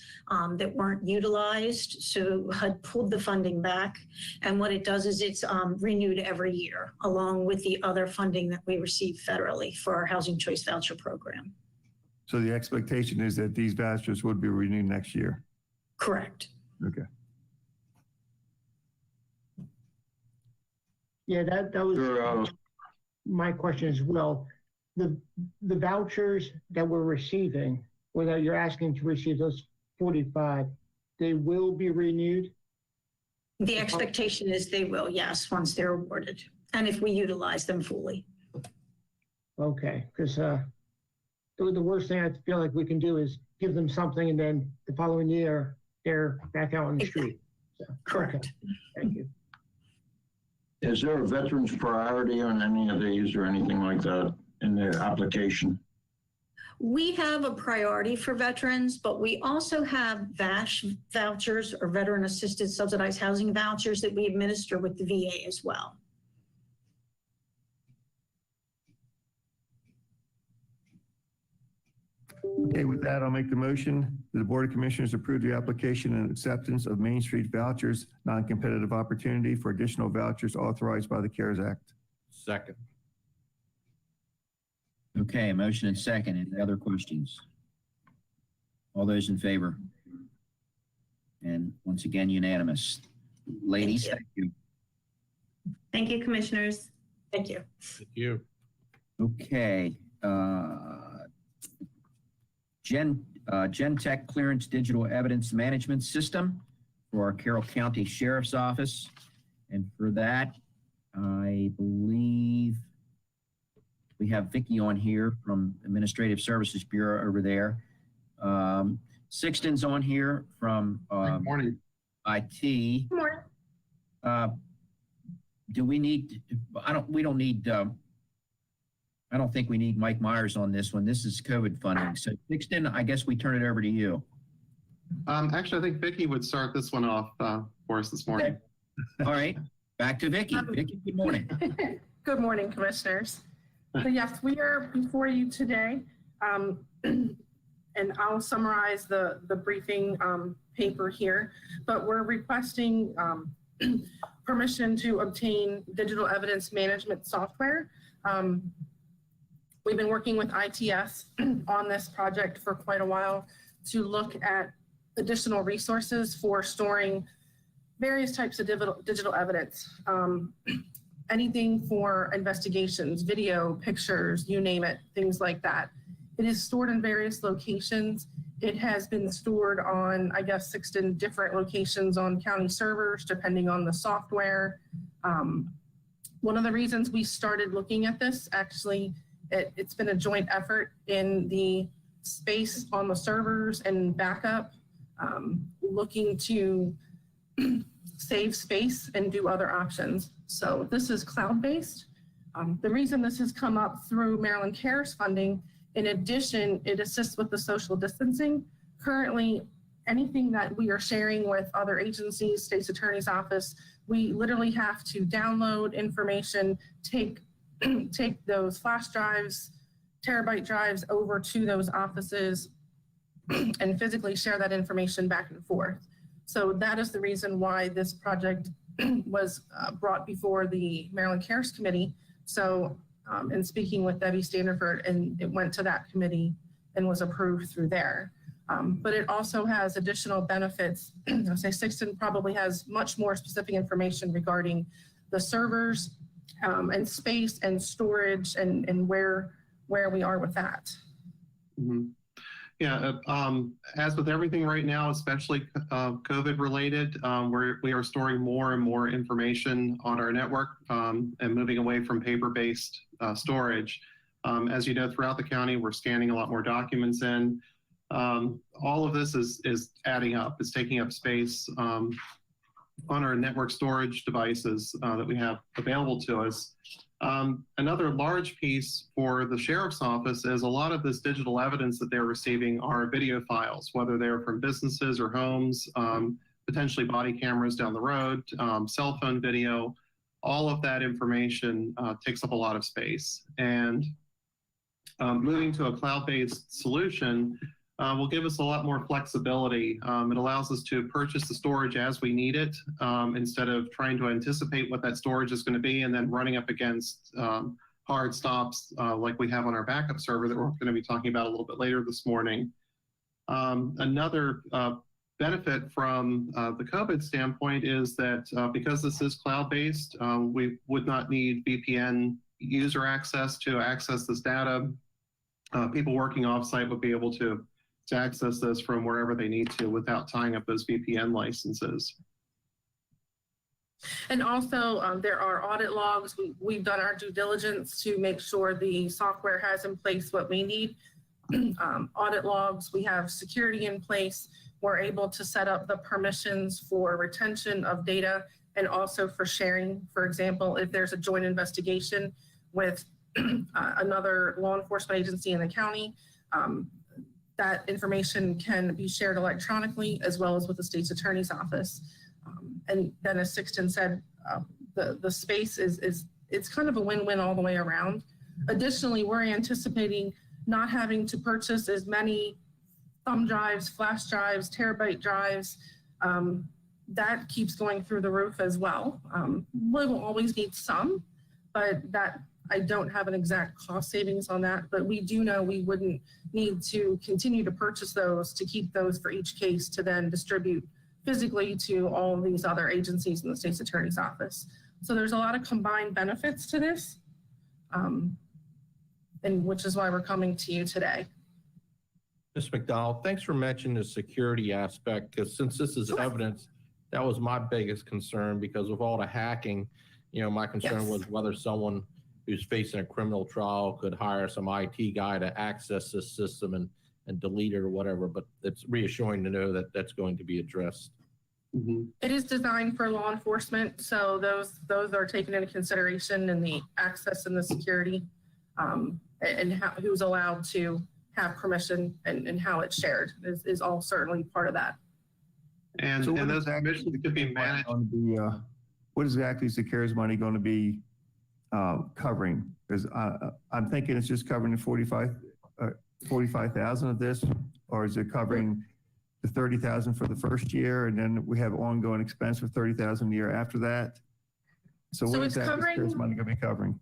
that weren't utilized. So HUD pulled the funding back. And what it does is it's renewed every year, along with the other funding that we receive federally for our Housing Choice Voucher Program. So the expectation is that these vouchers would be renewed next year? Correct. Okay. Yeah, that was my question as well. the vouchers that we're receiving, or that you're asking to receive, those 45, they will be renewed? The expectation is they will, yes, once they're awarded, and if we utilize them fully. Okay, because the worst thing I feel like we can do is give them something and then the following year, they're back out on the street. So, Correct. okay, thank you. Is there a veterans priority on any of these or anything like that in their application? We have a priority for veterans, but we also have VASH vouchers, or Veteran Assisted Subsidized Housing vouchers, that we administer with the VA as well. Okay, with that, I'll make the motion that the Board of Commissioners approve the application and acceptance of Main Street vouchers, non-competitive opportunity for additional vouchers authorized by the CARES Act. Second. Okay, motion and second. Any other questions? All those in favor? And once again, unanimous. Ladies, thank you. Thank you, commissioners. Thank you. Thank you. Okay. Gen-Tech Clearance Digital Evidence Management System for our Carroll County Sheriff's Office. And for that, I believe we have Vicki on here from Administrative Services Bureau over there. Sixton's on here from morning. IT. Good morning. Do we need, I don't think we need Mike Myers on this one. This is COVID funding. So Sixton, I guess we turn it over to you. Actually, I think Vicki would start this one off for us this morning. All right, back to Vicki. Vicki, good morning. Good morning, commissioners. So yes, we are before you today, and I'll summarize the briefing paper here, but we're requesting permission to obtain digital evidence management software. We've been working with ITS on this project for quite a while to look at additional resources for storing various types of digital evidence. Anything for investigations, video, pictures, you name it, things like that. It is stored in various locations. It has been stored on, I guess, 6 different locations on county servers, depending on the software. One of the reasons we started looking at this, actually, it's been a joint effort in the space on the servers and backup, looking to save space and do other options. So this is cloud-based. The reason this has come up through Maryland CARES funding, in addition, it assists with the social distancing. Currently, anything that we are sharing with other agencies, state's attorney's office, we literally have to download information, take those flash drives, terabyte drives over to those offices and physically share that information back and forth. So that is the reason why this project was brought before the Maryland CARES Committee. So in speaking with Debbie Standiford, and it went to that committee and was approved through there. But it also has additional benefits. I'll say Sixton probably has much more specific information regarding the servers and space and storage and where we are with that. Mm-hmm. Yeah, as with everything right now, especially COVID related, we are storing more and more information on our network and moving away from paper-based storage. As you know, throughout the county, we're scanning a lot more documents in. All of this is adding up. It's taking up space on our network storage devices that we have available to us. Another large piece for the sheriff's office is a lot of this digital evidence that they're receiving are video files, whether they're from businesses or homes, potentially body cameras down the road, cell phone video. All of that information takes up a lot of space. And moving to a cloud-based solution will give us a lot more flexibility. It allows us to purchase the storage as we need it, instead of trying to anticipate what that storage is going to be and then running up against hard stops like we have on our backup server that we're going to be talking about a little bit later this morning. Another benefit from the COVID standpoint is that because this is cloud-based, we would not need VPN user access to access this data. People working offsite would be able to access this from wherever they need to without tying up those VPN licenses. And also, there are audit logs. We've done our due diligence to make sure the software has in place what we need. Audit logs, we have security in place. We're able to set up the permissions for retention of data and also for sharing. For example, if there's a joint investigation with another law enforcement agency in the county, that information can be shared electronically as well as with the state's attorney's office. And then as Sixton said, the space it's kind of a win-win all the way around. Additionally, we're anticipating not having to purchase as many thumb drives, flash drives, terabyte drives. That keeps going through the roof as well. We will always need some, but that I don't have an exact cost savings on that, but we do know we wouldn't need to continue to purchase those to keep those for each case to then distribute physically to all of these other agencies in the state's attorney's office. So there's a lot of combined benefits to this, and which is why we're coming to you today. Ms. McDonald, thanks for mentioning the security aspect, because since this is evidence, that was my biggest concern, because of all the hacking, my concern was whether someone who's facing a criminal trial could hire some IT guy to access this system and delete it or whatever, but it's reassuring to know that that's going to be addressed. It is designed for law enforcement, so those are taken into consideration in the access and the security, and who's allowed to have permission and how it's shared is all certainly part of that. And, So and those permissions could be managed. What exactly is the CARES money going to be covering? Because I'm thinking it's just covering the 45,000 of this, or is it covering the 30,000 for the first year, and then we have ongoing expense for 30,000 a year after that? So what it's exactly is CARES covering- money going to be covering?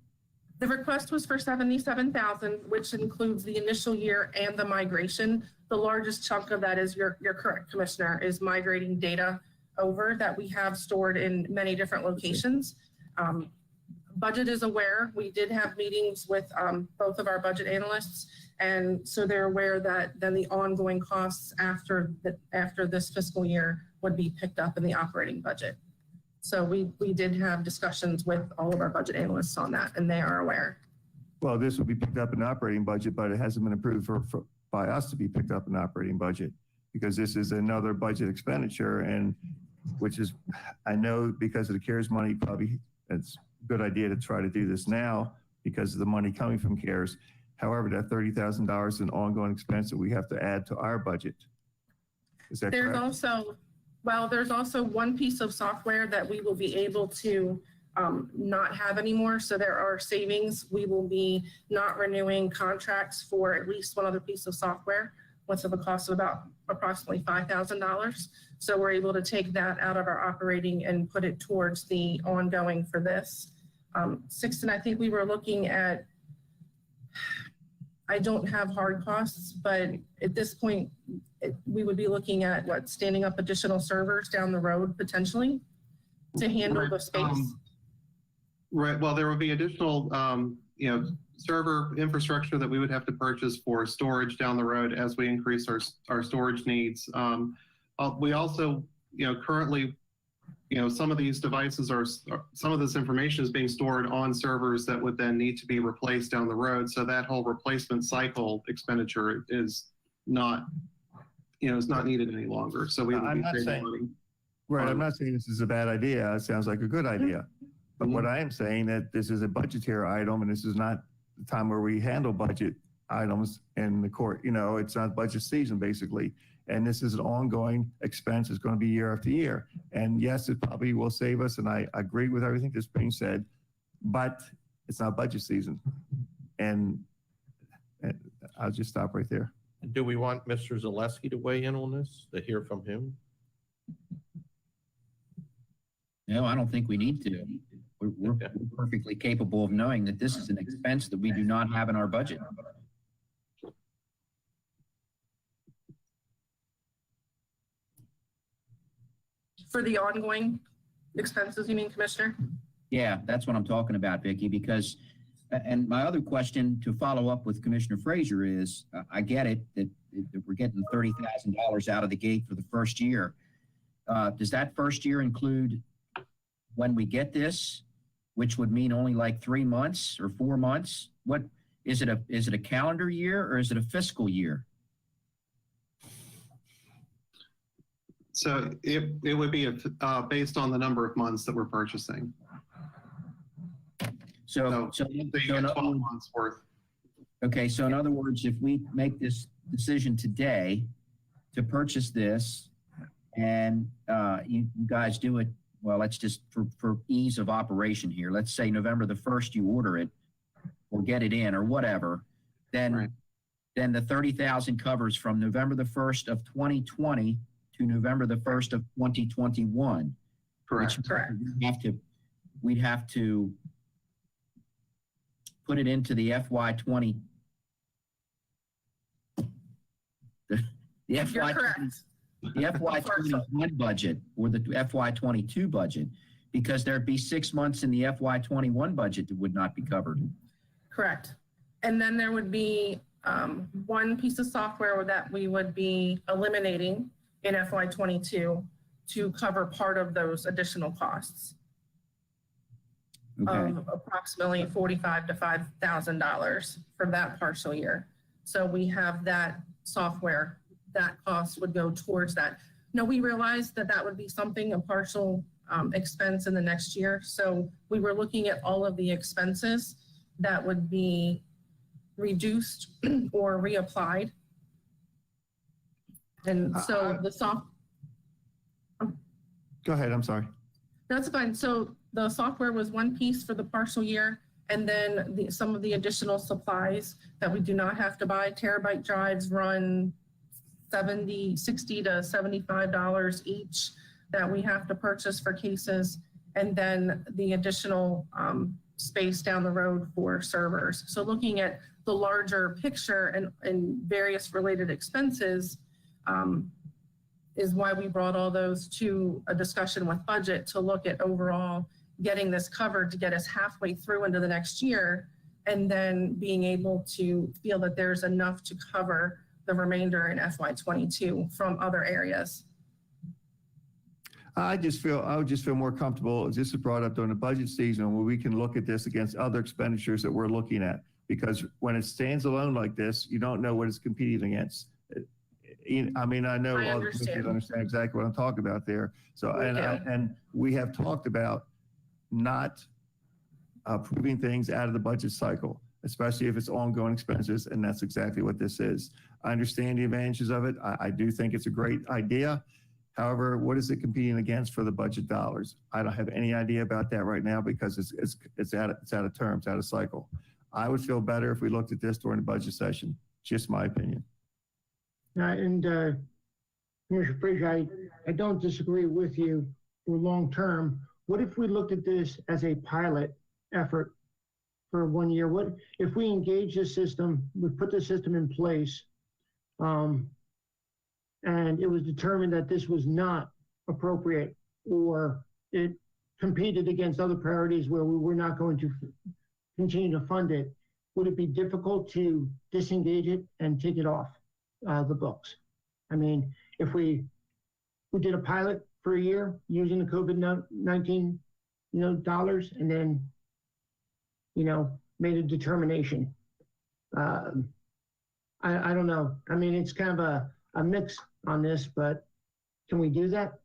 The request was for 77,000, which includes the initial year and the migration. The largest chunk of that is, you're correct, Commissioner, is migrating data over that we have stored in many different locations. Budget is aware. We did have meetings with both of our budget analysts, and so they're aware that then the ongoing costs after this fiscal year would be picked up in the operating budget. So we did have discussions with all of our budget analysts on that, and they are aware. Well, this will be picked up in the operating budget, but it hasn't been approved by us to be picked up in the operating budget, because this is another budget expenditure, and which is, I know because of the CARES money, probably it's a good idea to try to do this now because of the money coming from CARES. However, that $30,000 is an ongoing expense that we have to add to our budget. Is that correct? There's also one piece of software that we will be able to not have anymore. So there are savings. We will be not renewing contracts for at least one other piece of software, which of a cost of about approximately $5,000. So we're able to take that out of our operating and put it towards the ongoing for this. Sixton, I think we were looking at, I don't have hard costs, but at this point, we would be looking at standing up additional servers down the road potentially to handle the space. Right. Well, there would be additional, server infrastructure that we would have to purchase for storage down the road as we increase our storage needs. We also, currently, some of these devices some of this information is being stored on servers that would then need to be replaced down the road. So that whole replacement cycle expenditure is not, is not needed any longer. So we would be saving money. Right, I'm not saying this is a bad idea. It sounds like a good idea. But what I am saying that this is a budgetary item, and this is not the time where we handle budget items in the court. It's not budget season, basically. And this is an ongoing expense. It's going to be year after year. And yes, it probably will save us, and I agree with everything that's being said, but it's not budget season. And I'll just stop right there. Do we want Mr. Zaleski to weigh in on this, to hear from him? No, I don't think we need to. We're perfectly capable of knowing that this is an expense that we do not have in our budget. For the ongoing expenses, you mean, Commissioner? Yeah, that's what I'm talking about, Vicki, because And my other question to follow up with Commissioner Frazier is, I get it that we're getting $30,000 out of the gate for the first year. Does that first year include when we get this, which would mean only like 3 months or 4 months? What is it? Is it a calendar year or is it a fiscal year? So it would be based on the number of months that we're purchasing. So you get 12 months worth. Okay, so in other words, if we make this decision today to purchase this and you guys do it, well, let's just, for ease of operation here, let's say November the 1st you order it or get it in or whatever, then the 30,000 covers from November the 1st of 2020 to November the 1st of 2021. Correct. We'd have to put it into the FY20. The FY21 budget or the FY22 budget, because there'd be 6 months in the FY21 budget that would not be covered. Correct. And then there would be one piece of software that we would be eliminating in FY22 to cover part of those additional costs. Okay. Of approximately $45,000 to $5,000 for that partial year. So we have that software, that cost would go towards that. Now, we realized that that would be something, a partial expense in the next year. So we were looking at all of the expenses that would be reduced or reapplied. And so Go ahead, I'm sorry. That's fine. So the software was one piece for the partial year, and then some of the additional supplies that we do not have to buy. Terabyte drives run $60 to $75 each that we have to purchase for cases, and then the additional space down the road for servers. So looking at the larger picture and various related expenses, is why we brought all those to a discussion with budget to look at overall getting this covered to get us halfway through into the next year, and then being able to feel that there's enough to cover the remainder in FY22 from other areas. I would just feel more comfortable, as this is brought up during the budget season, where we can look at this against other expenditures that we're looking at. Because when it stands alone like this, you don't know what it's competing against. I mean, I know all the commissioners understand exactly what I'm talking about there. So, and we have talked about not approving things out of the budget cycle, especially if it's ongoing expenses, and that's exactly what this is. I understand the advantages of it. I do think it's a great idea. However, what is it competing against for the budget dollars? I don't have any idea about that right now because it's out of terms, out of cycle. I would feel better if we looked at this during the budget session. Just my opinion. Commissioner Frazier, I don't disagree with you for long term. What if we looked at this as a pilot effort for 1 year? What if we engage this system, we put the system in place, and it was determined that this was not appropriate, or it competed against other priorities where we were not going to continue to fund it? Would it be difficult to disengage it and take it off the books? I mean, if we did a pilot for a year using the COVID-19, dollars, and then, made a determination. I don't know. I mean, it's kind of a mix on this, but can we do that?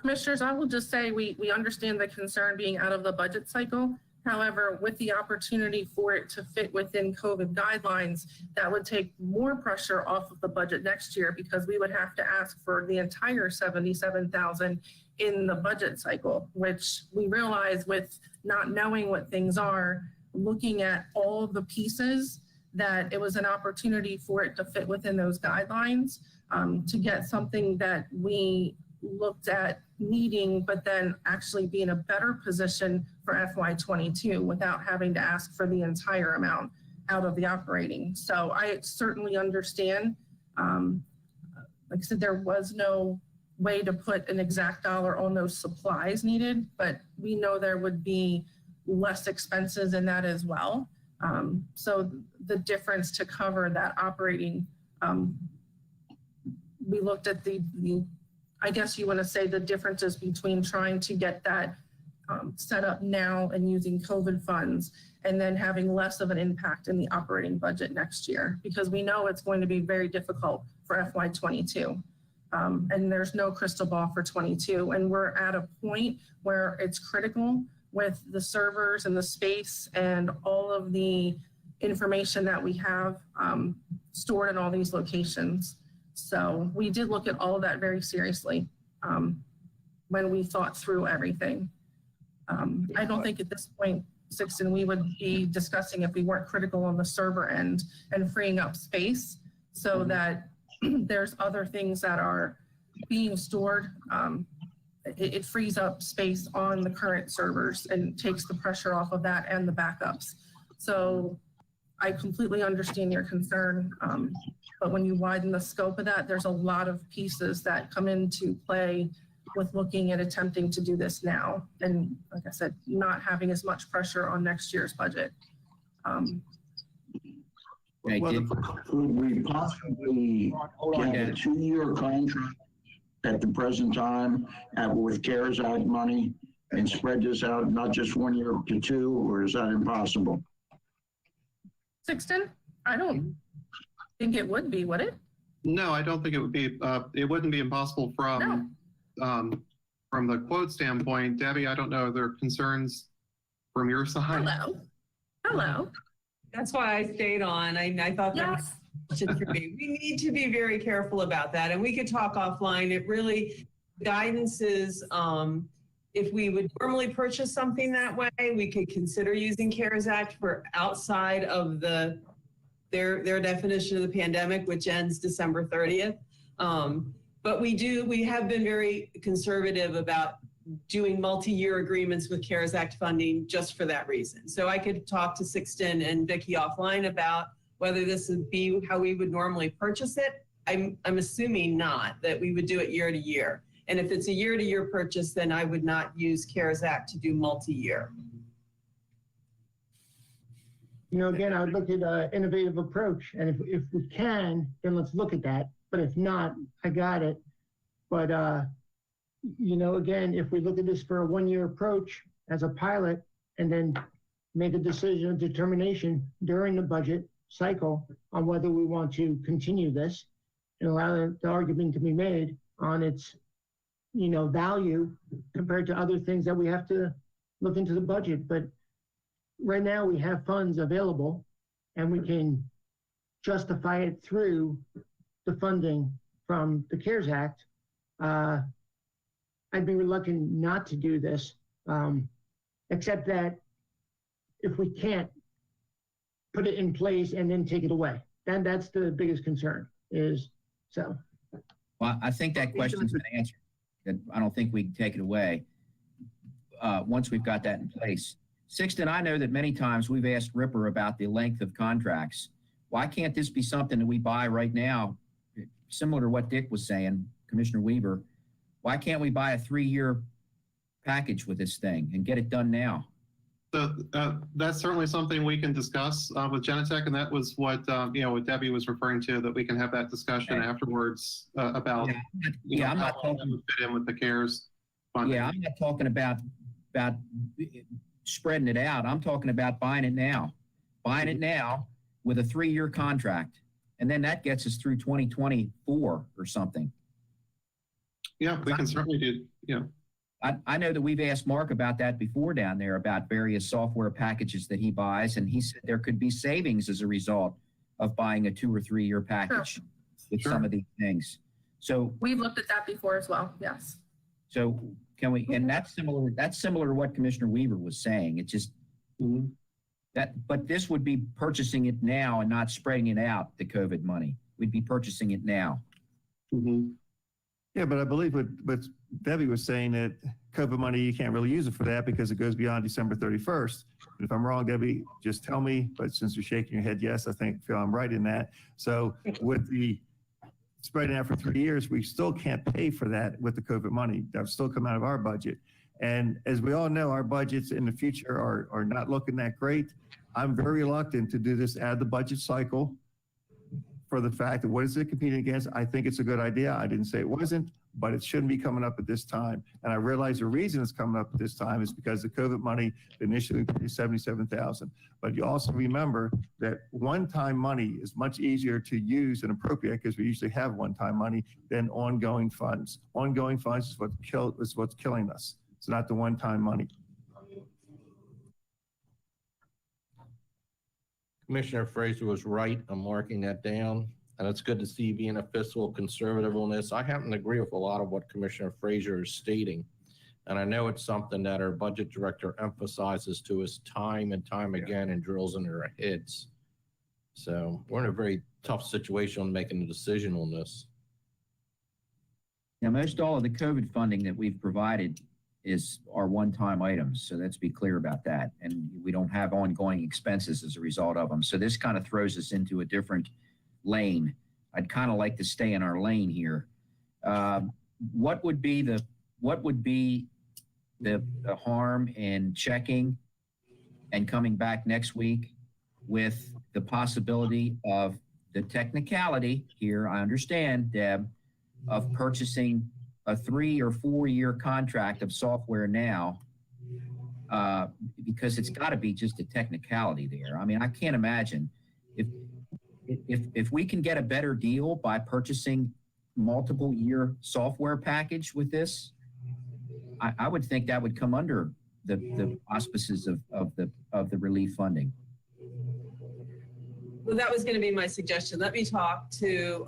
Commissioners, I will just say we understand the concern being out of the budget cycle. However, with the opportunity for it to fit within COVID guidelines, that would take more pressure off of the budget next year, because we would have to ask for the entire $77,000 in the budget cycle, which we realize with not knowing what things are, looking at all of the pieces, that it was an opportunity for it to fit within those guidelines, to get something that we looked at needing, but then actually be in a better position for FY22 without having to ask for the entire amount out of the operating. So I certainly understand. Like I said, there was no way to put an exact dollar on those supplies needed, but we know there would be less expenses in that as well. So the difference to cover that operating, we looked at the I guess you want to say the differences between trying to get that set up now and using COVID funds, and then having less of an impact in the operating budget next year, because we know it's going to be very difficult for FY22. And there's no crystal ball for 22. And we're at a point where it's critical with the servers and the space and all of the information that we have stored in all these locations. So we did look at all of that very seriously when we thought through everything. I don't think at this point, Sixton, we would be discussing if we weren't critical on the server end and freeing up space so that there's other things that are being stored. It frees up space on the current servers and takes the pressure off of that and the backups. So I completely understand your concern, but when you widen the scope of that, there's a lot of pieces that come into play with looking at attempting to do this now. And like I said, not having as much pressure on next year's budget. Could we possibly get a 2-year contract at the present time with CARES Act money and spread this out, not just 1 year to 2, or is that impossible? Sixton, I don't think it would be, would it? No, I don't think it would be. It wouldn't be impossible from the quote standpoint. Debbie, I don't know, are there concerns from your side? Hello. That's why I stayed on. I thought that was a question for me. We need to be very careful about that, and we could talk offline. It really, guidance is, if we would normally purchase something that way, we could consider using CARES Act for outside of their definition of the pandemic, which ends December 30th. But we have been very conservative about doing multi-year agreements with CARES Act funding just for that reason. So I could talk to Sixton and Vicki offline about whether this would be how we would normally purchase it. I'm assuming not, that we would do it year to year. And if it's a year to year purchase, then I would not use CARES Act to do multi-year. You know, again, I would look at an innovative approach, and if we can, then let's look at that. But if not, I got it. But, you know, again, if we look at this for a 1-year approach as a pilot, and then make a decision, a determination during the budget cycle on whether we want to continue this, and allow the argument to be made on its, you know, value compared to other things that we have to look into the budget. But right now we have funds available and we can justify it through the funding from the CARES Act. I'd be reluctant not to do this, except that if we can't put it in place and then take it away, then that's the biggest concern is so. Well, I think that question's been answered. That I don't think we can take it away once we've got that in place. Sixton, I know that many times we've asked Ripper about the length of contracts. Why can't this be something that we buy right now, similar to what Dick was saying, Commissioner Weaver? Why can't we buy a 3-year package with this thing and get it done now? So that's certainly something we can discuss with Genentech, and that was what what Debbie was referring to. That we can have that discussion afterwards about I'm not how that would fit in with the CARES funding. Yeah, I'm not talking about spreading it out. I'm talking about buying it now with a 3-year contract, and then that gets us through 2024 or something. Yeah, we can certainly do. Yeah. I know that we've asked Mark about that before down there about various software packages that he buys, and he said there could be savings as a result of buying a 2 or 3 year package with some of these things. So we've looked at that before as well. Yes. So can we? And that's similar to what Commissioner Weaver was saying. It's just but this would be purchasing it now and not spreading it out. The COVID money, we'd be purchasing it now. Yeah, but I believe what Debbie was saying, that COVID money, you can't really use it for that because it goes beyond December 31st. But if I'm wrong, Debbie, just tell me. But since you're shaking your head, yes, I feel I'm right in that. So with the spreading out for 3 years, we still can't pay for that with the COVID money. That would still come out of our budget. And as we all know, our budgets in the future are not looking that great. I'm very reluctant to do this add the budget cycle for the fact that what is it competing against? I think it's a good idea. I didn't say it wasn't, but it shouldn't be coming up at this time. And I realize the reason it's coming up at this time is because the COVID money initially was $77,000. But you also remember that one-time money is much easier to use and appropriate because we usually have one-time money than ongoing funds. Ongoing funds is what's killing us. It's not the one-time money. Commissioner Fraser was right. I'm marking that down. And it's good to see you being a fiscal conservative on this. I happen to agree with a lot of what Commissioner Fraser is stating. And I know it's something that our budget director emphasizes to us time and time again and drills into our heads. So we're in a very tough situation on making a decision on this. Now, most all of the COVID funding that we've provided are one-time items. So let's be clear about that. And we don't have ongoing expenses as a result of them. So this kind of throws us into a different lane. I'd kind of like to stay in our lane here. What would be the harm in checking and coming back next week with the possibility of the technicality here, I understand, Deb, of purchasing a 3 or 4 year contract of software now, because it's got to be just a technicality there. I mean, I can't imagine if we can get a better deal by purchasing multiple year software package with this, I would think that would come under the auspices of the relief funding. Well, that was going to be my suggestion. Let me talk to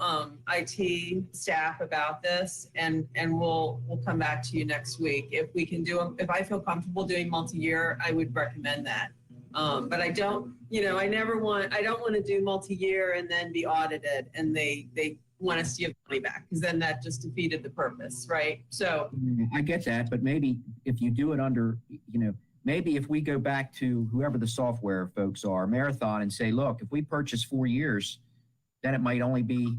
IT staff about this, and we'll come back to you next week. If we can do them, if I feel comfortable doing multi-year, I would recommend that. But I don't, I don't want to do multi-year and then be audited and they want us to give money back, because then that just defeated the purpose, right? So I get that, but maybe if you do it under, maybe if we go back to whoever the software folks are, Marathon, and say, look, if we purchase 4 years, then it might only be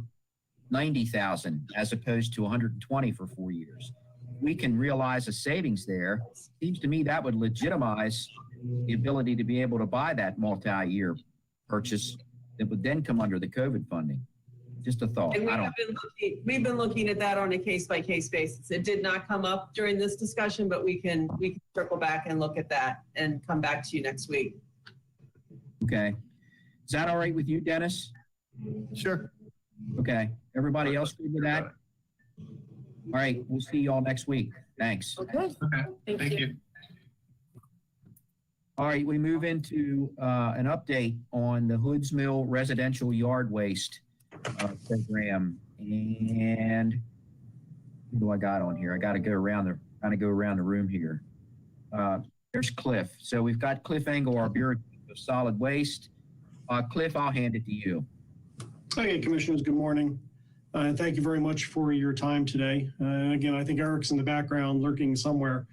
90,000 as opposed to 120 for 4 years. We can realize a savings there. Seems to me that would legitimize the ability to be able to buy that multi-year purchase that would then come under the COVID funding. Just a thought. And we've been looking at that on a case-by-case basis. It did not come up during this discussion, but we can circle back and look at that and come back to you next week. Okay. Is that all right with you, Dennis? Sure. Okay. Everybody else good with that? All right. We'll see you all next week. Thanks. Okay. Thank you. All right. We move into an update on the Hoods Mill residential yard waste program. And who do I got on here? I got to go around the room here. There's Cliff. So we've got Cliff Engel, our Bureau of Solid Waste. Cliff, I'll hand it to you. Okay, Commissioners, good morning. And thank you very much for your time today. Again, I think Eric's in the background lurking somewhere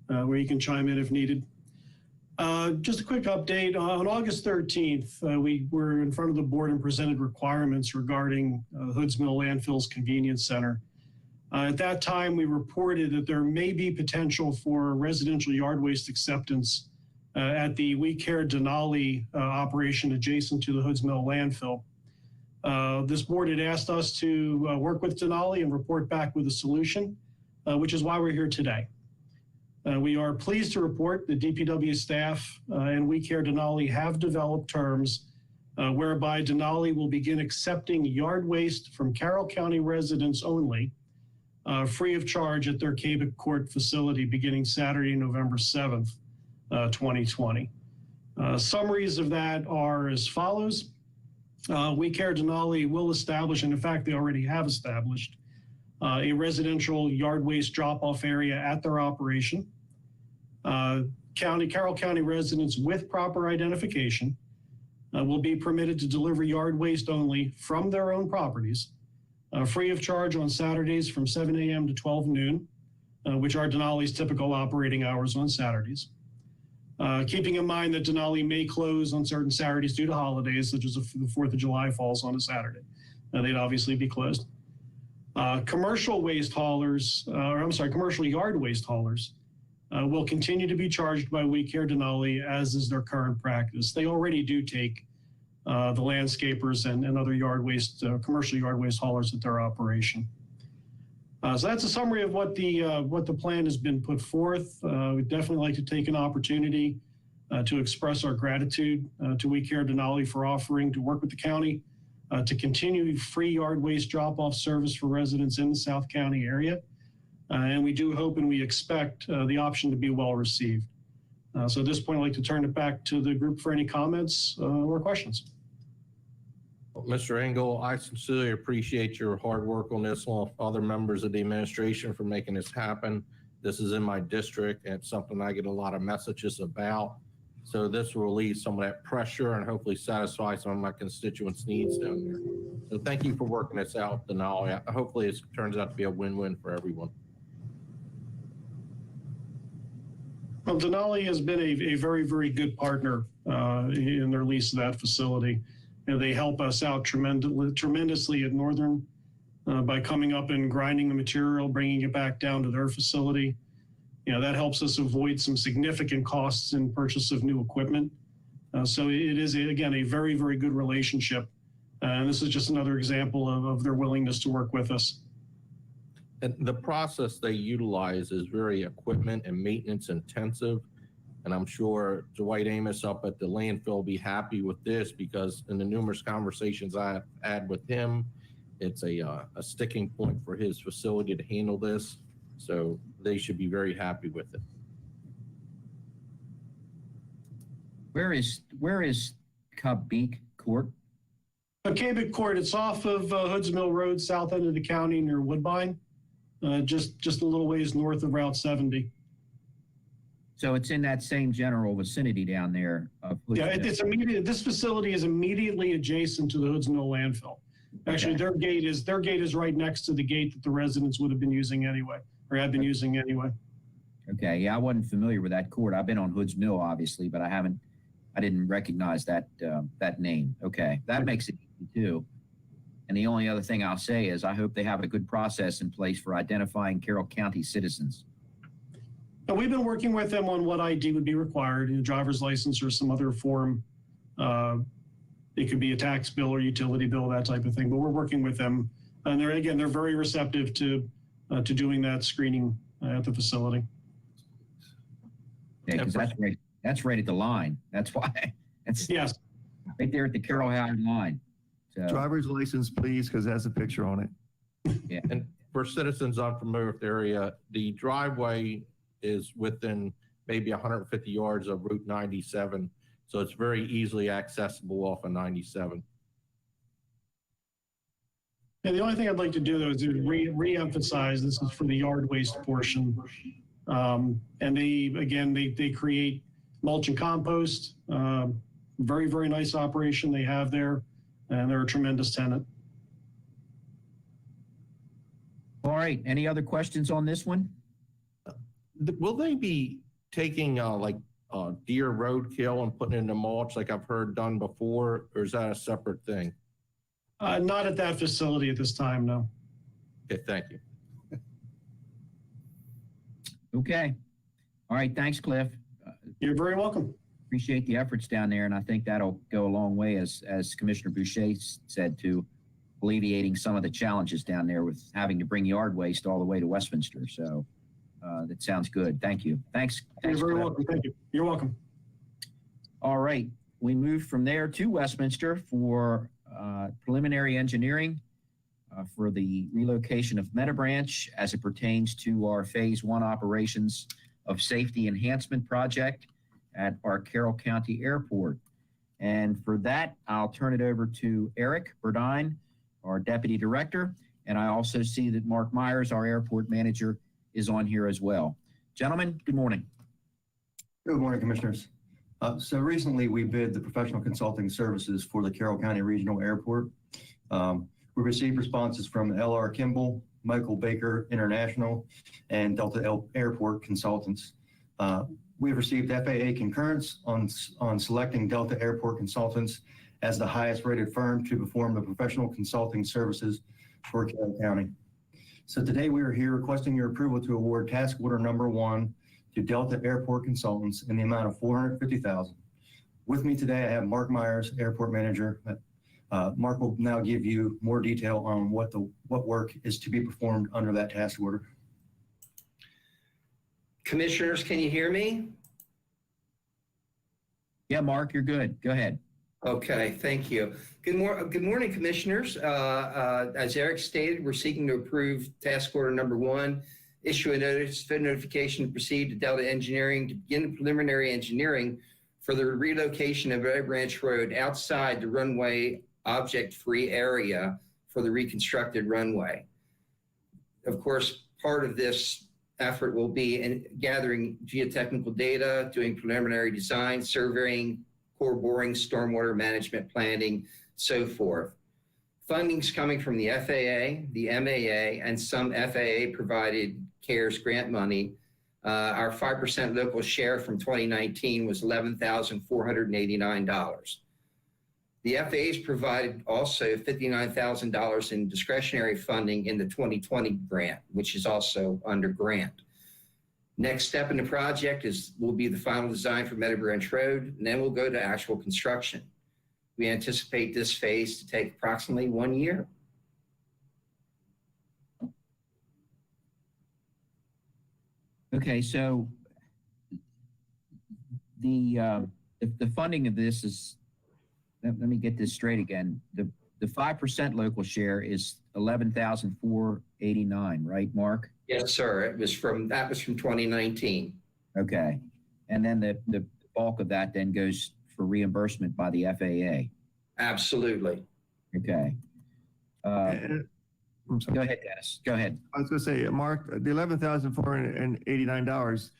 where you can chime in if needed. Just a quick update. On August 13th, we were in front of the board and presented requirements regarding Hoods Mill Landfill's Convenience Center. At that time, we reported that there may be potential for residential yard waste acceptance at the We Care Denali operation adjacent to the Hoods Mill landfill. This board had asked us to work with Denali and report back with a solution, which is why we're here today. We are pleased to report that DPW staff and We Care Denali have developed terms whereby Denali will begin accepting yard waste from Carroll County residents only, free of charge at their Cabot Court facility beginning Saturday, November 7th, 2020. Summaries of that are as follows. We Care Denali will establish, and in fact, they already have established, a residential yard waste drop-off area at their operation. Carroll County residents with proper identification will be permitted to deliver yard waste only from their own properties, free of charge on Saturdays from 7 a.m. to 12 noon, which are Denali's typical operating hours on Saturdays. Keeping in mind that Denali may close on certain Saturdays due to holidays, such as the 4th of July falls on a Saturday. They'd obviously be closed. Commercial yard waste haulers will continue to be charged by We Care Denali, as is their current practice. They already do take the landscapers and other yard waste, commercial yard waste haulers at their operation. So that's a summary of what the plan has been put forth. We'd definitely like to take an opportunity to express our gratitude to We Care Denali for offering to work with the county to continue free yard waste drop-off service for residents in the South County area. And we do hope and we expect the option to be well received. So at this point, I'd like to turn it back to the group for any comments or questions. Mr. Engel, I sincerely appreciate your hard work on this, along with other members of the administration, for making this happen. This is in my district, and it's something I get a lot of messages about. So this will relieve some of that pressure and hopefully satisfy some of my constituents' needs down there. So thank you for working this out, Denali. Hopefully it turns out to be a win-win for everyone. Well, Denali has been a very, very good partner in their lease of that facility. You know, they help us out tremendously at Northern by coming up and grinding the material, bringing it back down to their facility. You know, that helps us avoid some significant costs in purchase of new equipment. So it is, again, a very, very good relationship. And this is just another example of their willingness to work with us. And the process they utilize is very equipment and maintenance intensive. And I'm sure Dwight Amos up at the landfill will be happy with this, because in the numerous conversations I've had with him, it's a sticking point for his facility to handle this. So they should be very happy with it. Where is Cub Beak Court? Cabot Court, it's off of Hoods Mill Road, south end of the county near Woodbine, just a little ways north of Route 70. So it's in that same general vicinity down there. Yeah, it's immediate. This facility is immediately adjacent to the Hoods Mill landfill. Actually, their gate is right next to the gate that the residents would have been using anyway, or had been using anyway. Okay, yeah, I wasn't familiar with that court. I've been on Hoods Mill, obviously, but I didn't recognize that name. Okay, that makes it easy too. And the only other thing I'll say is I hope they have a good process in place for identifying Carroll County citizens. We've been working with them on what ID would be required, a driver's license or some other form. It could be a tax bill or utility bill, that type of thing. But we're working with them, and they're very receptive to doing that screening at the facility. Yeah, because that's right at the line. That's why. Yes. Right there at the Carroll Howard line. So, Driver's license, please, because it has a picture on it. Yeah, and for citizens unfamiliar with the area, the driveway is within maybe 150 yards of Route 97. So it's very easily accessible off of 97. And the only thing I'd like to do, though, is re-emphasize this is for the yard waste portion. And they create mulch and compost. Very, very nice operation they have there. And they're a tremendous tenant. all right, any other questions on this one? Will they be taking deer roadkill and putting it in the mulch like I've heard done before, or is that a separate thing? Not at that facility at this time, no. Okay, thank you. Okay. All right, thanks, Cliff. You're very welcome. Appreciate the efforts down there, and I think that'll go a long way, as Commissioner Boucher said, to alleviating some of the challenges down there with having to bring yard waste all the way to Westminster. So that sounds good. Thank you. Thanks. You're very welcome. Thank you. You're welcome. All right. We move from there to Westminster for preliminary engineering for the relocation of Meadowbranch as it pertains to our Phase 1 operations of safety enhancement project at our Carroll County Airport. And for that, I'll turn it over to Eric Burdine, our Deputy Director. And I also see that Mark Myers, our Airport Manager, is on here as well. Gentlemen, good morning. Good morning, Commissioners. So recently we bid the professional consulting services for the Carroll County Regional Airport. We received responses from L.R. Kimball, Michael Baker International, and Delta Airport Consultants. We have received FAA concurrence on selecting Delta Airport Consultants as the highest rated firm to perform the professional consulting services for Carroll County. So today we are here requesting your approval to award task order number 1 to Delta Airport Consultants in the amount of $450,000. With me today, I have Mark Myers, Airport Manager. Mark will now give you more detail on what work is to be performed under that task order. Commissioners, can you hear me? Yeah, Mark, you're good. Go ahead. Okay, thank you. Good morning, Commissioners. As Eric stated, we're seeking to approve task order number 1, issue a notification to proceed to Delta Engineering to begin preliminary engineering for the relocation of Red Branch Road outside the runway object-free area for the reconstructed runway. Of course, part of this effort will be in gathering geotechnical data, doing preliminary design, surveying, core boring, stormwater management planning, so forth. Funding's coming from the FAA, the MAA, and some FAA-provided CARES grant money. Our 5% local share from 2019 was $11,489. The FAA's provided also $59,000 in discretionary funding in the 2020 grant, which is also under grant. Next step in the project will be the final design for Meadow Branch Road, and then we'll go to actual construction. We anticipate this phase to take approximately 1 year. Okay, so the funding of this is, let me get this straight again. The 5% local share is $11,489, right, Mark? Yes, sir. That was from 2019. Okay, and then the bulk of that then goes for reimbursement by the FAA. Absolutely. Okay. I'm sorry. Go ahead, Dennis. Go ahead. I was going to say, Mark, the $11,489,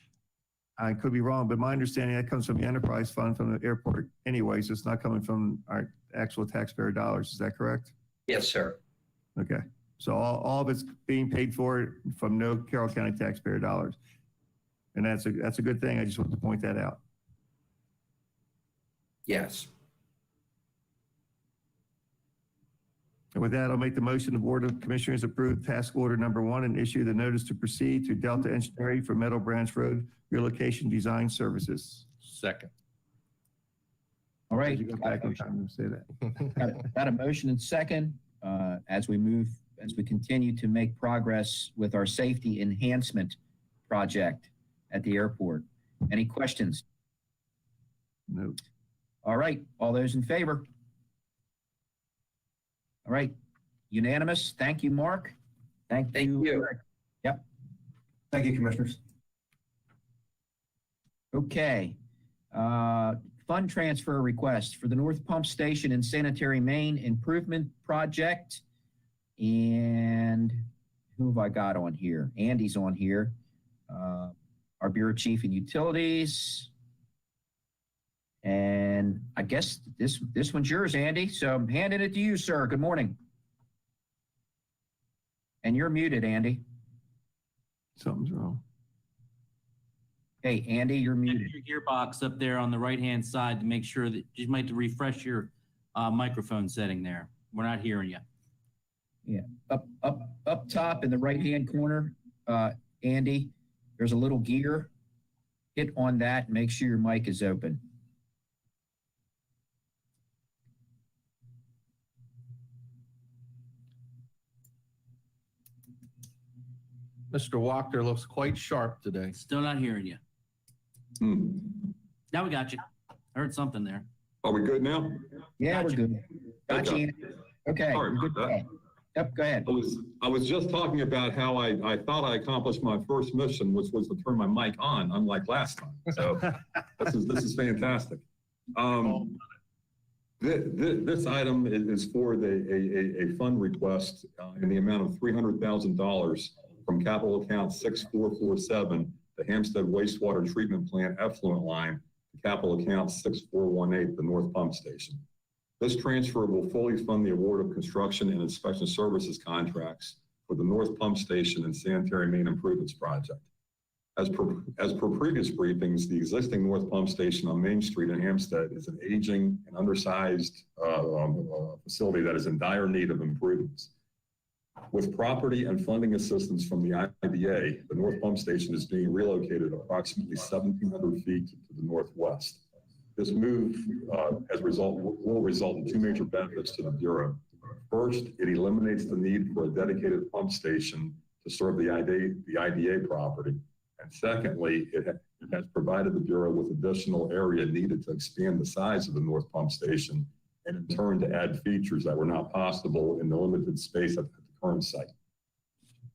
I could be wrong, but my understanding that comes from the enterprise fund from the airport anyway, so it's not coming from our actual taxpayer dollars. Is that correct? Yes, sir. Okay. So all of it's being paid for from no Carroll County taxpayer dollars. And that's a good thing. I just wanted to point that out. Yes. And with that, I'll make the motion. The Board of Commissioners approve task order number 1 and issue the notice to proceed to Delta Engineering for Meadow Branch Road relocation design services. Second. All right. You go back in time to say that. Got a motion and second as we continue to make progress with our safety enhancement project at the airport. Any questions? No. All right. All those in favor? All right. Unanimous. Thank you, Mark. Thank you. Eric. Yep. Thank you, Commissioners. Okay. Fund transfer request for the North Pump Station and Sanitary Main Improvement Project. And who have I got on here? Andy's on here. Our Bureau Chief and Utilities. And I guess this one's yours, Andy. So I'm handing it to you, sir. Good morning. And you're muted, Andy. Something's wrong. Hey, Andy, you're muted. Your gearbox up there on the right-hand side to make sure that you might have to refresh your microphone setting there. We're not hearing you. Yeah, up top in the right-hand corner, Andy, there's a little gear. Hit on that and make sure your mic is open. Mr. Walker looks quite sharp today. Still not hearing you. Now we got you. I heard something there. Are we good now? Yeah, we're good. Got you. Okay. Sorry about that. Yep, go ahead. I was just talking about how I thought I accomplished my first mission, which was to turn my mic on, unlike last time. So this is fantastic. This item is for a fund request in the amount of $300,000 from capital account 6447, the Hampstead Wastewater Treatment Plant effluent line, to capital account 6418, the North Pump Station. This transfer will fully fund the award of construction and inspection services contracts for the North Pump Station and Sanitary Main Improvements Project. As per previous briefings, the existing North Pump Station on Main Street in Hampstead is an aging and undersized facility that is in dire need of improvements. With property and funding assistance from the IDA, the North Pump Station is being relocated approximately 1,700 feet to the northwest. This move will result in two major benefits to the Bureau. First, it eliminates the need for a dedicated pump station to serve the IDA property. And secondly, it has provided the Bureau with additional area needed to expand the size of the North Pump Station and in turn to add features that were not possible in the limited space at the current site.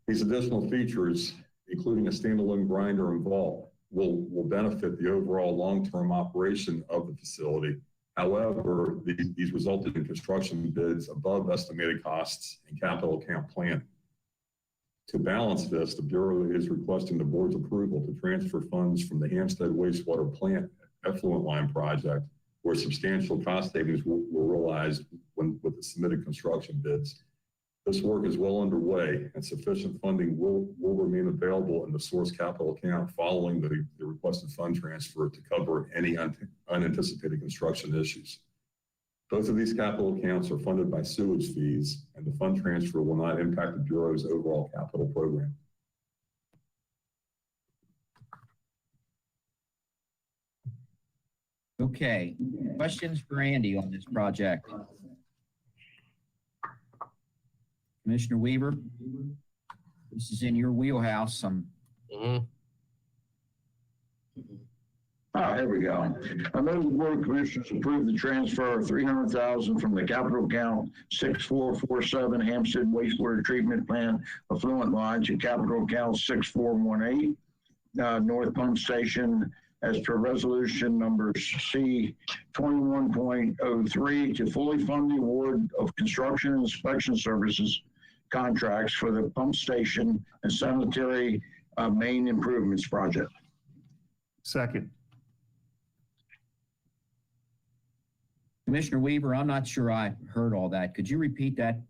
These additional features, including a standalone grinder and vault, will benefit the overall long-term operation of the facility. However, these resulted in construction bids above estimated costs and capital account plan. To balance this, the Bureau is requesting the board's approval to transfer funds from the Hampstead Wastewater Plant Effluent Line Project, where substantial cost savings were realized with the submitted construction bids. This work is well underway, and sufficient funding will remain available in the source capital account following the requested fund transfer to cover any unanticipated construction issues. Both of these capital accounts are funded by sewage fees, and the fund transfer will not impact the Bureau's overall capital program. Okay, questions for Andy on this project? Commissioner Weaver, this is in your wheelhouse. Here we go. I move the Board of Commissioners approve the transfer of $300,000 from the capital account 6447 Hampstead Wastewater Treatment Plant Affluent Line to capital account 6418 North Pump Station as per resolution number C 21.03 to fully fund the award of construction and inspection services contracts for the pump station and sanitary main improvements project. Second. Commissioner Weaver, I'm not sure I heard all that. Could you repeat that?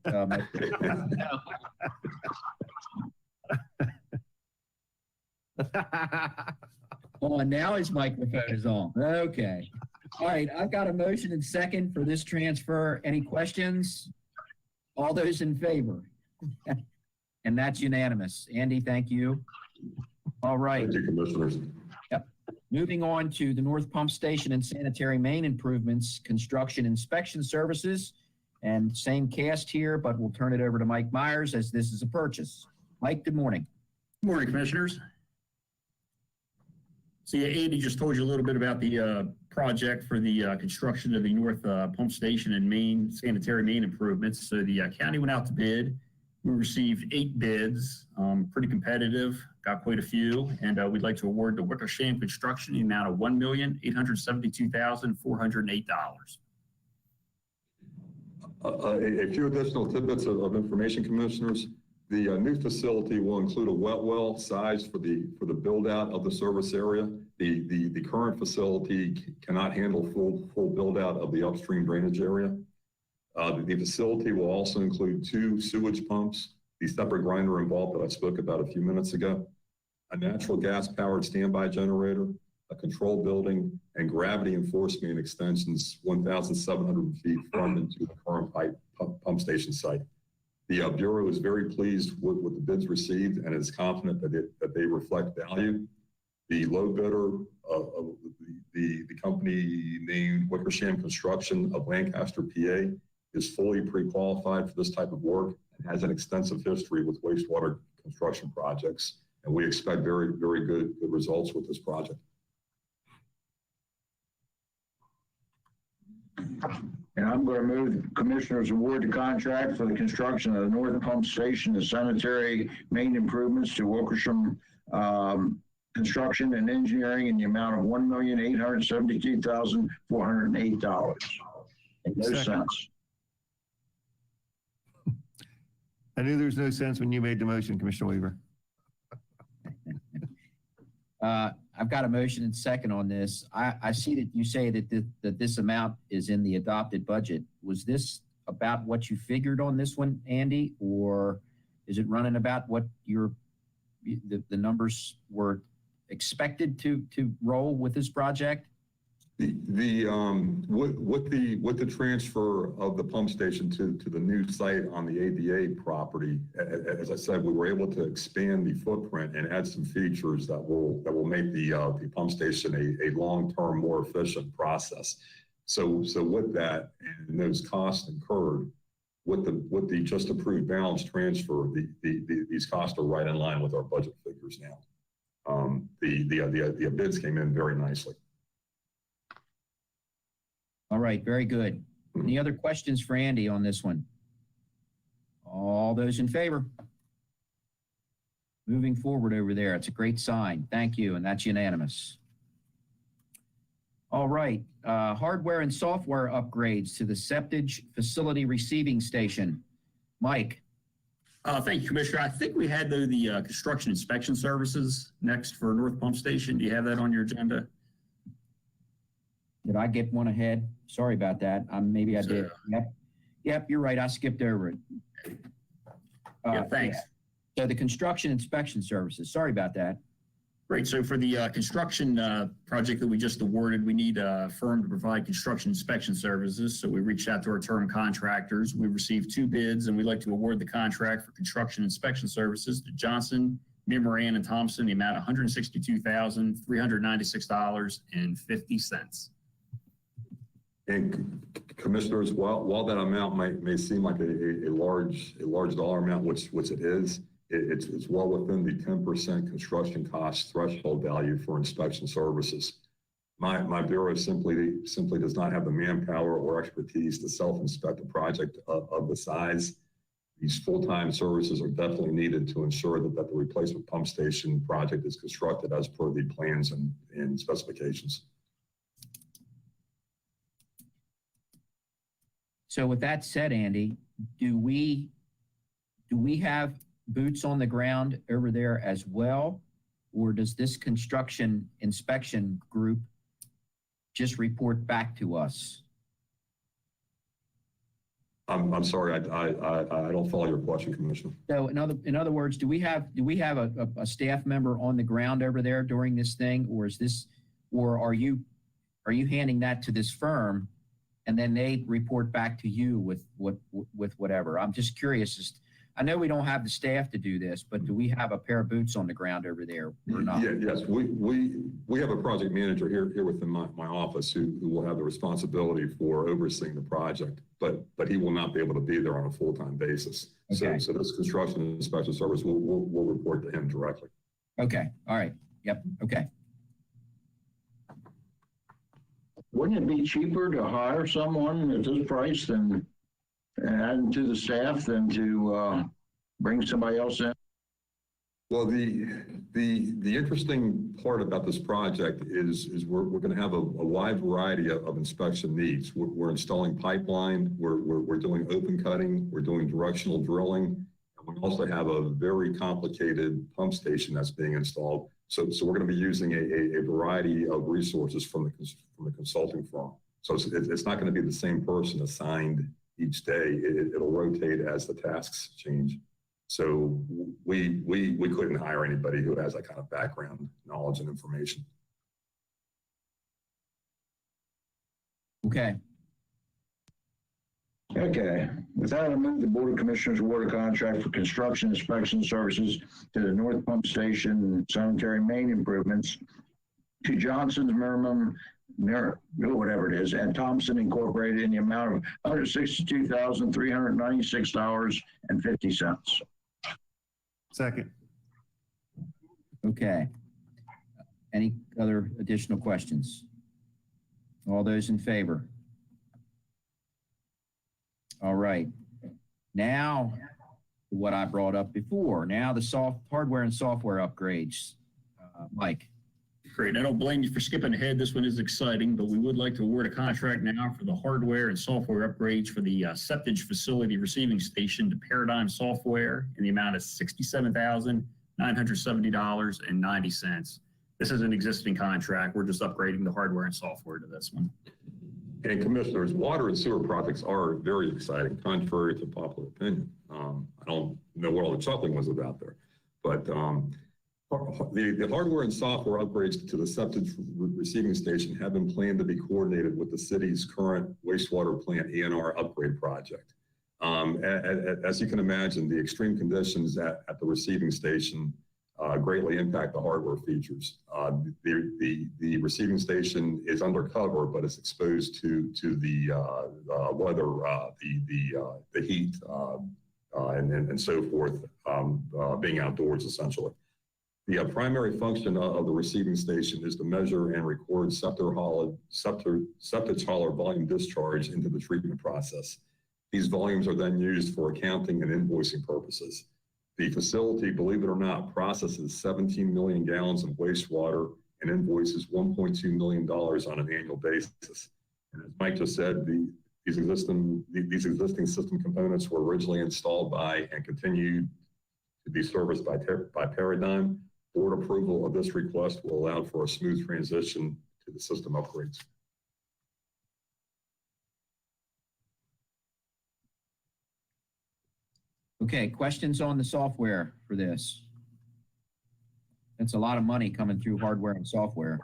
On, now his microphone is on. Okay. All right, I've got a motion and second for this transfer. Any questions? All those in favor? And that's unanimous. Andy, thank you. All right. Thank you, Commissioners. Yep. Moving on to the North Pump Station and sanitary main improvements, construction inspection services, and same cast here, but we'll turn it over to Mike Myers as this is a purchase. Mike, good morning. Good morning, Commissioners. So yeah, Andy just told you a little bit about the project for the construction of the North Pump Station and main sanitary main improvements. So the county went out to bid. We received 8 bids, pretty competitive, got quite a few, and we'd like to award to Wickersham Construction the amount of $1,872,408. A few additional tidbits of information, Commissioners. The new facility will include a wet well size for the build out of the service area. The current facility cannot handle full build out of the upstream drainage area. The facility will also include 2 sewage pumps, the separate grinder and vault that I spoke about a few minutes ago, a natural gas powered standby generator, a control building, and gravity enforcement extensions 1,700 feet from and to the current pump station site. The Bureau is very pleased with the bids received and is confident that they reflect value. The low bidder of the company named Wickersham Construction of Lancaster, PA, is fully pre-qualified for this type of work and has an extensive history with wastewater construction projects. And we expect very, very good results with this project. And I'm going to move the Commissioners award the contract for the construction of the North Pump Station and sanitary main improvements to Wickersham Construction and Engineering in the amount of $1,872,408. No sense. I knew there was no sense when you made the motion, Commissioner Weaver. I've got a motion and second on this. I see that you say that this amount is in the adopted budget. Was this about what you figured on this one, Andy, or is it running about what the numbers were expected to roll with this project? With the transfer of the pump station to the new site on the ADA property, as I said, we were able to expand the footprint and add some features that will make the pump station a long-term, more efficient process. So with that and those costs incurred, with the just approved balance transfer, these costs are right in line with our budget figures now. The bids came in very nicely. All right, very good. Any other questions for Andy on this one? All those in favor? Moving forward over there. It's a great sign. Thank you, and that's unanimous. All right, hardware and software upgrades to the septage facility receiving station. Mike. Thank you, Commissioner. I think we had the construction inspection services next for North Pump Station. Do you have that on your agenda? Did I get one ahead? Sorry about that. Maybe I did. Yep, you're right. I skipped over it. Yeah, thanks. So the construction inspection services. Sorry about that. Great. So for the construction project that we just awarded, we need a firm to provide construction inspection services. So we reached out to our term contractors. We received 2 bids, and we'd like to award the contract for construction inspection services to Johnson, Moran, and Thompson, the amount of $162,396.50. And commissioners, while that amount may seem like a large dollar amount, which it is, it's well within the 10% construction cost threshold value for inspection services. My bureau simply does not have the manpower or expertise to self-inspect a project of the size. These full-time services are definitely needed to ensure that the replacement pump station project is constructed as per the plans and specifications. So with that said, Andy, do we have boots on the ground over there as well? Or does this construction inspection group just report back to us? I'm sorry, I don't follow your question, Commissioner. So in other words, do we have a staff member on the ground over there during this thing, or are you handing that to this firm and then they report back to you with whatever? I'm just curious. I know we don't have the staff to do this, but do we have a pair of boots on the ground over there or not? Yeah, yes, we have a project manager here within my office who will have the responsibility for overseeing the project, but he will not be able to be there on a full-time basis. Okay. So this construction inspection service will report to him directly. Okay. All right. Yep. Okay. Wouldn't it be cheaper to hire someone at this price than add to the staff than to bring somebody else in? Well, the interesting part about this project is we're going to have a wide variety of inspection needs. We're installing pipeline, we're doing open cutting, we're doing directional drilling, and we also have a very complicated pump station that's being installed. So we're going to be using a variety of resources from the consulting firm. So it's not going to be the same person assigned each day. It'll rotate as the tasks change. So we couldn't hire anybody who has that kind of background knowledge and information. Okay. Okay. With that, I move the Board of Commissioners award a contract for construction inspection services to the North Pump Station sanitary main improvements to Johnson's Merriman, whatever it is, and Thompson Incorporated in the amount of $162,396.50. Second. Okay. Any other additional questions? All those in favor? All right. Now, what I brought up before. Now the hardware and software upgrades. Mike. Great. I don't blame you for skipping ahead. This one is exciting, but we would like to award a contract now for the hardware and software upgrades for the septage facility receiving station to Paradigm Software in the amount of $67,970.90. This is an existing contract. We're just upgrading the hardware and software to this one. And commissioners, water and sewer projects are very exciting, contrary to popular opinion. I don't know what all the chuckling was about there, but The hardware and software upgrades to the septic receiving station have been planned to be coordinated with the city's current wastewater plant ENR upgrade project. As you can imagine, the extreme conditions at the receiving station greatly impact the hardware features. The receiving station is undercover, but it's exposed to the weather, the heat, and so forth, being outdoors essentially. The primary function of the receiving station is to measure and record septic hauler volume discharge into the treatment process. These volumes are then used for accounting and invoicing purposes. The facility, believe it or not, processes 17 million gallons of wastewater and invoices $1.2 million on an annual basis. And as Mike just said, these existing system components were originally installed by and continue to be serviced by Paradigm. Board approval of this request will allow for a smooth transition to the system upgrades. Okay, questions on the software for this? That's a lot of money coming through hardware and software.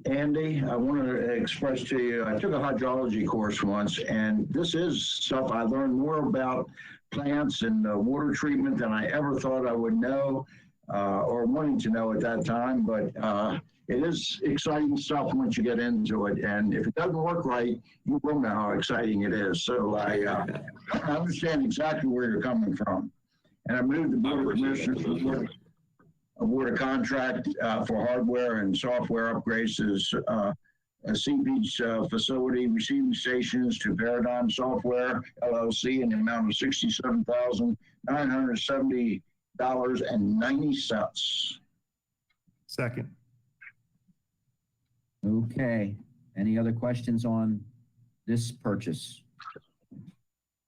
Andy, I want to express to you, I took a hydrology course once, and this is stuff I learned more about plants and water treatment than I ever thought I would know or wanting to know at that time. But it is exciting stuff once you get into it. And if it doesn't work right, you will know how exciting it is. So I understand exactly where you're coming from. And I moved the Board of Commissioners award a contract for hardware and software upgrades to Sea Beach facility receiving stations to Paradigm Software LLC in the amount of $67,970.90. Second. Okay, any other questions on this purchase?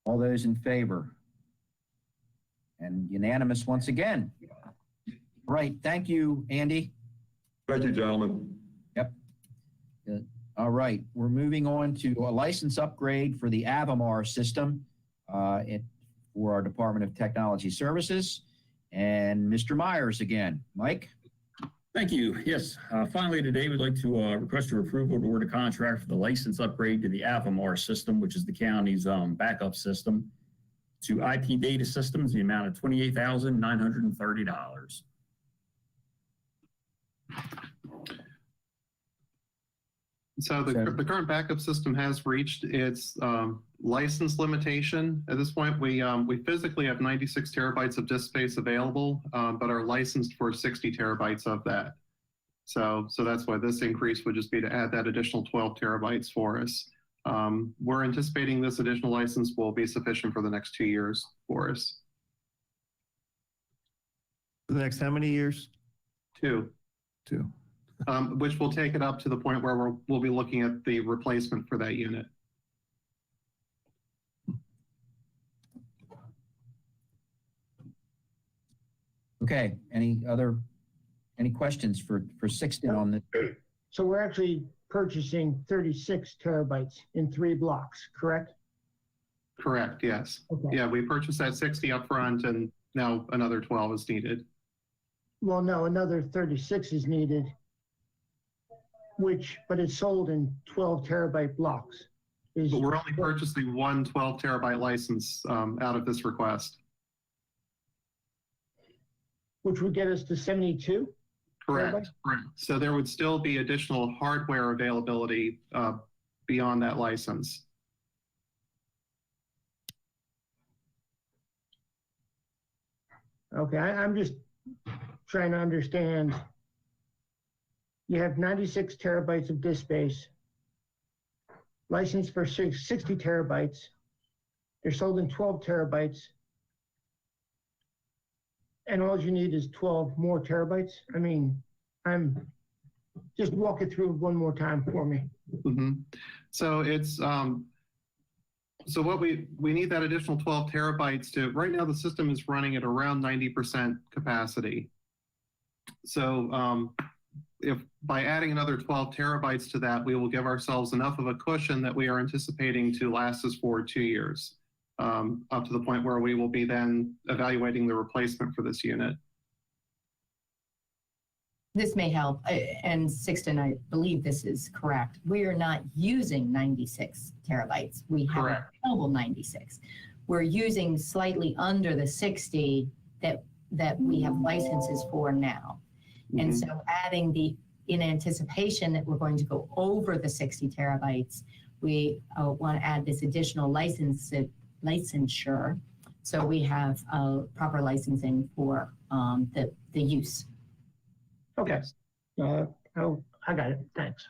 All those in favor? And unanimous once again. Right, thank you, Andy. Thank you, gentlemen. Yep. Good. All right, we're moving on to a license upgrade for the Avamar system for our Department of Technology Services. And Mr. Myers again. Mike? Thank you. Yes, finally today we'd like to request your approval to award a contract for the license upgrade to the Avamar system, which is the county's backup system, to IP Data Systems, the amount of $28,930. So the current backup system has reached its license limitation. At this point, we physically have 96 terabytes of disk space available, but are licensed for 60 terabytes of that. So that's why this increase would just be to add that additional 12 terabytes for us. We're anticipating this additional license will be sufficient for the next 2 years for us. For the next how many years? 2. 2. Which will take it up to the point where we'll be looking at the replacement for that unit. Okay, any questions for Sixton on this? So we're actually purchasing 36 terabytes in 3 blocks, correct? Correct, yes. Okay. Yeah, we purchased that 60 upfront and now another 12 is needed. Well, no, another 36 is needed, but it's sold in 12 terabyte blocks. But we're only purchasing one 12 terabyte license out of this request. Which would get us to 72? Correct. So there would still be additional hardware availability beyond that license. Okay, I'm just trying to understand. You have 96 terabytes of disk space, licensed for 60 terabytes. They're sold in 12 terabytes. And all you need is 12 more terabytes. I mean, just walk it through one more time for me. Mm-hmm. So it's, so what we need that additional 12 terabytes to, right now the system is running at around 90% capacity. So if by adding another 12 terabytes to that, we will give ourselves enough of a cushion that we are anticipating to last us for 2 years, up to the point where we will be then evaluating the replacement for this unit. this may help, and Sixton, I believe this is correct. We are not using 96 terabytes. We have available 96. We're using slightly under the 60 that we have licenses for now. And so adding in anticipation that we're going to go over the 60 terabytes, we want to add this additional licensure. So we have proper licensing for the use. Okay. I got it. Thanks.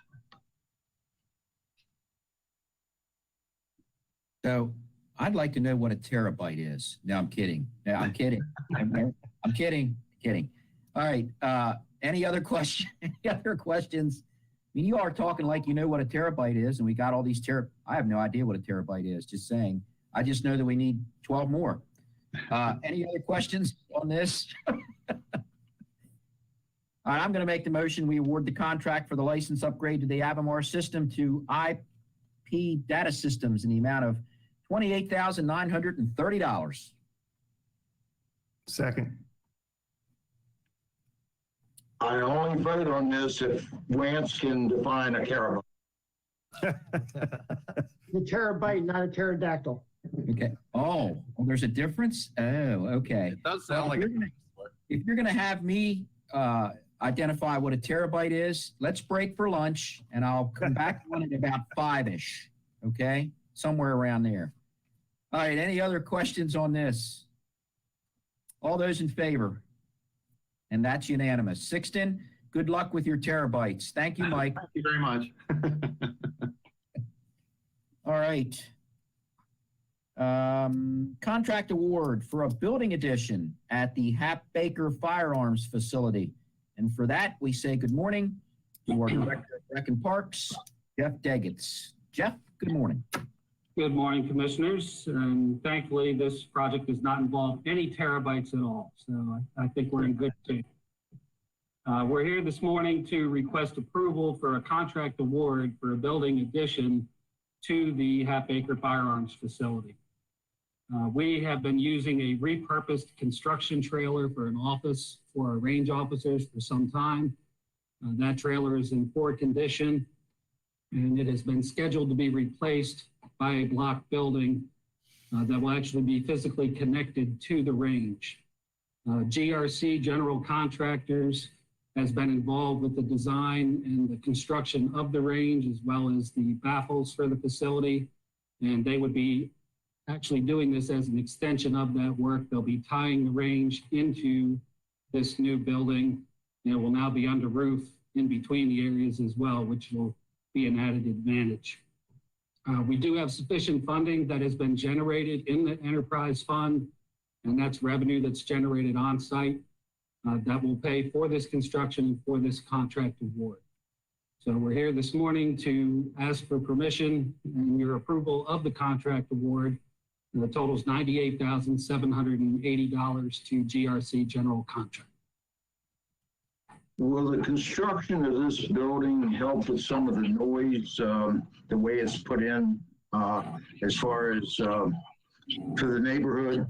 So I'd like to know what a terabyte is. No, I'm kidding. No, I'm kidding. I'm kidding. Kidding. All right. Any other question? Any other questions? I mean, you are talking like you know what a terabyte is, and we got all these I have no idea what a terabyte is. Just saying. I just know that we need 12 more. Any other questions on this? All right, I'm going to make the motion. We award the contract for the license upgrade to the Avamar system to IP Data Systems in the amount of $28,930. Second. I only vote on this if Lance can define a terabyte. The terabyte, not a pterodactyl. Okay. Oh, well, there's a difference? Oh, okay. It does sound like if you're going to have me identify what a terabyte is, let's break for lunch, and I'll come back on it about 5-ish, okay? Somewhere around there. All right, any other questions on this? All those in favor? And that's unanimous. Sixton, good luck with your terabytes. Thank you, Mike. Thank you very much. All right. Contract award for a building addition at the Hap Baker Firearms Facility. And for that, we say good morning to our Director of Rec and Parks, Jeff Deggets. Jeff, good morning. Good morning, Commissioners. Thankfully, this project does not involve any terabytes at all, so I think we're in good shape. We're here this morning to request approval for a contract award for a building addition to the Hap Baker Firearms Facility. We have been using a repurposed construction trailer for an office for our range officers for some time. That trailer is in poor condition, and it has been scheduled to be replaced by a block building that will actually be physically connected to the range. GRC General Contractors has been involved with the design and the construction of the range, as well as the baffles for the facility, and they would be actually doing this as an extension of that work. They'll be tying the range into this new building, and it will now be under roof in between the areas as well, which will be an added advantage. We do have sufficient funding that has been generated in the enterprise fund, and that's revenue that's generated on site that will pay for this construction and for this contract award. So we're here this morning to ask for permission and your approval of the contract award. The total is $98,780 to GRC General Contract. Will the construction of this building help with some of the noise, the way it's put in, as far as to the neighborhood?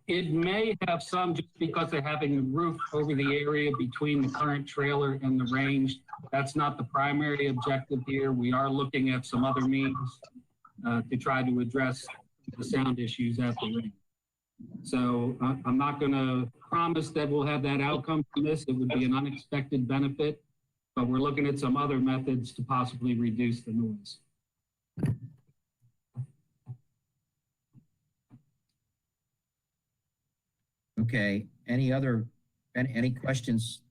It may have some, just because of having the roof over the area between the current trailer and the range. That's not the primary objective here. We are looking at some other means to try to address the sound issues at the range. So I'm not going to promise that we'll have that outcome from this. It would be an unexpected benefit, but we're looking at some other methods to possibly reduce the noise. Okay, any questions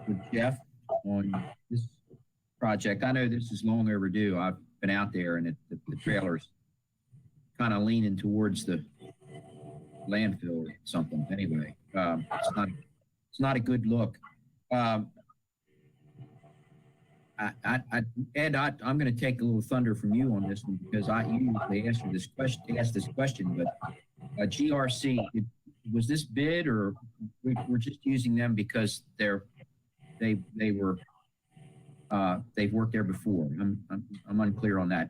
with Jeff on this project? I know this is long overdue. I've been out there, and the trailer's kind of leaning towards the landfill or something. Anyway, it's not a good look. Ed, I'm going to take a little thunder from you on this one, because I usually ask this question, but GRC, was this bid, or we're just using them because they've worked there before? I'm unclear on that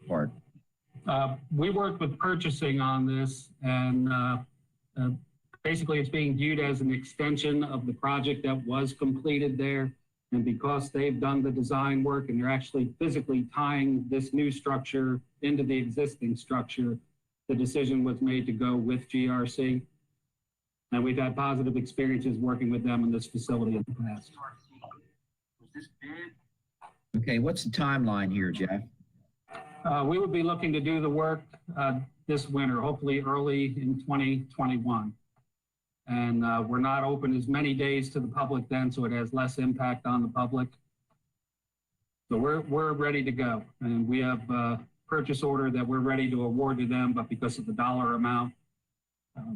part. We worked with purchasing on this, and basically it's being viewed as an extension of the project that was completed there. And because they've done the design work and they're actually physically tying this new structure into the existing structure, the decision was made to go with GRC. And we've had positive experiences working with them in this facility in the past. Okay, what's the timeline here, Jeff? We would be looking to do the work this winter, hopefully early in 2021. And we're not open as many days to the public then, so it has less impact on the public. So we're ready to go. And we have a purchase order that we're ready to award to them, but because of the dollar amount,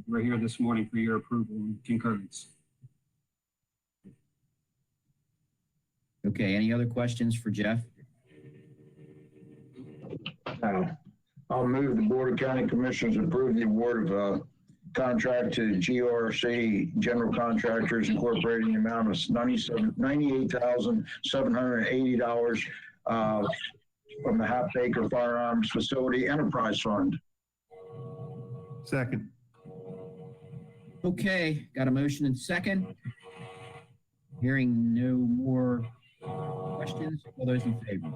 we're here this morning for your approval and concurrence. Okay, any other questions for Jeff? I'll move the Board of County Commissioners approve the award of contract to GRC General Contractors Incorporated in the amount of $98,780 from the Half Acre Firearms Facility Enterprise Fund. Second. Okay, got a motion and second. Hearing no more questions, all those in favor?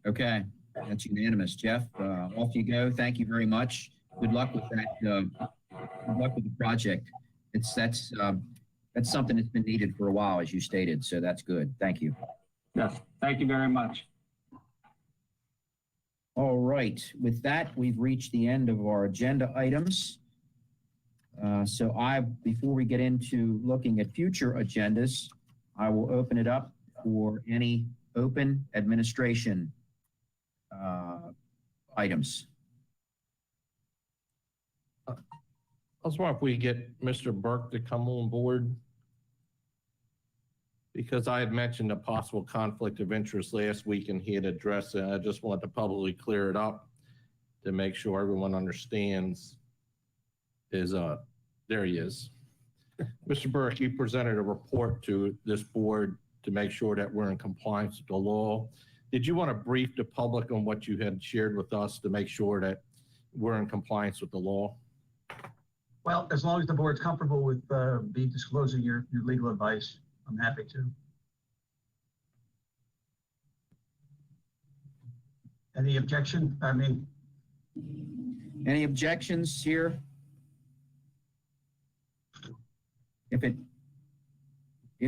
Okay, that's unanimous. Jeff, off you go. Thank you very much. Good luck with that. Good luck with the project. That's something that's been needed for a while, as you stated. So that's good. Thank you. Yes, thank you very much. All right. With that, we've reached the end of our agenda items. Before we get into looking at future agendas, I will open it up for any open administration items. I was wondering if we get Mr. Burke to come on board, because I had mentioned a possible conflict of interest last week and he had addressed it. I just wanted to publicly clear it up to make sure everyone understands. There he is. Mr. Burke, you presented a report to this board to make sure that we're in compliance with the law. Did you want to brief the public on what you had shared with us to make sure that we're in compliance with the law? Well, as long as the board's comfortable with me disclosing your legal advice, I'm happy to. Any objection? Any objections here? If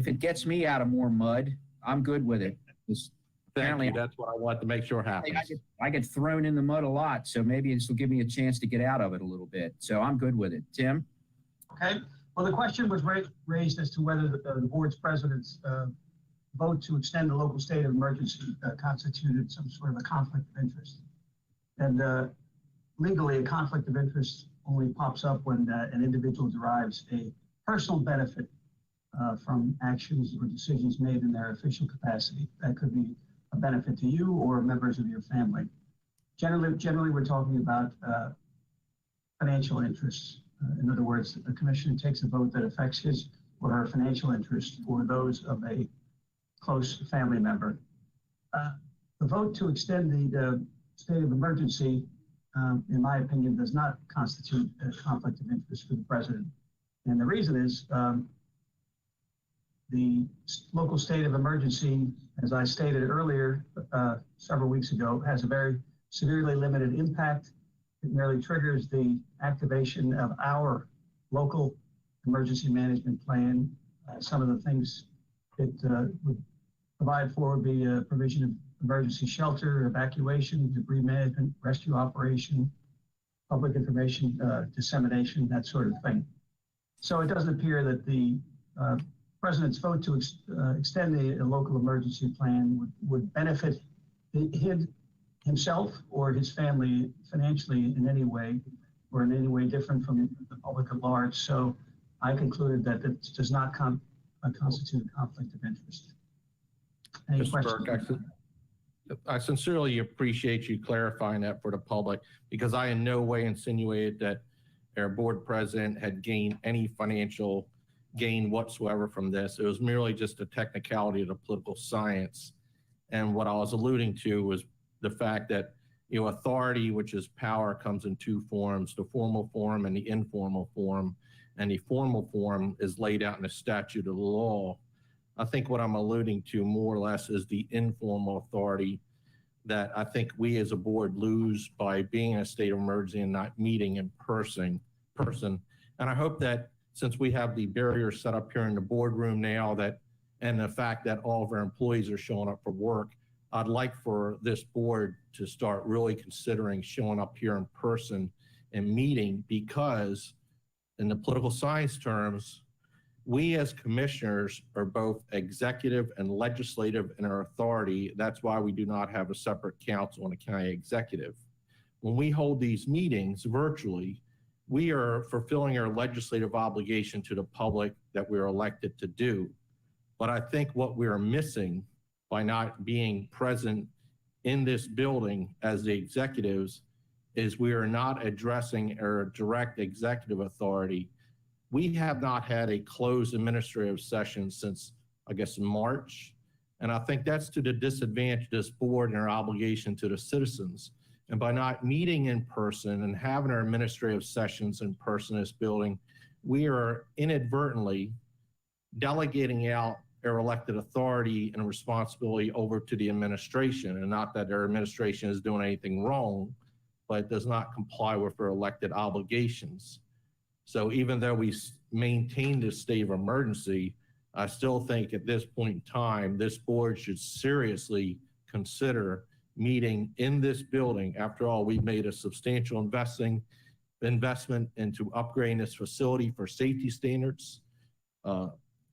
it gets me out of more mud, I'm good with it. Thank you. That's what I want to make sure happens. I get thrown in the mud a lot, so maybe this will give me a chance to get out of it a little bit. So I'm good with it. Tim? Okay. Well, the question was raised as to whether the board's president's vote to extend the local state of emergency constituted some sort of a conflict of interest. And legally, a conflict of interest only pops up when an individual derives a personal benefit from actions or decisions made in their official capacity. That could be a benefit to you or members of your family. Generally we're talking about financial interests. In other words, the commission takes a vote that affects his or her financial interests or those of a close family member. The vote to extend the state of emergency, in my opinion, does not constitute a conflict of interest for the president. And the reason is the local state of emergency, as I stated earlier several weeks ago, has a very severely limited impact. It merely triggers the activation of our local emergency management plan. Some of the things it would provide for would be a provision of emergency shelter, evacuation, debris management, rescue operation, public information dissemination, that sort of thing. So it doesn't appear that the president's vote to extend a local emergency plan would benefit himself or his family financially in any way, or in any way different from the public at large. So I concluded that it does not constitute a conflict of interest. Any Mr. questions? Burke, I sincerely appreciate you clarifying that for the public, because I in no way insinuated that our board president had gained any financial gain whatsoever from this. It was merely just a technicality of the political science. And what I was alluding to was the fact that authority, which is power, comes in two forms, the formal form and the informal form. And the formal form is laid out in the statute of the law. I think what I'm alluding to more or less is the informal authority that I think we as a board lose by being in a state of emergency and not meeting in person. And I hope that since we have the barrier set up here in the boardroom now, that and the fact that all of our employees are showing up for work, I'd like for this board to start really considering showing up here in person and meeting, because in the political science terms, we as commissioners are both executive and legislative in our authority. That's why we do not have a separate council and a county executive. When we hold these meetings virtually, we are fulfilling our legislative obligation to the public that we're elected to do. But I think what we're missing by not being present in this building as the executives is we are not addressing our direct executive authority. We have not had a closed administrative session since, I guess, March. And I think that's to the disadvantage of this board and our obligation to the citizens. And by not meeting in person and having our administrative sessions in person in this building, we are inadvertently delegating out our elected authority and responsibility over to the administration. And not that our administration is doing anything wrong, but it does not comply with our elected obligations. So even though we maintain this state of emergency, I still think at this point in time, this board should seriously consider meeting in this building. After all, we've made a substantial investment into upgrading this facility for safety standards.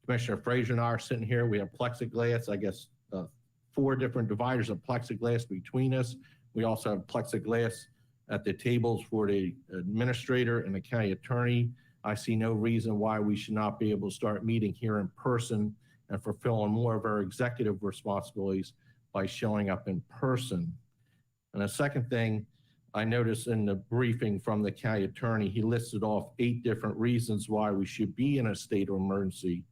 Commissioner Frazier and I are sitting here. We have plexiglass, I guess, 4 different dividers of plexiglass between us. We also have plexiglass at the tables for the administrator and the county attorney. I see no reason why we should not be able to start meeting here in person and fulfilling more of our executive responsibilities by showing up in person. And the second thing I noticed in the briefing from the county attorney, he listed off 8 different reasons why we should be in a state of emergency.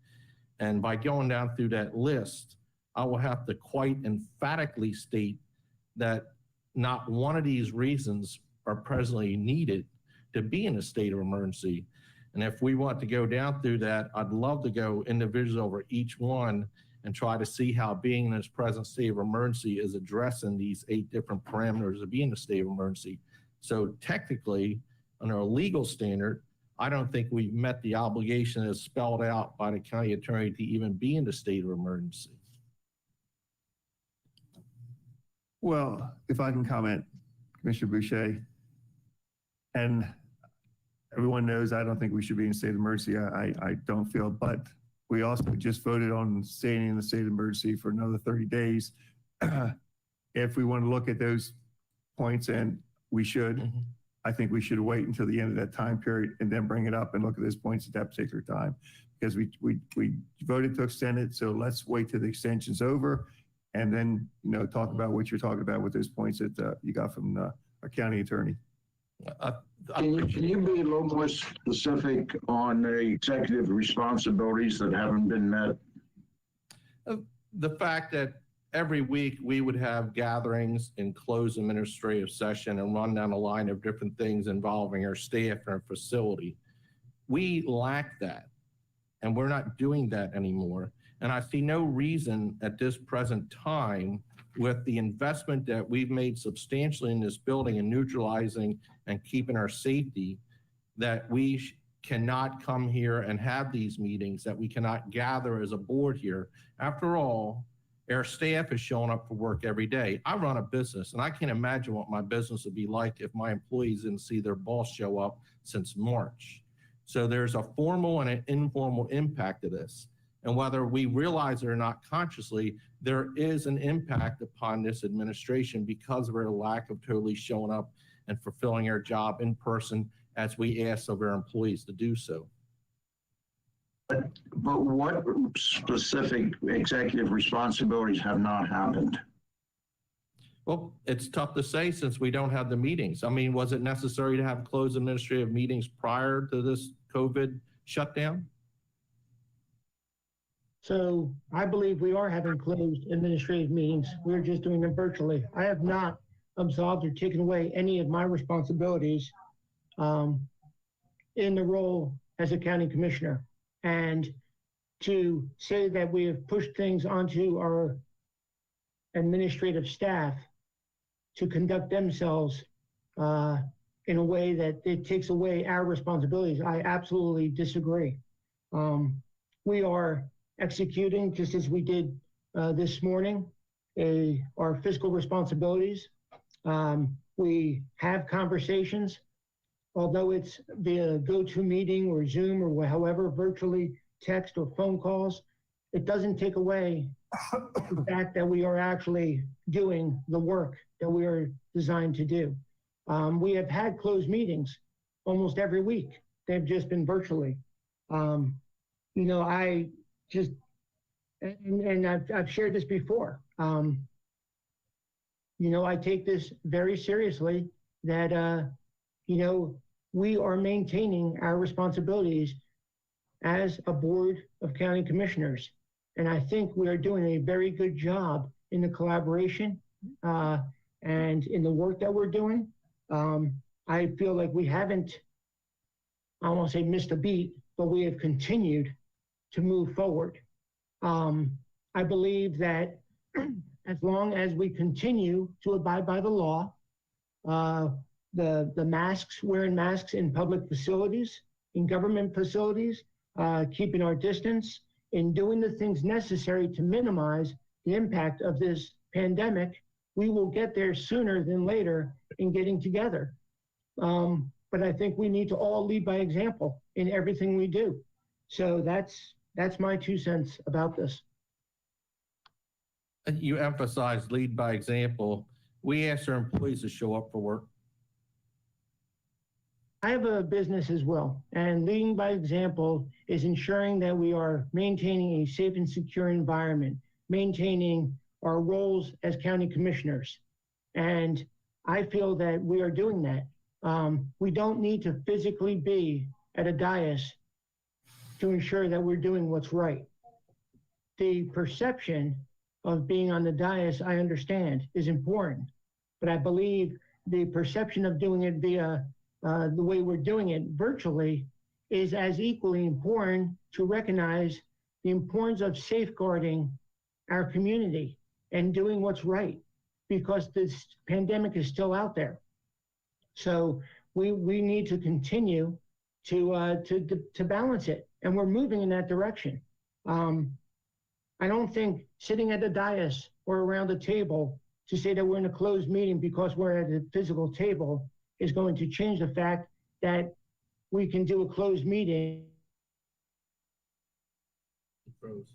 And by going down through that list, I will have to quite emphatically state that not one of these reasons are presently needed to be in a state of emergency. And if we want to go down through that, I'd love to go individually over each one and try to see how being in this present state of emergency is addressing these 8 different parameters of being in a state of emergency. So technically, under a legal standard, I don't think we've met the obligation as spelled out by the county attorney to even be in the state of emergency. Well, if I can comment, Commissioner Boucher, and everyone knows I don't think we should be in a state of emergency. I don't feel, but we also just voted on staying in the state of emergency for another 30 days. If we want to look at those points, and we should, I think we should wait until the end of that time period and then bring it up and look at those points at that particular time, because we voted to extend it. So let's wait till the extension's over and then, talk about what you're talking about with those points that you got from our county attorney. Can you be a little more specific on the executive responsibilities that haven't been met? The fact that every week we would have gatherings in closed administrative session and run down a line of different things involving our staff and our facility. We lack that, and we're not doing that anymore. And I see no reason at this present time, with the investment that we've made substantially in this building and neutralizing and keeping our safety, that we cannot come here and have these meetings, that we cannot gather as a board here. After all, our staff is showing up for work every day. I run a business, and I can't imagine what my business would be like if my employees didn't see their boss show up since March. So there's a formal and an informal impact to this. And whether we realize it or not consciously, there is an impact upon this administration because of our lack of totally showing up and fulfilling our job in person as we ask of our employees to do so. But what specific executive responsibilities have not happened? Well, it's tough to say since we don't have the meetings. I mean, was it necessary to have closed administrative meetings prior to this COVID shutdown? So I believe we are having closed administrative meetings. We're just doing them virtually. I have not absolved or taken away any of my responsibilities in the role as a county commissioner. And to say that we have pushed things onto our administrative staff to conduct themselves in a way that it takes away our responsibilities, I absolutely disagree. We are executing, just as we did this morning, our fiscal responsibilities. We have conversations, although it's via GoToMeeting or Zoom or however, virtually text or phone calls, it doesn't take away the fact that we are actually doing the work that we are designed to do. We have had closed meetings almost every week. They've just been virtually. You know, I just, and I've shared this before. You know, I take this very seriously that, you know, we are maintaining our responsibilities as a board of county commissioners. And I think we are doing a very good job in the collaboration and in the work that we're doing. I feel like we haven't, I won't say missed a beat, but we have continued to move forward. I believe that as long as we continue to abide by the law, the masks, wearing masks in public facilities, in government facilities, keeping our distance, in doing the things necessary to minimize the impact of this pandemic, we will get there sooner than later in getting together. But I think we need to all lead by example in everything we do. So that's my 2 cents about this. You emphasize lead by example. We ask our employees to show up for work. I have a business as well, and leading by example is ensuring that we are maintaining a safe and secure environment, maintaining our roles as county commissioners. And I feel that we are doing that. We don't need to physically be at a dais to ensure that we're doing what's right. The perception of being on the dais, I understand, is important, but I believe the perception of doing it via the way we're doing it virtually is as equally important to recognize the importance of safeguarding our community and doing what's right, because this pandemic is still out there. So we need to continue to balance it, and we're moving in that direction. I don't think sitting at the dais or around the table to say that we're in a closed meeting because we're at a physical table is going to change the fact that we can do a closed meeting. It froze.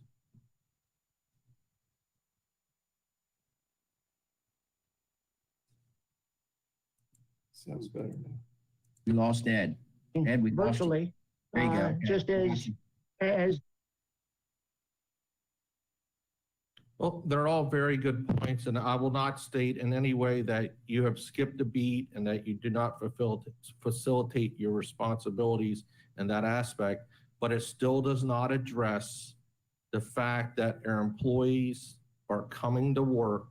Sounds better now. We lost Ed. Ed, we lost you. Virtually, There you go. just as Well, they're all very good points, and I will not state in any way that you have skipped a beat and that you do not facilitate your responsibilities in that aspect, but it still does not address the fact that our employees are coming to work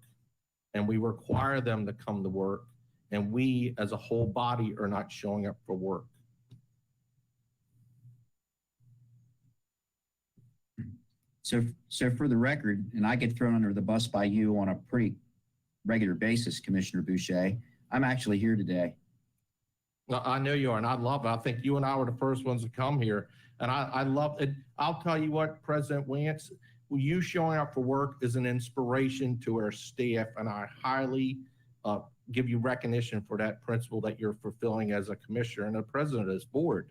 and we require them to come to work, and we as a whole body are not showing up for work. So for the record, and I get thrown under the bus by you on a pretty regular basis, Commissioner Boucher, I'm actually here today. No, I know you are, and I love it. I think you and I were the first ones to come here, and I love it. I'll tell you what, President Wance, you showing up for work is an inspiration to our staff, and I highly give you recognition for that principle that you're fulfilling as a commissioner and the president of this board.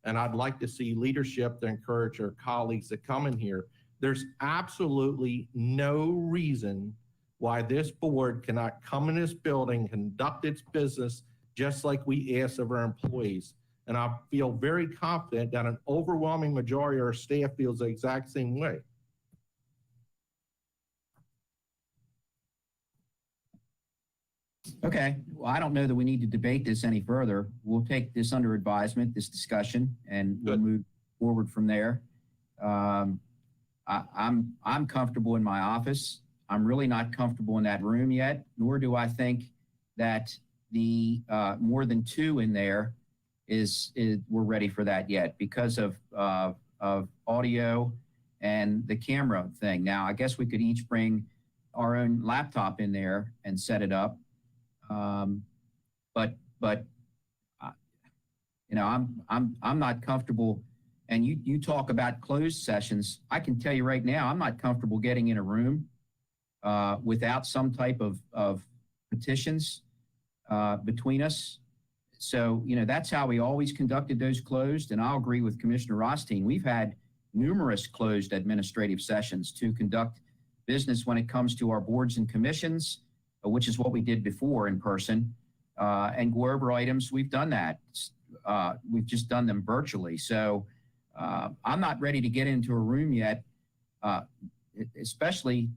And I'd like to see leadership to encourage our colleagues to come in here. There's absolutely no reason why this board cannot come in this building, conduct its business just like we ask of our employees. And I feel very confident that an overwhelming majority of our staff feels the exact same way. Okay, well, I don't know that we need to debate this any further. We'll take this under advisement, this discussion, and we'll move forward from there. I'm comfortable in my office. I'm really not comfortable in that room yet, nor do I think that the more than two in there is we're ready for that yet because of audio and the camera thing. Now, I guess we could each bring our own laptop in there and set it up. But you know, I'm not comfortable. And you talk about closed sessions. I can tell you right now, I'm not comfortable getting in a room without some type of petitions between us. So, you know, that's how we always conducted those closed. And I'll agree with Commissioner Rothstein. We've had numerous closed administrative sessions to conduct business when it comes to our boards and commissions, which is what we did before in person, and go over items. We've done that. We've just done them virtually. So I'm not ready to get into a room yet, especially,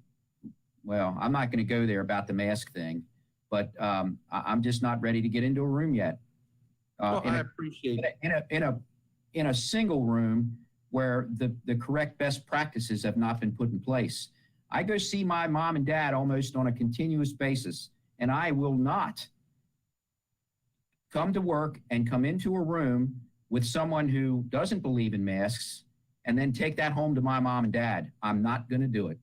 well, I'm not going to go there about the mask thing, but I'm just not ready to get into a room yet. Well, I appreciate it. In a single room where the correct best practices have not been put in place. I go see my mom and dad almost on a continuous basis, and I will not come to work and come into a room with someone who doesn't believe in masks and then take that home to my mom and dad. I'm not going to do it.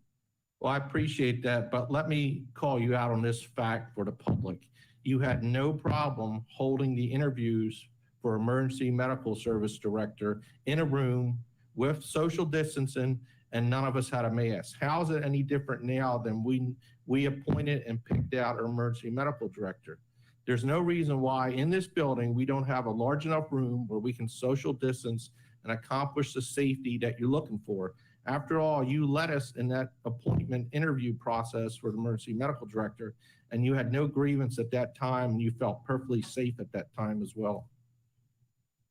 Well, I appreciate that, but let me call you out on this fact for the public. You had no problem holding the interviews for emergency medical service director in a room with social distancing, and none of us had a mask. How is it any different now than we appointed and picked out our emergency medical director? There's no reason why in this building we don't have a large enough room where we can social distance and accomplish the safety that you're looking for. After all, you led us in that appointment interview process for the emergency medical director, and you had no grievance at that time, and you felt perfectly safe at that time as well.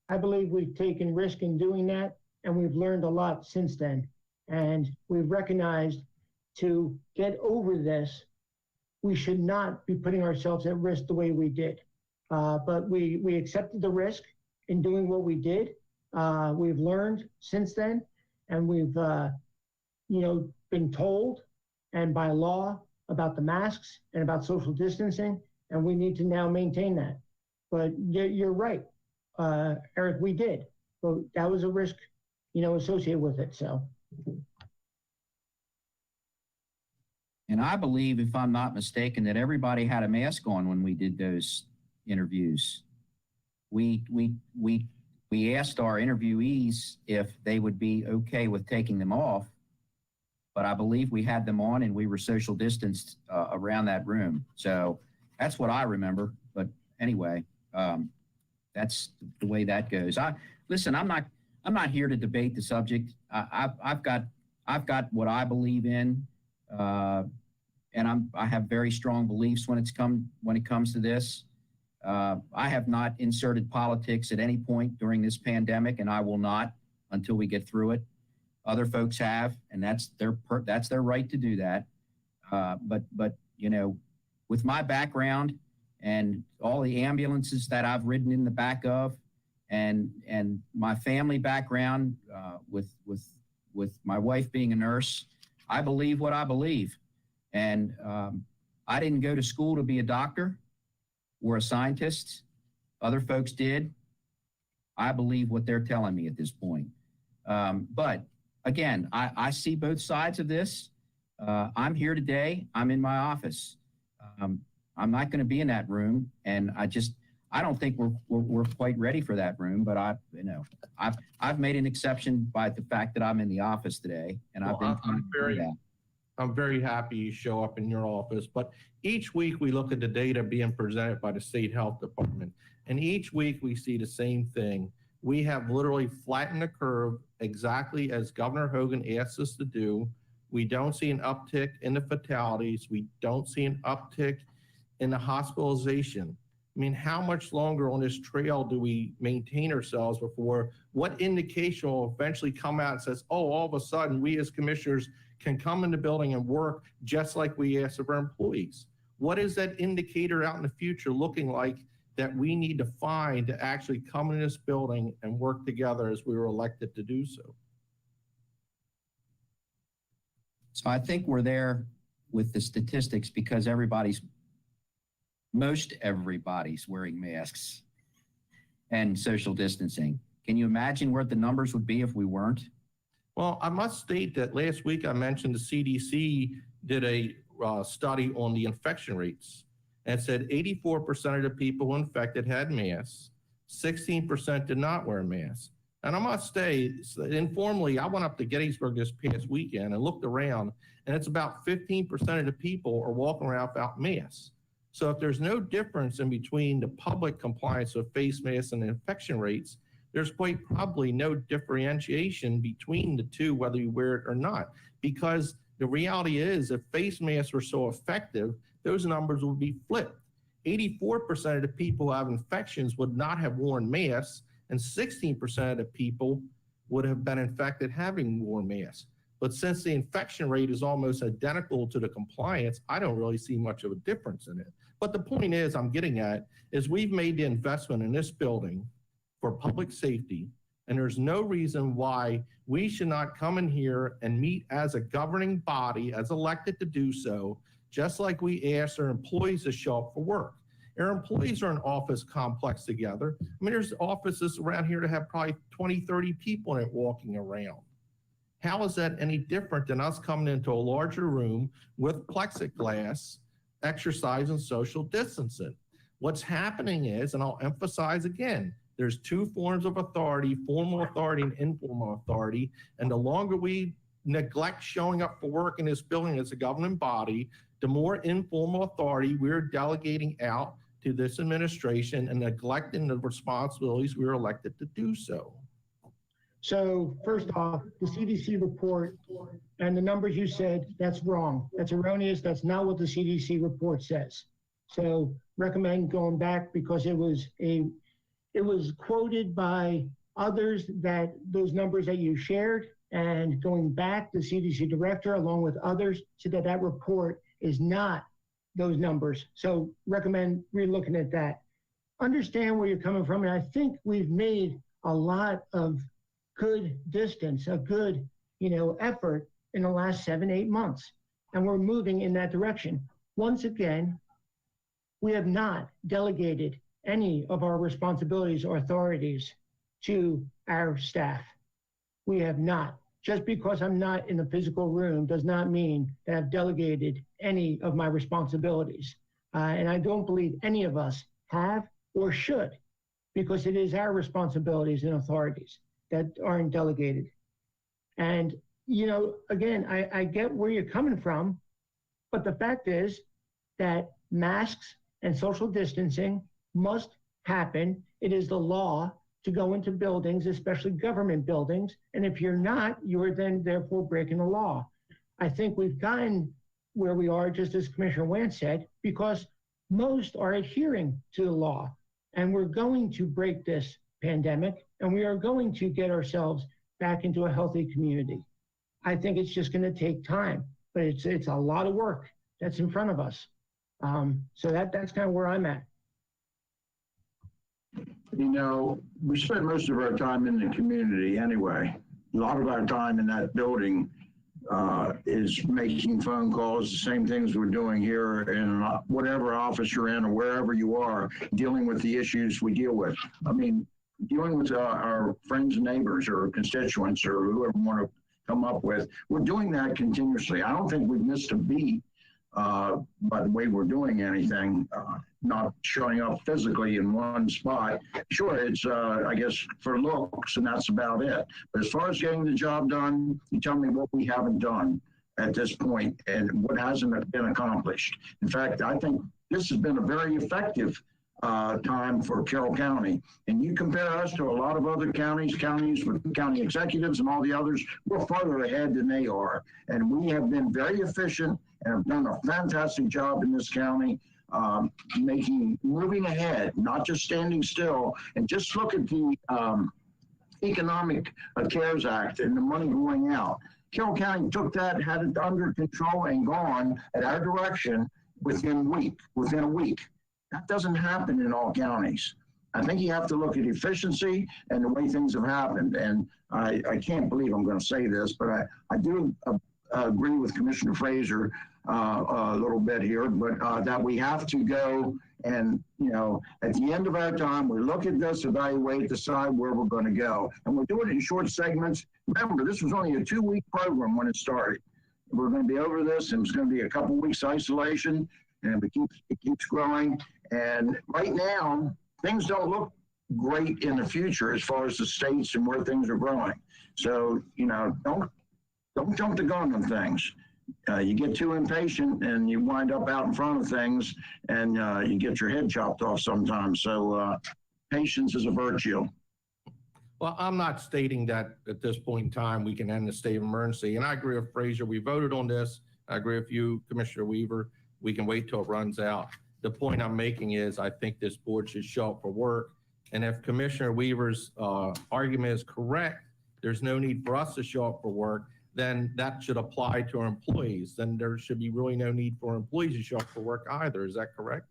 I believe we've taken risk in doing that, and we've learned a lot since then. And we've recognized to get over this, we should not be putting ourselves at risk the way we did. But we accepted the risk in doing what we did. We've learned since then, and we've been told and by law about the masks and about social distancing, and we need to now maintain that. But you're right, Eric, we did. But that was a risk, associated with it, so. And I believe, if I'm not mistaken, that everybody had a mask on when we did those interviews. We asked our interviewees if they would be okay with taking them off, but I believe we had them on and we were social distanced around that room. So that's what I remember. But anyway, that's the way that goes. Listen, I'm not here to debate the subject. I've got what I believe in, and I have very strong beliefs when it comes to this. I have not inserted politics at any point during this pandemic, and I will not until we get through it. Other folks have, and that's their right to do that. But with my background and all the ambulances that I've ridden in the back of, and my family background with my wife being a nurse, I believe what I believe. And I didn't go to school to be a doctor or a scientist. Other folks did. I believe what they're telling me at this point. But again, I see both sides of this. I'm here today. I'm in my office. I'm not going to be in that room, and I don't think we're quite ready for that room. But I've made an exception by the fact that I'm in the office today, and I've been trying to do that. I'm very happy you show up in your office, but each week we look at the data being presented by the State Health Department, and each week we see the same thing. We have literally flattened the curve exactly as Governor Hogan asked us to do. We don't see an uptick in the fatalities. We don't see an uptick in the hospitalization. I mean, how much longer on this trail do we maintain ourselves before what indication will eventually come out and says, oh, all of a sudden we as commissioners can come in the building and work just like we ask of our employees? What is that indicator out in the future looking like that we need to find to actually come in this building and work together as we were elected to do so? So I think we're there with the statistics because everybody's most everybody's wearing masks and social distancing. Can you imagine what the numbers would be if we weren't? Well, I must state that last week I mentioned the CDC did a study on the infection rates and said 84% of the people infected had masks, 16% did not wear masks. And I must say, informally, I went up to Gettysburg this past weekend and looked around, and it's about 15% of the people are walking around without masks. So if there's no difference in between the public compliance with face masks and infection rates, there's quite probably no differentiation between the two, whether you wear it or not. Because the reality is, if face masks were so effective, those numbers would be flipped. 84% of the people who have infections would not have worn masks, and 16% of the people would have been infected having worn masks. But since the infection rate is almost identical to the compliance, I don't really see much of a difference in it. But the point is, I'm getting at, is we've made the investment in this building for public safety, and there's no reason why we should not come in here and meet as a governing body, as elected to do so, just like we ask our employees to show up for work. Our employees are in office complex together. I mean, there's offices around here that have probably 20, 30 people in it walking around. How is that any different than us coming into a larger room with plexiglass, exercise and social distancing? What's happening is, and I'll emphasize again, there's two forms of authority, formal authority and informal authority. And the longer we neglect showing up for work in this building as a governing body, the more informal authority we're delegating out to this administration and neglecting the responsibilities we were elected to do so. So first off, the CDC report and the numbers you said, that's wrong. That's erroneous. That's not what the CDC report says. So recommend going back, because it was quoted by others, that those numbers that you shared, and going back, the CDC director along with others said that that report is not those numbers. So recommend relooking at that. Understand where you're coming from, and I think we've made a lot of good distance, a good, effort in the last 7-8 months, and we're moving in that direction. Once again, we have not delegated any of our responsibilities or authorities to our staff. We have not. Just because I'm not in the physical room does not mean that I've delegated any of my responsibilities. And I don't believe any of us have or should, because it is our responsibilities and authorities that aren't delegated. And, again, I get where you're coming from, but the fact is that masks and social distancing must happen. It is the law to go into buildings, especially government buildings. And if you're not, you're then therefore breaking the law. I think we've gotten where we are, just as Commissioner Wance said, because most are adhering to the law. And we're going to break this pandemic, and we are going to get ourselves back into a healthy community. I think it's just going to take time, but it's a lot of work that's in front of us. So that's kind of where I'm at. We spend most of our time in the community anyway. A lot of our time in that building is making phone calls, the same things we're doing here in whatever office you're in or wherever you are, dealing with the issues we deal with. I mean, dealing with our friends and neighbors or constituents or whoever we want to come up with. We're doing that continuously. I don't think we've missed a beat by the way we're doing anything, not showing up physically in one spot. Sure, it's, I guess, for looks, and that's about it. But as far as getting the job done, you tell me what we haven't done at this point and what hasn't been accomplished. In fact, I think this has been a very effective time for Carroll County. And you compare us to a lot of other counties with county executives and all the others, we're farther ahead than they are. And we have been very efficient and have done a fantastic job in this county, moving ahead, not just standing still. And just look at the Economic CARES Act and the money going out. Carroll County took that, had it under control and gone at our direction within a week. That doesn't happen in all counties. I think you have to look at efficiency and the way things have happened. And I can't believe I'm going to say this, but I do agree with Commissioner Fraser a little bit here, but that we have to go And, you know, at the end of our time, we look at this, evaluate, decide where we're going to go. And we're doing it in short segments. Remember, this was only a 2-week program when it started. We're going to be over this, and it's going to be a couple weeks isolation, and it keeps growing. And right now, things don't look great in the future as far as the states and where things are growing. So, you know, don't jump the gun on things. You get too impatient and you wind up out in front of things, and you get your head chopped off sometimes. So patience is a virtue. Well, I'm not stating that at this point in time we can end the state of emergency. And I agree with Frazier. We voted on this. I agree with you, Commissioner Weaver. We can wait till it runs out. The point I'm making is I think this board should show up for work. And if Commissioner Weaver's argument is correct, there's no need for us to show up for work, then that should apply to our employees. Then there should be really no need for employees to show up for work either. Is that correct?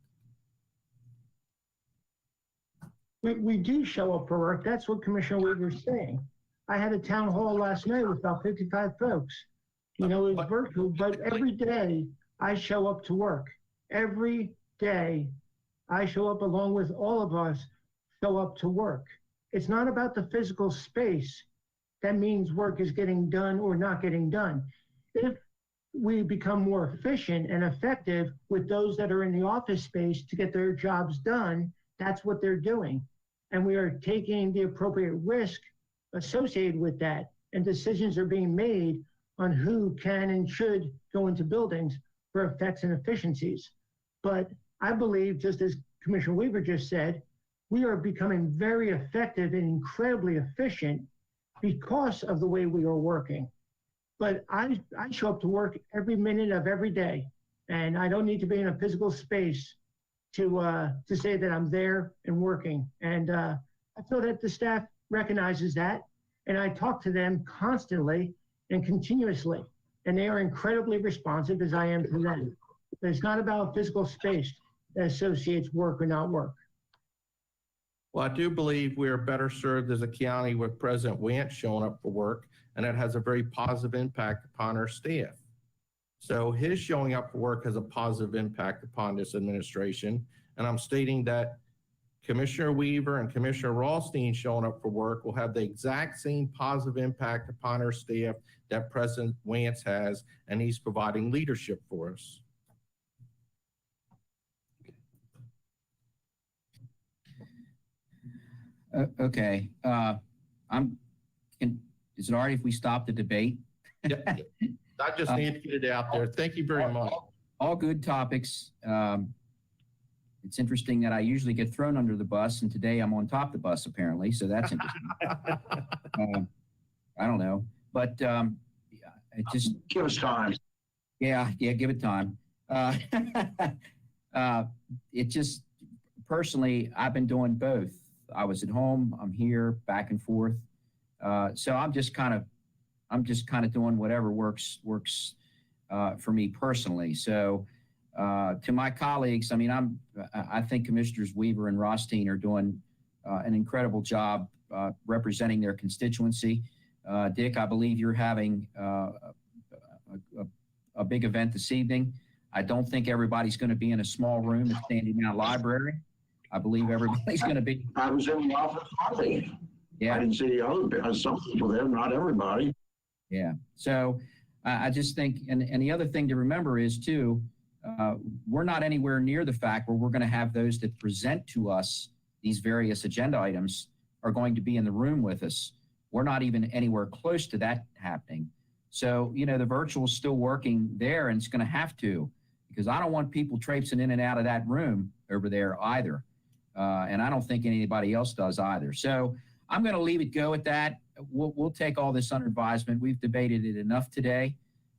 We do show up for work. That's what Commissioner Weaver's saying. I had a town hall last night with about 55 folks. You know, it was virtual, but every day I show up to work. Every day I show up along with all of us, show up to work. It's not about the physical space that means work is getting done or not getting done. If we become more efficient and effective with those that are in the office space to get their jobs done, that's what they're doing. And we are taking the appropriate risk associated with that. And decisions are being made on who can and should go into buildings for effects and efficiencies. But I believe, just as Commissioner Weaver just said, we are becoming very effective and incredibly efficient because of the way we are working. But I show up to work every minute of every day, and I don't need to be in a physical space to say that I'm there and working. And I feel that the staff recognizes that, and I talk to them constantly and continuously, and they are incredibly responsive as I am to them. But it's not about physical space that associates work or not work. Well, I do believe we are better served as a county with President Wance showing up for work, and it has a very positive impact upon our staff. So his showing up for work has a positive impact upon this administration. And I'm stating that Commissioner Weaver and Commissioner Rothstein showing up for work will have the exact same positive impact upon our staff that President Wance has, and he's providing leadership for us. Okay. Is it all right if we stop the debate? I just need to get it out there. Thank you very much. All good topics. It's interesting that I usually get thrown under the bus, and today I'm on top of the bus, apparently. So that's interesting. I don't know. But it just... Give us time. Yeah, give it time. It just, personally, I've been doing both. I was at home, I'm here, back and forth. So I'm just kind of doing whatever works for me personally. So to my colleagues, I mean, I think Commissioners Weaver and Rothstein are doing an incredible job representing their constituency. Dick, I believe you're having a big event this evening. I don't think everybody's going to be in a small room at Sandy Mount Library. I believe everybody's going to be. I was in the office Monday. Yeah. I didn't see some people there, not everybody. Yeah. So I just think, and the other thing to remember is too, we're not anywhere near the fact where we're going to have those that present to us these various agenda items are going to be in the room with us. We're not even anywhere close to that happening. So, you know, the virtual is still working there, and it's going to have to, because I don't want people traipsing in and out of that room over there either. And I don't think anybody else does either. So I'm going to leave it go at that. We'll take all this under advisement. We've debated it enough today,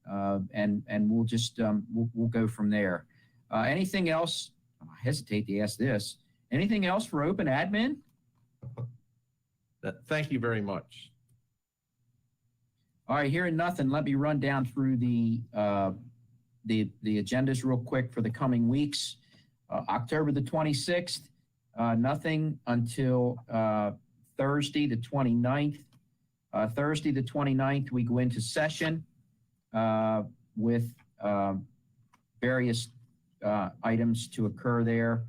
and we'll just we'll go from there. Anything else? I hesitate to ask this. Anything else for open admin? Thank you very much. All right, hearing nothing, let me run down through the agendas real quick for the coming weeks. October the 26th, nothing until Thursday the 29th. Thursday the 29th, we go into session with various items to occur there.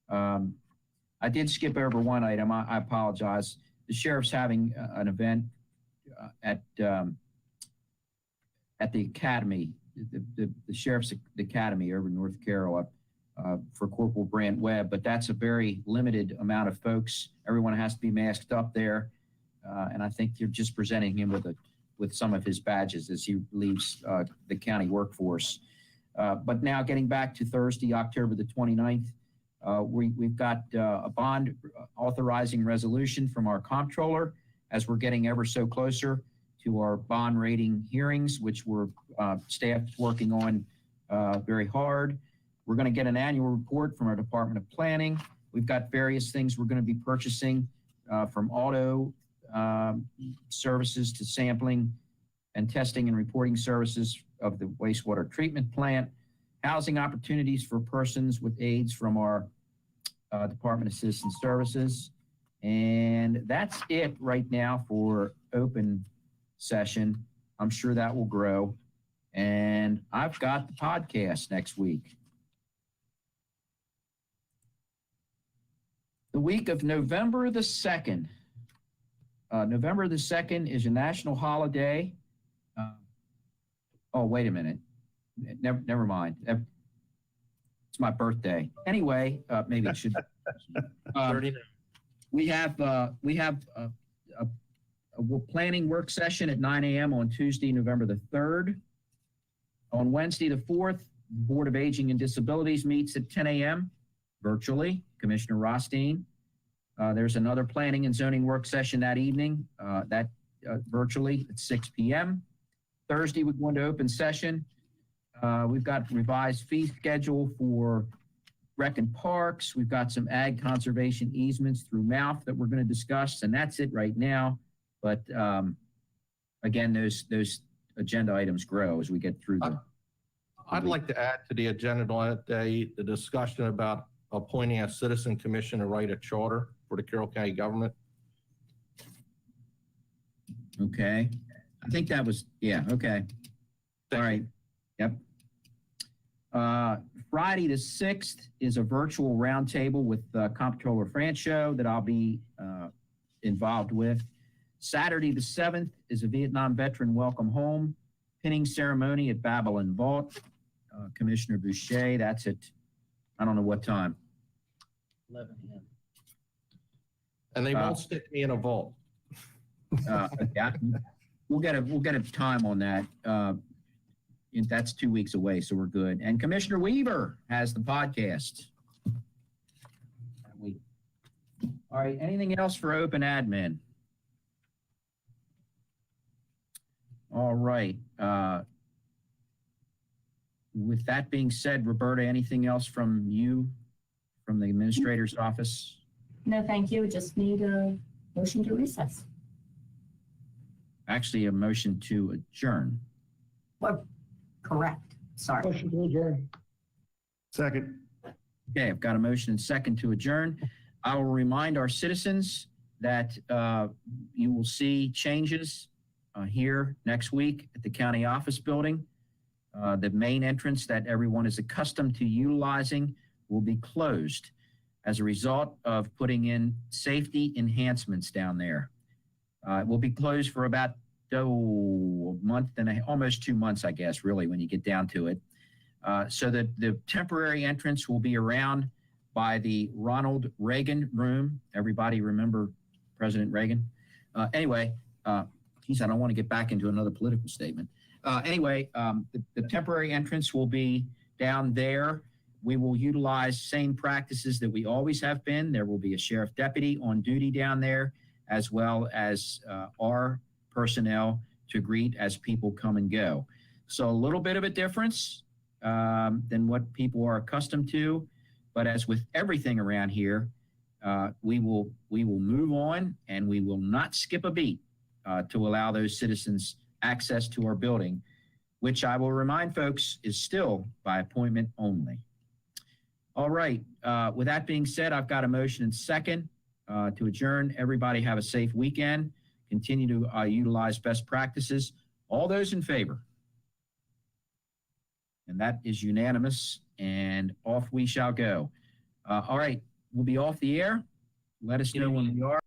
I did skip over one item. I apologize. The sheriff's having an event at the academy, the sheriff's academy over in North Carroll for Corporal Brant Webb, but that's a very limited amount of folks. Everyone has to be masked up there, and I think you're just presenting him with some of his badges as he leaves the county workforce. But now getting back to Thursday, October the 29th, we've got a bond authorizing resolution from our comptroller as we're getting ever so closer to our bond rating hearings, which we're staff working on very hard. We're going to get an annual report from our Department of Planning. We've got various things we're going to be purchasing from auto services to sampling and testing and reporting services of the wastewater treatment plant, housing opportunities for persons with AIDS from our Department of Citizen Services. And that's it right now for open session. I'm sure that will grow. And I've got the podcast next week. The week of November the 2nd. November the 2nd is a national holiday. Oh, wait a minute. Never mind. It's my birthday. Anyway, maybe it should. We have a planning work session at 9 a.m. on Tuesday, November the 3rd. On Wednesday the 4th, the Board of Aging and Disabilities meets at 10 a.m. virtually. Commissioner Rothstein. There's another planning and zoning work session that evening, virtually at 6 p.m. Thursday, we're going to open session. We've got revised fee schedule for rec and parks. We've got some ag conservation easements through MALF that we're going to discuss, and that's it right now. But again, those agenda items grow as we get through them. I'd like to add to the agenda that day the discussion about appointing a citizen commission to write a charter for the Carroll County government. Okay. I think that was, yeah, okay. All right. Yep. Friday the 6th is a virtual roundtable with Comptroller Francho that I'll be involved with. Saturday the 7th is a Vietnam veteran welcome home pinning ceremony at Babylon Vault. Commissioner Boucher, that's at, I don't know what time. 11 a.m. And they won't stick me in a vault. Yeah, we'll get a time on that. That's 2 weeks away, so we're good. And Commissioner Weaver has the podcast. All right, anything else for open admin? All right. With that being said, Roberta, anything else from you, from the administrator's office? No, thank you. Just need a motion to recess. Actually, a motion to adjourn. Well, correct. Sorry. Motion to adjourn. Second. Okay, I've got a motion and second to adjourn. I will remind our citizens that you will see changes here next week at the county office building. The main entrance that everyone is accustomed to utilizing will be closed as a result of putting in safety enhancements down there. It will be closed for about a month and almost 2 months, I guess, really, when you get down to it. So that the temporary entrance will be around by the Ronald Reagan room. Everybody remember President Reagan? Anyway, geez, I don't want to get back into another political statement. The temporary entrance will be down there. We will utilize same practices that we always have been. There will be a sheriff deputy on duty down there, as well as our personnel to greet as people come and go. So a little bit of a difference than what people are accustomed to, but as with everything around here, we will move on and we will not skip a beat to allow those citizens access to our building, which I will remind folks is still by appointment only. All right, with that being said, I've got a motion and second to adjourn. Everybody have a safe weekend. Continue to utilize best practices. All those in favor? And that is unanimous, and off we shall go. All right, we'll be off the air. Let us know when we are.